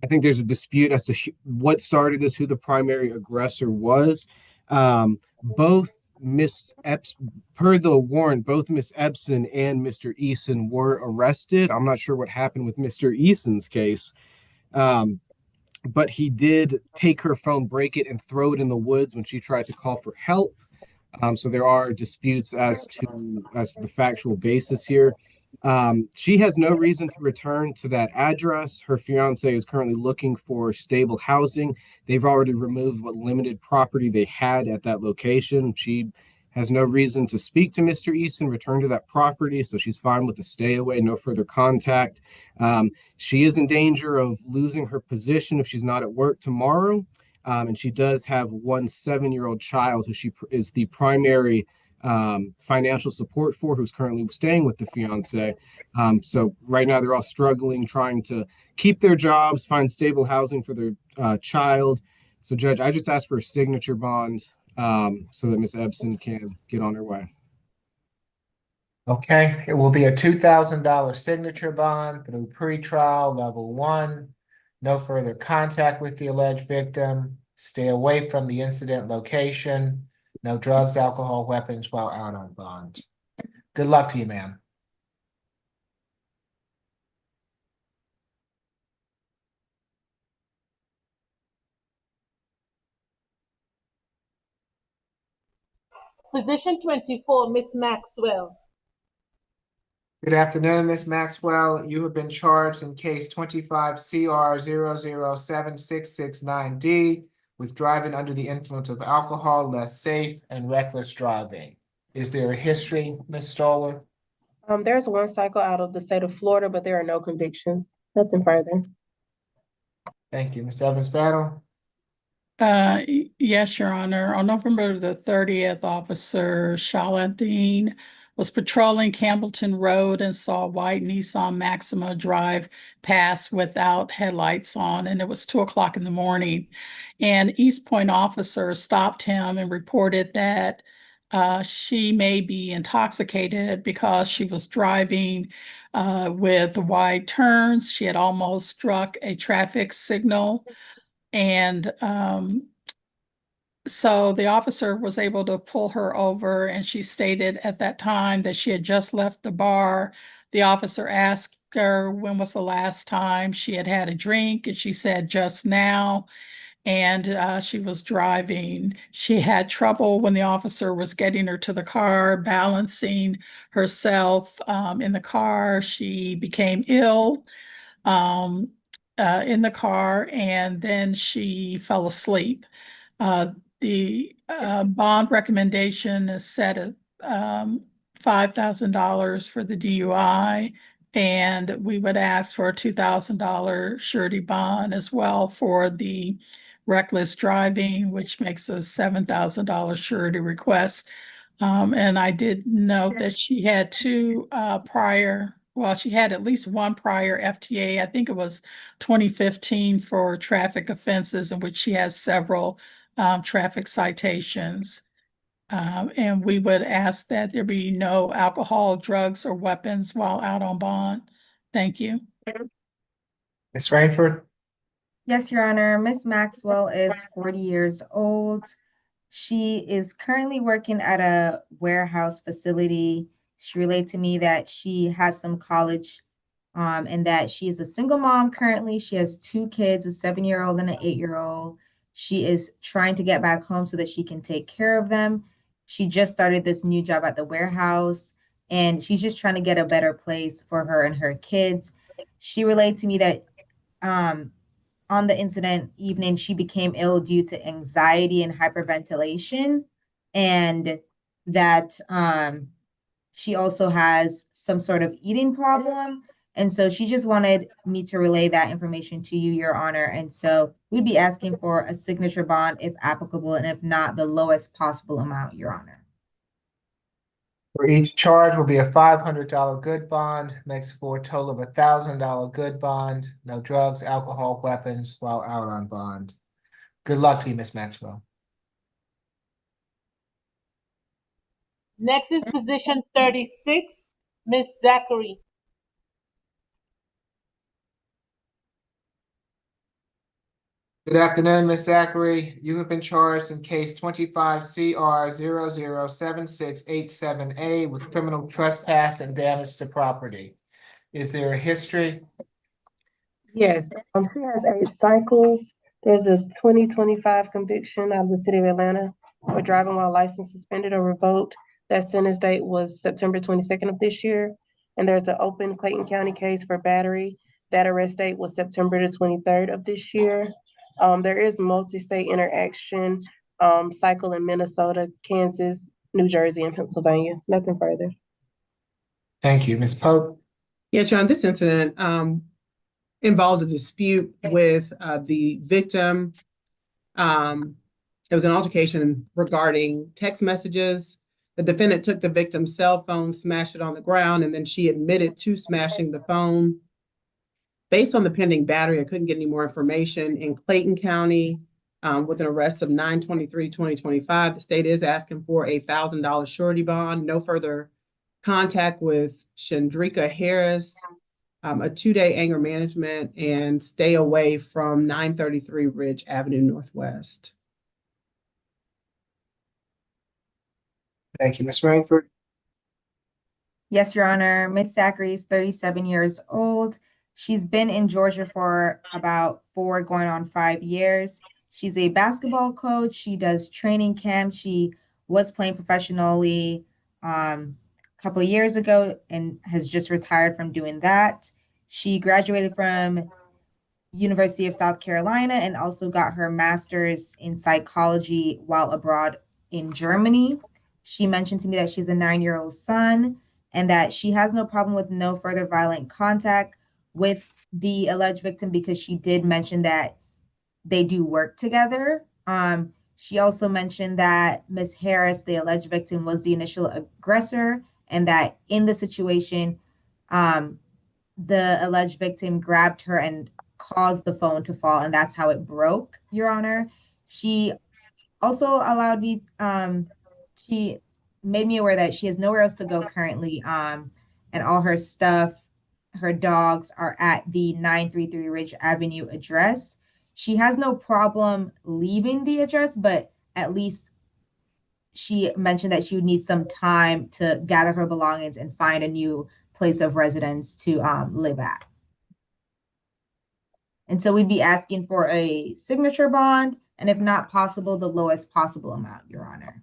I think there's a dispute as to what started this, who the primary aggressor was. Both Miss Epps, per the warrant, both Miss Epson and Mr. Eason were arrested. I'm not sure what happened with Mr. Eason's case, but he did take her phone, break it, and throw it in the woods when she tried to call for help. So there are disputes as to the factual basis here. She has no reason to return to that address. Her fiance is currently looking for stable housing. They've already removed what limited property they had at that location. She has no reason to speak to Mr. Easton, return to that property, so she's fine with the stay away, no further contact. She is in danger of losing her position if she's not at work tomorrow. And she does have one 7-year-old child who she is the primary financial support for, who's currently staying with the fiance. So right now they're all struggling, trying to keep their jobs, find stable housing for their child. So Judge, I just asked for a signature bond so that Ms. Ebson can get on her way.
Okay, it will be a $2,000 signature bond through pretrial level 1. No further contact with the alleged victim. Stay away from the incident location. No drugs, alcohol, weapons while out on bond. Good luck to you, ma'am.
Position 24, Miss Maxwell.
Good afternoon, Ms. Maxwell. You have been charged in case 25 CR 0076669D with driving under the influence of alcohol, less safe, and reckless driving. Is there a history, Ms. Stoller?
There's one cycle out of the state of Florida, but there are no convictions. Nothing further.
Thank you. Ms. Evans Battle?
Yes, Your Honor. On November the 30th, Officer Shaladin was patrolling Campbellton Road and saw a white Nissan Maxima drive past without headlights on, and it was 2 o'clock in the morning. And East Point officer stopped him and reported that she may be intoxicated because she was driving with wide turns. She had almost struck a traffic signal. And so the officer was able to pull her over, and she stated at that time that she had just left the bar. The officer asked her when was the last time she had had a drink, and she said just now. And she was driving. She had trouble when the officer was getting her to the car, balancing herself in the car. She became ill in the car, and then she fell asleep. The bond recommendation is set at $5,000 for the DUI, and we would ask for a $2,000 surety bond as well for the reckless driving, which makes a $7,000 surety request. And I did note that she had two she had at least one prior FTA. I think it was 2015 for traffic offenses in which she has several traffic citations. And we would ask that there be no alcohol, drugs, or weapons while out on bond. Thank you.
Ms. Rainford?
Yes, Your Honor. Miss Maxwell is 40 years old. She is currently working at a warehouse facility. She relayed to me that she has some college and that she is a single mom currently. She has two kids, a 7-year-old and an 8-year-old. She is trying to get back home so that she can take care of them. She just started this new job at the warehouse, and she's just trying to get a better place for her and her kids. She relayed to me that on the incident evening, she became ill due to anxiety and hyperventilation, and that she also has some sort of eating problem. And so she just wanted me to relay that information to you, Your Honor. And so we'd be asking for a signature bond if applicable, and if not, the lowest possible amount, Your Honor.
For each charge will be a $500 good bond, makes for a total of $1,000 good bond. No drugs, alcohol, weapons while out on bond. Good luck to you, Ms. Maxwell.
Next is position 36, Ms. Zachary.
Good afternoon, Ms. Zachary. You have been charged in case 25 CR 007687A with criminal trespass and damage to property. Is there a history?
Yes, she has 8 cycles. There's a 2025 conviction out of the city of Atlanta for driving while license suspended or revoked. That sentence date was September 22nd of this year. And there's an open Clayton County case for battery. That arrest date was September the 23rd of this year. There is multi-state interaction, cycle in Minnesota, Kansas, New Jersey, and Pennsylvania. Nothing further.
Thank you, Ms. Pope.
Yes, John, this incident involved a dispute with the victim. It was an altercation regarding text messages. The defendant took the victim's cell phone, smashed it on the ground, and then she admitted to smashing the phone. Based on the pending battery, I couldn't get any more information. In Clayton County, with an arrest of 9/23/2025, the state is asking for a $1,000 surety bond. No further contact with Chandrika Harris, a 2-day anger management, and stay away from 933 Ridge Avenue Northwest.
Thank you, Ms. Rainford.
Yes, Your Honor. Miss Zachary is 37 years old. She's been in Georgia for about 4 going on 5 years. She's a basketball coach. She does training camp. She was playing professionally a couple years ago and has just retired from doing that. She graduated from University of South Carolina and also got her master's in psychology while abroad in Germany. She mentioned to me that she's a 9-year-old son and that she has no problem with no further violent contact with the alleged victim because she did mention that they do work together. She also mentioned that Ms. Harris, the alleged victim, was the initial aggressor, and that in the situation, the alleged victim grabbed her and caused the phone to fall, and that's how it broke, Your Honor. She also allowed me, she made me aware that she has nowhere else to go currently, and all her stuff, her dogs are at the 933 Ridge Avenue address. She has no problem leaving the address, but at least she mentioned that she would need some time to gather her belongings and find a new place of residence to live at. And so we'd be asking for a signature bond, and if not possible, the lowest possible amount, Your Honor.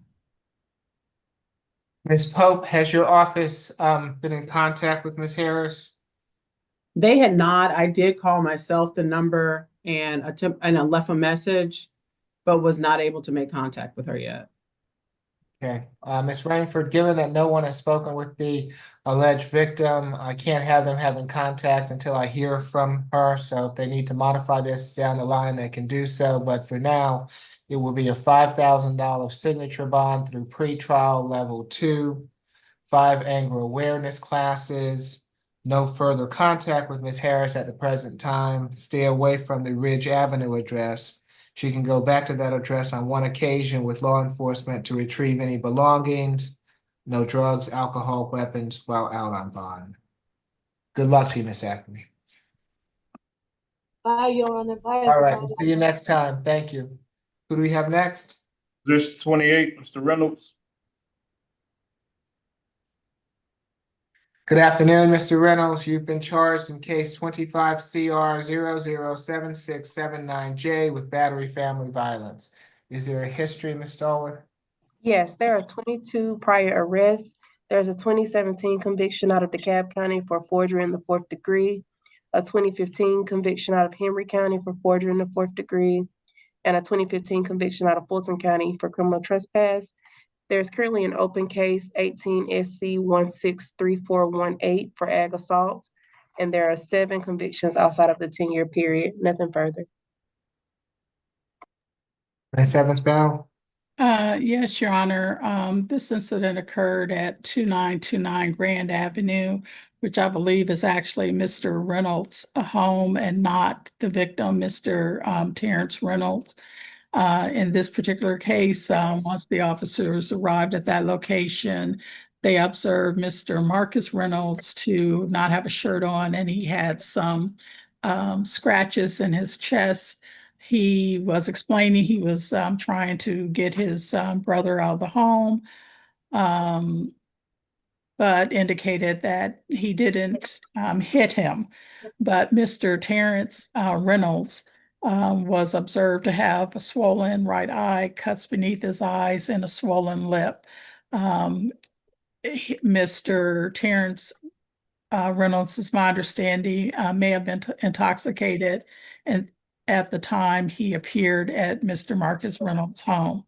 Ms. Pope, has your office been in contact with Ms. Harris?
They had not. I did call myself the number and I left a message, but was not able to make contact with her yet.
Okay, Ms. Rainford, given that no one has spoken with the alleged victim, I can't have them having contact until I hear from her. So if they need to modify this down the line, they can do so. But for now, it will be a $5,000 signature bond through pretrial level 2, 5 anger awareness classes, no further contact with Ms. Harris at the present time, stay away from the Ridge Avenue address. She can go back to that address on one occasion with law enforcement to retrieve any belongings, no drugs, alcohol, weapons while out on bond. Good luck to you, Ms. Acme.
Bye, Your Honor. Bye,
All right,
everybody.
we'll see you next time. Thank you. Who do we have next?
Position 28, Mr. Reynolds.
Good afternoon, Mr. Reynolds. You've been charged in case 25 CR 007679J with battery family violence. Is there a history, Ms. Stallworth?
Yes, there are 22 prior arrests. There's a 2017 conviction out of DeKalb County for forgery in the 4th degree. a 2015 conviction out of Henry County for forgery in the 4th degree, and a 2015 conviction out of Fulton County for criminal trespass. There's currently an open case 18 SC 163418 for ag assault, and there are 7 convictions outside of the 10-year period. Nothing further.
Ms. Evans-Bell?
Yes, Your Honor. This incident occurred at 2929 Grand Avenue, which I believe is actually Mr. Reynolds' home and not the victim, Mr. Terrence Reynolds. In this particular case, once the officers arrived at that location, they observed Mr. Marcus Reynolds to not have a shirt on, and he had some scratches in his chest. He was explaining he was trying to get his brother out of the home, but indicated that he didn't hit him. But Mr. Terrence Reynolds was observed to have a swollen right eye, cuts beneath his eyes, and a swollen lip. Mr. Terrence Reynolds, is my understanding, may have been intoxicated, and at the time he appeared at Mr. Marcus Reynolds' home.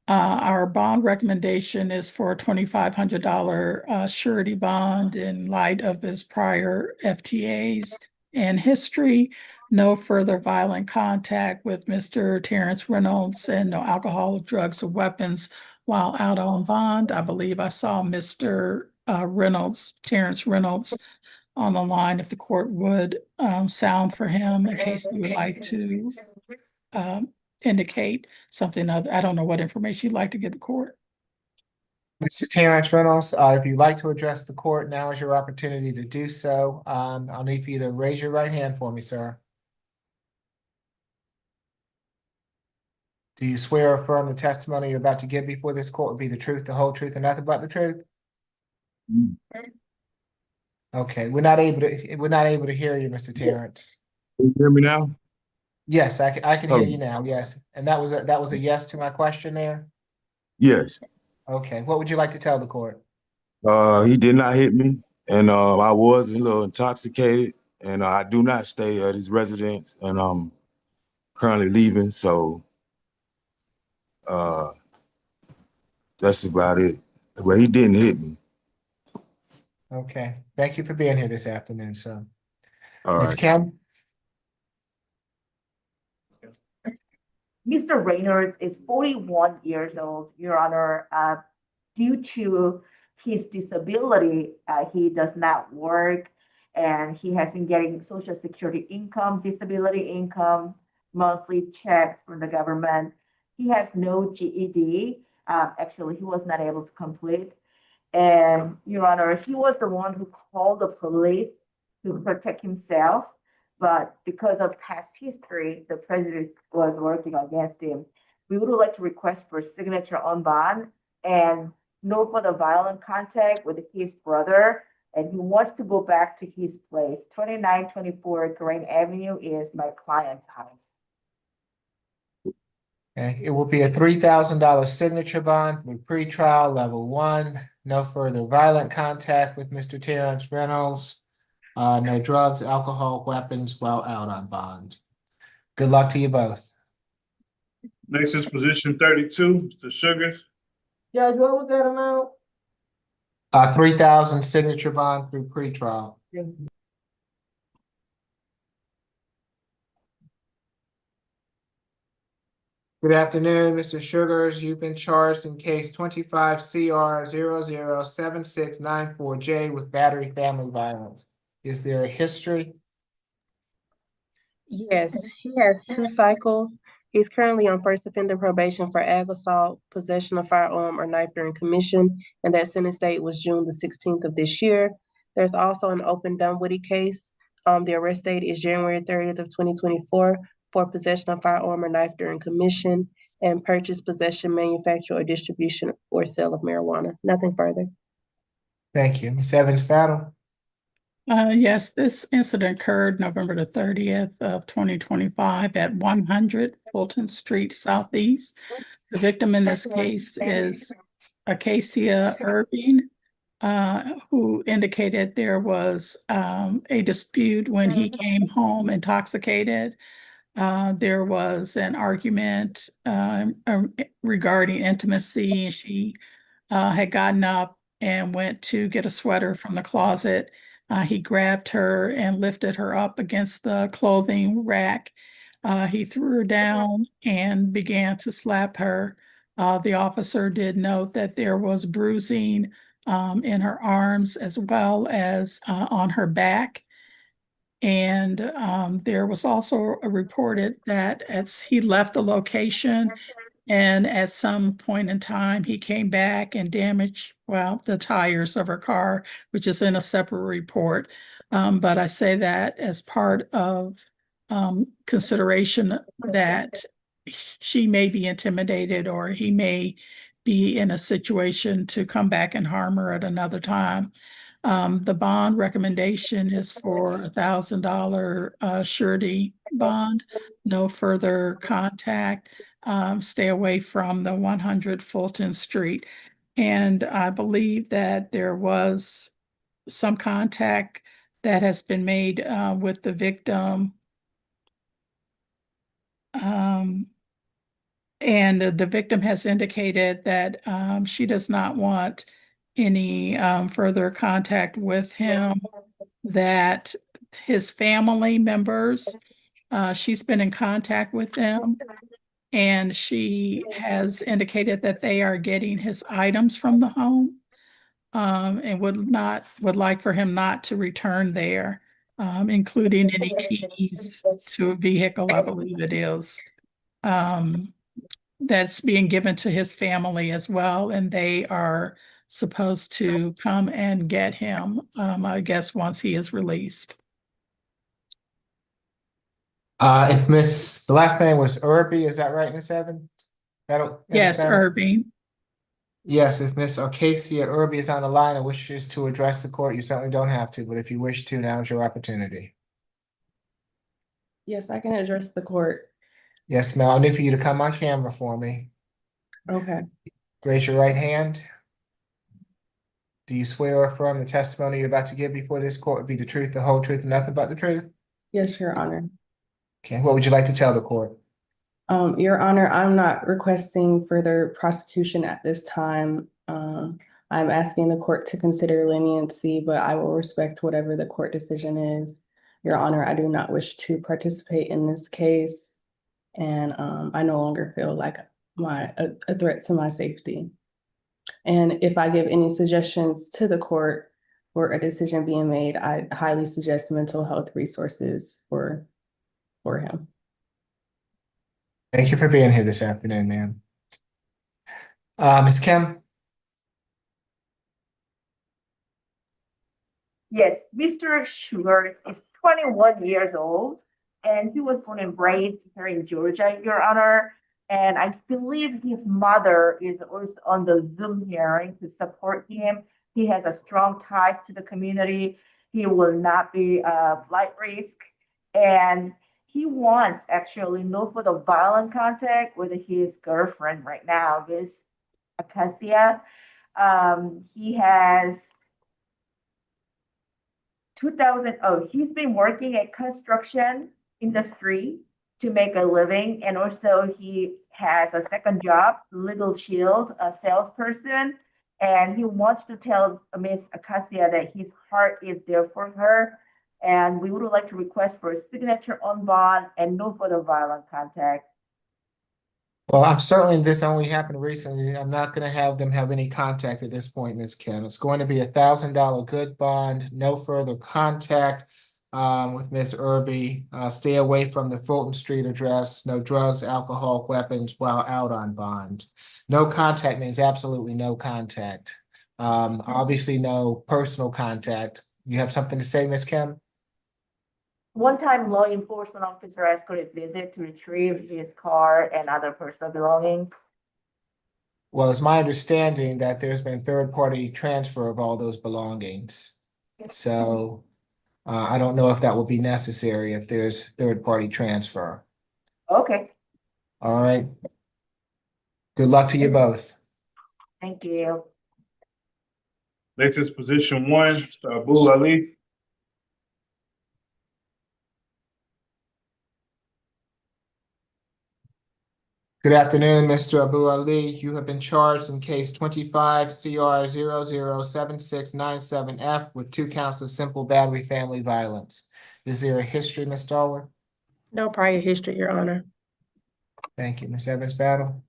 Our bond recommendation is for a $2,500 surety bond in light of his prior FTAs and history. No further violent contact with Mr. Terrence Reynolds, and no alcohol, drugs, or weapons while out on bond. I believe I saw Mr. Terrence Reynolds, on the line if the court would sound for him in case you would like to indicate something other. I don't know what information you'd like to give the court.
Mr. Terrence Reynolds, if you'd like to address the court, now is your opportunity to do so. I'll need for you to raise your right hand for me, sir. Do you swear or affirm the testimony you're about to give before this court will be the truth, the whole truth, and nothing but the truth? Okay, we're not able to hear you, Mr. Terrence.
Can you hear me now?
Yes, I can hear you now. Yes, and that was a yes to my question there.
Yes.
Okay, what would you like to tell the court?
He did not hit me, and I was a little intoxicated, and I do not stay at his residence, and I'm currently leaving, so that's about it. But he didn't hit me.
Okay, thank you for being here this afternoon, sir.
All
Ms.
right.
Kim?
Mr. Reynolds is 41 years old, Your Honor. Due to his disability, he does not work, and he has been getting Social Security income, disability income, monthly checks from the government. He has no GED. Actually, he was not able to complete. And Your Honor, he was the one who called the police to protect himself. But because of past history, the president was working against him. We would like to request for signature on bond and no further violent contact with his brother. And he wants to go back to his place. 2924 Grand Avenue is my client's house.
Okay, it will be a $3,000 signature bond through pretrial level 1. No further violent contact with Mr. Terrence Reynolds. No drugs, alcohol, weapons while out on bond. Good luck to you both.
Next is position 32, Mr. Sugars.
Judge, what was that amount?
3,000 signature bond through pretrial. Good afternoon, Mr. Sugars. You've been charged in case 25 CR 007694J with battery family violence. Is there a history?
Yes, he has 2 cycles. He's currently on first offender probation for ag assault, possession of firearm or knife during commission, and that sentence date was June the 16th of this year. There's also an open Dunwoody case. The arrest date is January 30th of 2024 for possession of firearm or knife during commission and purchase, possession, manufacture, or distribution or sale of marijuana. Nothing further.
Thank you. Ms. Evans-Battle?
Yes, this incident occurred November the 30th of 2025 at 100 Fulton Street Southeast. The victim in this case is Acacia Irving. who indicated there was a dispute when he came home intoxicated. There was an argument regarding intimacy. She had gotten up and went to get a sweater from the closet. He grabbed her and lifted her up against the clothing rack. He threw her down and began to slap her. The officer did note that there was bruising in her arms as well as on her back. And there was also reported that as he left the location, and at some point in time, he came back and damaged, well, the tires of her car, which is in a separate report. But I say that as part of consideration that she may be intimidated or he may be in a situation to come back and harm her at another time. The bond recommendation is for $1,000 surety bond, no further contact. Stay away from the 100 Fulton Street. And I believe that there was some contact that has been made with the victim. And the victim has indicated that she does not want any further contact with him, that his family members, she's been in contact with them, and she has indicated that they are getting his items from the home, and would like for him not to return there, including any keys to a vehicle, I believe it is. That's being given to his family as well, and they are supposed to come and get him, I guess, once he is released.
The last name was Irby, is that right, Miss Evans?
Yes, Irving.
Yes, if Miss Arcasia Irby is on the line and wishes to address the court, you certainly don't have to, but if you wish to, now is your opportunity.
Yes, I can address the court.
Yes, ma'am, I need for you to come on camera for me.
Okay.
Raise your right hand. Do you swear or affirm the testimony you're about to give before this court will be the truth, the whole truth, and nothing but the truth?
Yes, Your Honor.
Okay, what would you like to tell the court?
Your Honor, I'm not requesting further prosecution at this time. I'm asking the court to consider leniency, but I will respect whatever the court decision is. Your Honor, I do not wish to participate in this case, and I no longer feel like a threat to my safety. And if I give any suggestions to the court for a decision being made, I highly suggest mental health resources for him.
Thank you for being here this afternoon, ma'am. Ms. Kim?
Yes, Mr. Sugar is 21 years old, and he was born and raised here in Georgia, Your Honor. And I believe his mother is also on the Zoom hearing to support him. He has a strong ties to the community. He will not be a flight risk. And he wants actually no further violent contact with his girlfriend right now, Miss Acacia. He has he's been working at construction industry to make a living, and also he has a second job, Little Shield, a salesperson, and he wants to tell Miss Acacia that his heart is there for her, and we would like to request for a signature on bond and no further violent contact.
Well, I'm certainly this only happened recently. I'm not gonna have them have any contact at this point, Ms. Kim. It's going to be $1,000 good bond, no further contact with Ms. Irby. Stay away from the Fulton Street address, no drugs, alcohol, weapons while out on bond. No contact means absolutely no contact. Obviously no personal contact. You have something to say, Ms. Kim?
One-time law enforcement officer escorted visit to retrieve his car and other personal belongings.
Well, it's my understanding that there's been third-party transfer of all those belongings. So I don't know if that will be necessary if there's third-party transfer.
Okay,
All right. Good luck to you both.
thank you.
Next is position 1, Mr. Abu Ali.
Good afternoon, Mr. Abu Ali. You have been charged in case 25 CR 007697F with 2 counts of simple battery family violence. Is there a history, Ms. Stallworth?
No prior history, Your Honor.
Thank you, Ms. Evans Battle.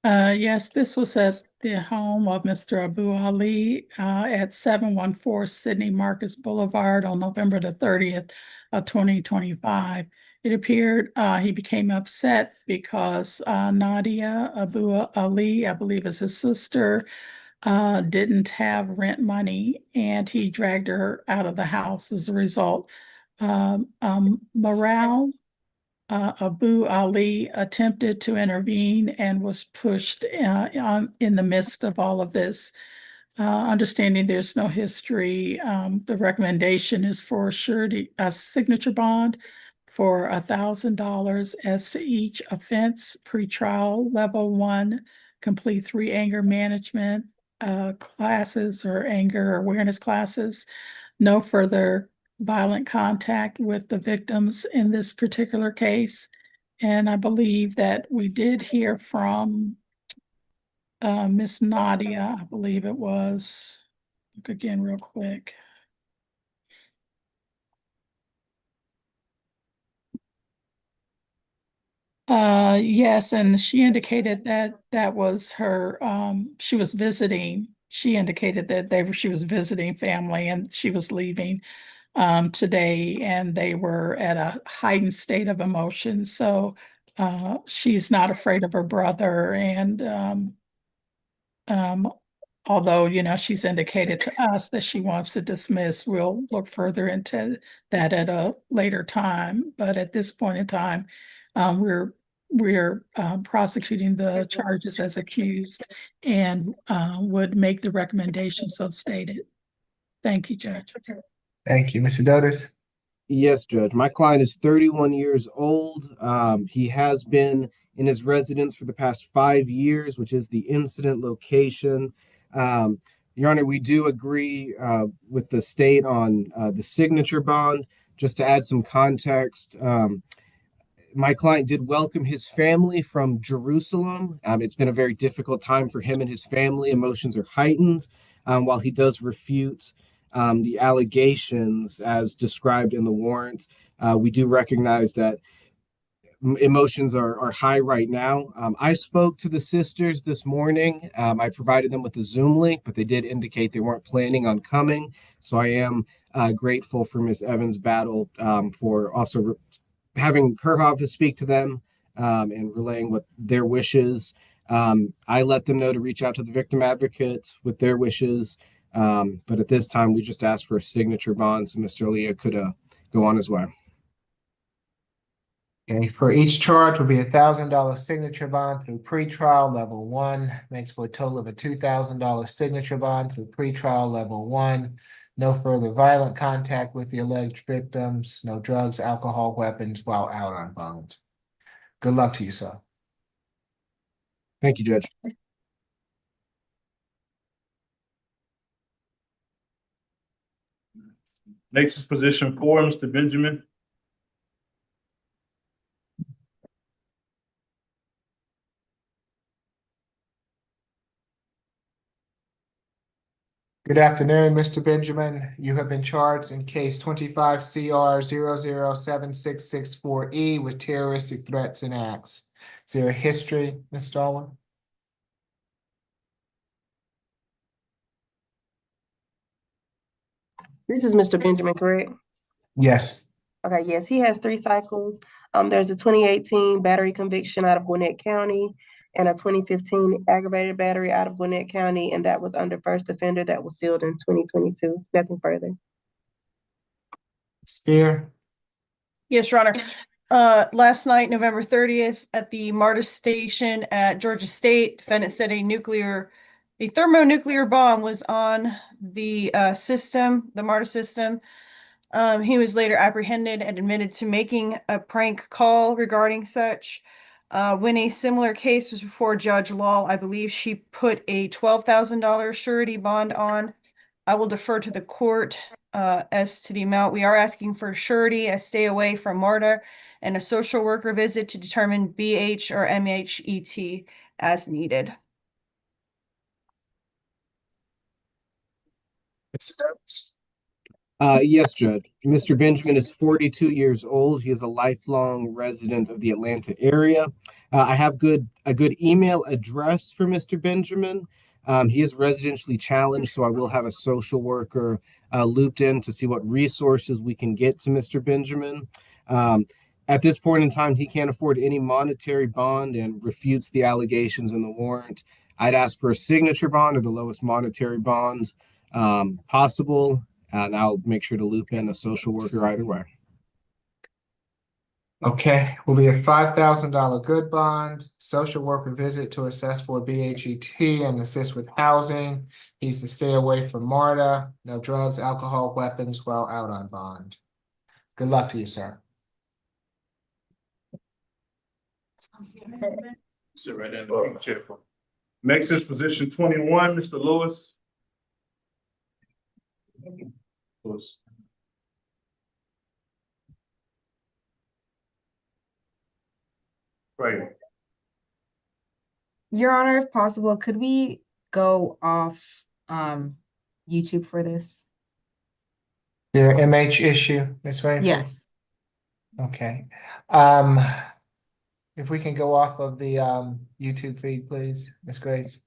Yes, this was at the home of Mr. Abu Ali at 714 Sidney Marcus Boulevard on November the 30th of 2025. It appeared he became upset because Nadia Abu Ali, I believe is his sister, didn't have rent money, and he dragged her out of the house as a result. Morale Abu Ali attempted to intervene and was pushed in the midst of all of this. Understanding there's no history, the recommendation is for a signature bond for $1,000 as to each offense, pretrial level 1, complete 3 anger management classes or anger awareness classes, no further violent contact with the victims in this particular case. And I believe that we did hear from Miss Nadia, I believe it was. Look again real quick. Yes, and she indicated that that was her, she was visiting. She indicated that she was visiting family and she was leaving today, and they were at a heightened state of emotion. So she's not afraid of her brother. And although, she's indicated to us that she wants to dismiss, we'll look further into that at a later time. But at this point in time, we're prosecuting the charges as accused and would make the recommendation so stated. Thank you, Judge.
Thank you, Mr. Doders.
Yes, Judge. My client is 31 years old. He has been in his residence for the past 5 years, which is the incident location. Your Honor, we do agree with the state on the signature bond. Just to add some context, my client did welcome his family from Jerusalem. It's been a very difficult time for him and his family. Emotions are heightened while he does refute the allegations as described in the warrant. We do recognize that emotions are high right now. I spoke to the sisters this morning. I provided them with a Zoom link, but they did indicate they weren't planning on coming. So I am grateful for Ms. Evans' battle for also having her office speak to them and relaying what their wishes. I let them know to reach out to the victim advocate with their wishes. But at this time, we just asked for a signature bond so Mr. Leah could go on his way.
Okay, for each charge will be $1,000 signature bond through pretrial level 1, makes for a total of a $2,000 signature bond through pretrial level 1. No further violent contact with the alleged victims, no drugs, alcohol, weapons while out on bond. Good luck to you, sir.
Thank you, Judge.
Next is position 4, Mr. Benjamin.
Good afternoon, Mr. Benjamin. You have been charged in case 25 CR 007664E with terroristic threats and acts. Is there a history, Ms. Stallworth?
This is Mr. Benjamin, correct?
Yes.
Okay, yes, he has 3 cycles. There's a 2018 battery conviction out of Gwinnett County and a 2015 aggravated battery out of Gwinnett County, and that was under first offender that was sealed in 2022. Nothing further.
Spear?
Yes, Your Honor. Last night, November 30th, at the MARTA station at Georgia State, defendant said a thermonuclear bomb was on the system, the MARTA system. He was later apprehended and admitted to making a prank call regarding such. When a similar case was before Judge Law, I believe she put a $12,000 surety bond on. I will defer to the court as to the amount. We are asking for surety, a stay away from MARTA, and a social worker visit to determine BH or MHET as needed.
Yes, Judge. Mr. Benjamin is 42 years old. He is a lifelong resident of the Atlanta area. I have a good email address for Mr. Benjamin. He is residentially challenged, so I will have a social worker looped in to see what resources we can get to Mr. Benjamin. At this point in time, he can't afford any monetary bond and refutes the allegations in the warrant. I'd ask for a signature bond or the lowest monetary bond possible. And I'll make sure to loop in a social worker either way.
Okay, will be a $5,000 good bond, social worker visit to assess for BHET and assist with housing. He's to stay away from MARTA, no drugs, alcohol, weapons while out on bond. Good luck to you, sir.
Sit right there in the pink chair. Next is position 21, Mr. Lewis. Lewis. Right.
Your Honor, if possible, could we go off YouTube for this?
Your MH issue, Ms. Rainford?
Yes.
Okay. If we can go off of the YouTube feed, please, Ms. Grace.